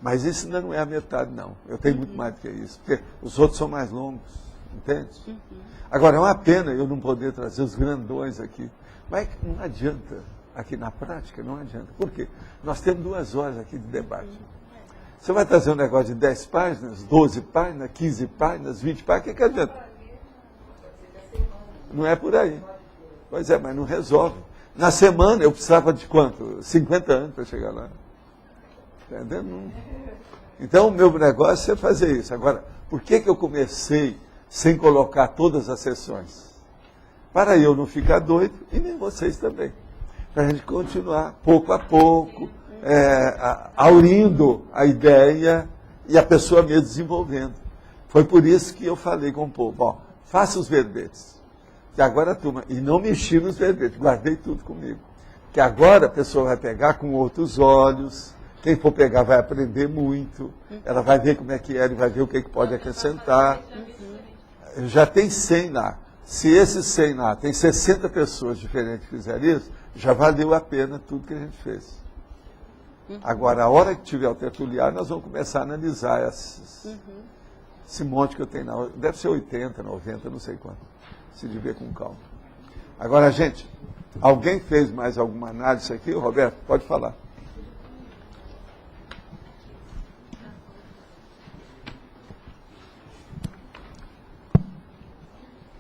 Mas isso ainda não é a metade, não. Eu tenho muito mais do que isso, porque os outros são mais longos, entende? Agora, é uma pena eu não poder trazer os grandões aqui, mas não adianta, aqui na prática, não adianta. Por quê? Nós temos 2 horas aqui de debate. Você vai trazer um negócio de 10 páginas, 12 páginas, 15 páginas, 20 páginas, o que adianta? Não é por aí. Pois é, mas não resolve. Na semana eu precisava de quanto? 50 anos para chegar lá. Entendeu? Não. Então o meu negócio é fazer isso. Agora, por que eu comecei sem colocar todas as sessões? Para eu não ficar doido e nem vocês também. Para a gente continuar pouco a pouco, aurindo a ideia e a pessoa mesmo desenvolvendo. Foi por isso que eu falei com o povo, faça os verbetes. Que agora a turma, e não mexi nos verbetes, guardei tudo comigo. Que agora a pessoa vai pegar com outros olhos, quem for pegar vai aprender muito, ela vai ver como é que era e vai ver o que pode acrescentar. Já tem 100 lá. Se esses 100 lá, tem 60 pessoas diferentes que fizeram isso, já valeu a pena tudo que a gente fez. Agora, a hora que tiver o tertuliário, nós vamos começar a analisar esse monte que eu tenho. Deve ser 80, 90, não sei quanto. Se de ver com calma. Agora, gente, alguém fez mais alguma análise aqui? Roberto, pode falar.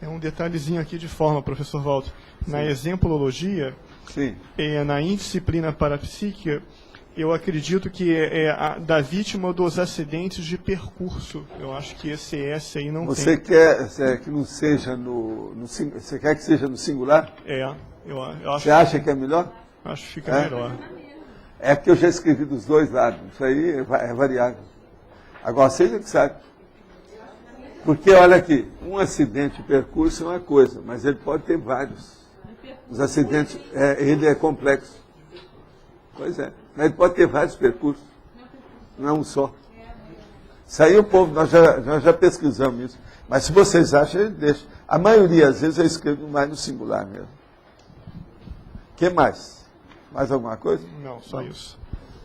É um detalhezinho aqui de forma, professor Walter. Na exemplologia, na indisciplina parapsíquica, Eu acredito que da vítima ou dos acidentes de percurso. Eu acho que esse S aí não Você tem. quer que não seja você quer que seja no singular? Eu acho. Você acha que é melhor? Acho que fica melhor. É porque eu já escrevi dos dois lados. Isso aí é variável. Agora, seja que sabe. Porque, olha aqui, um acidente de percurso é uma coisa, mas ele pode ter vários. Os acidentes, ele é complexo. Pois é. Mas ele pode ter vários percursos. Não é um só. Isso aí o povo, nós já pesquisamos isso. Mas se vocês acham, ele deixa. A maioria, às vezes, eu escrevo mais no singular mesmo. O que mais? Mais alguma coisa? Não, só isso.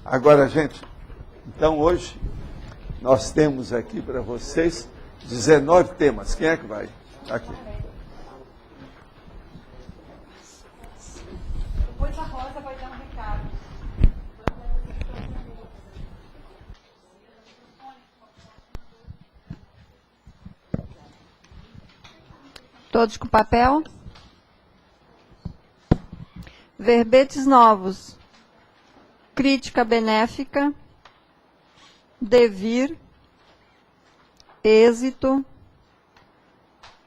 Agora, gente, então hoje nós temos aqui para vocês 19 temas. Quem é que vai? Aqui. Depois a Rosa vai dar um recado. Todos com papel? Verbetes novos. Crítica benéfica. Devir. Êxito.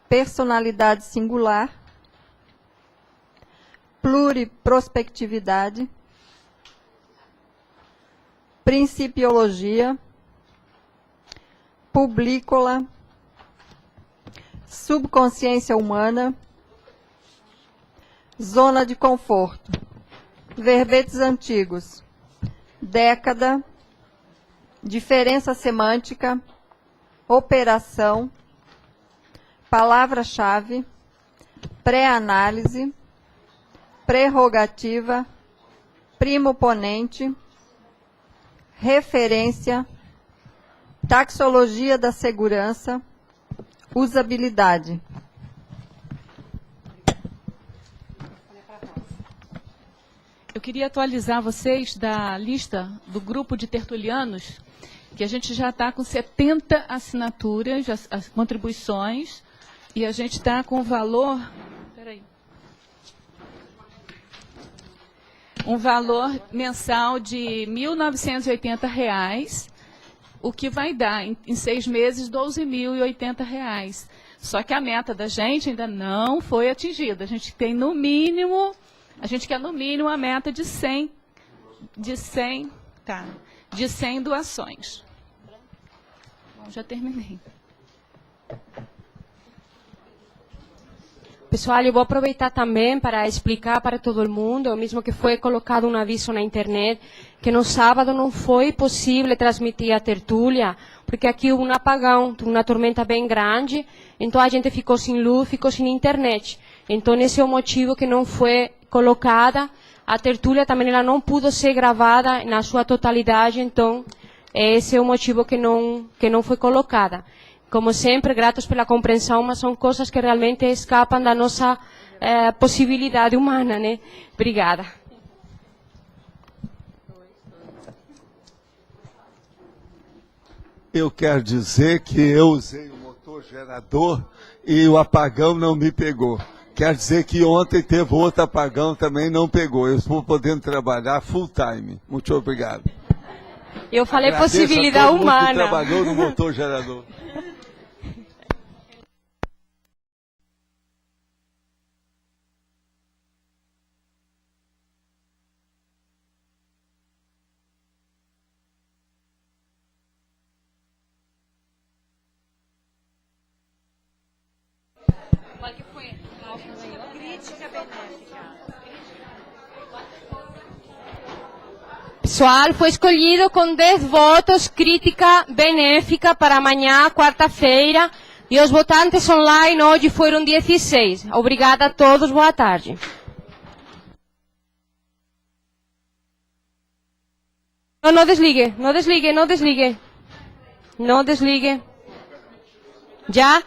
Personalidade singular. Pluriprospectividade. Principiologia. Publícola. Subconsciência humana. Zona de conforto. Verbetes antigos. Década. Diferença semântica. Operação. Palavra-chave. Pré-análise. Prerrogativa. Primo-ponente. Referência. Taxologia da segurança. Usabilidade. Eu queria atualizar vocês da lista do grupo de tertulianos, que a gente já está com 70 assinaturas, as contribuições, e a gente está com valor... Peraí. Um valor mensal de R$ 1.980, o que vai dar, em 6 meses, R$ 12.080. Só que a meta da gente ainda não foi atingida. A gente tem, no mínimo, quer no mínimo a meta de 100 doações. Bom, já terminei. Pessoal, eu vou aproveitar também para explicar para todo mundo, mesmo que foi colocado um aviso na internet, que no sábado não foi possível transmitir a tertúlia, porque aqui houve um apagão, uma tormenta bem grande, então a gente ficou sem luz, ficou sem internet. Então esse é o motivo que não foi colocada. A tertúlia também ela não pôde ser gravada na sua totalidade, então esse é o motivo que não foi colocada. Como sempre, gratos pela compreensão, mas são coisas que realmente escapam da nossa possibilidade humana, né? Obrigada. Eu quero dizer que eu usei o motor gerador e o apagão não me pegou. Quer dizer que ontem teve outro apagão, também não pegou. Eu estou podendo trabalhar full time. Muito obrigado. Eu falei Agradeço possibilidade a todo mundo humana. que trabalhou no motor gerador. Pessoal, foi escolhido com 10 votos, crítica benéfica para amanhã, quarta-feira, e os votantes online hoje foram 16. Obrigada a todos, boa tarde. Não desligue, não desligue, não desligue. Não desligue. Já?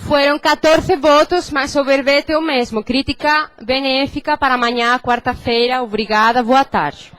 Foram 14 votos, mas o verbete é o mesmo. Crítica benéfica para amanhã, quarta-feira. Obrigada, boa tarde.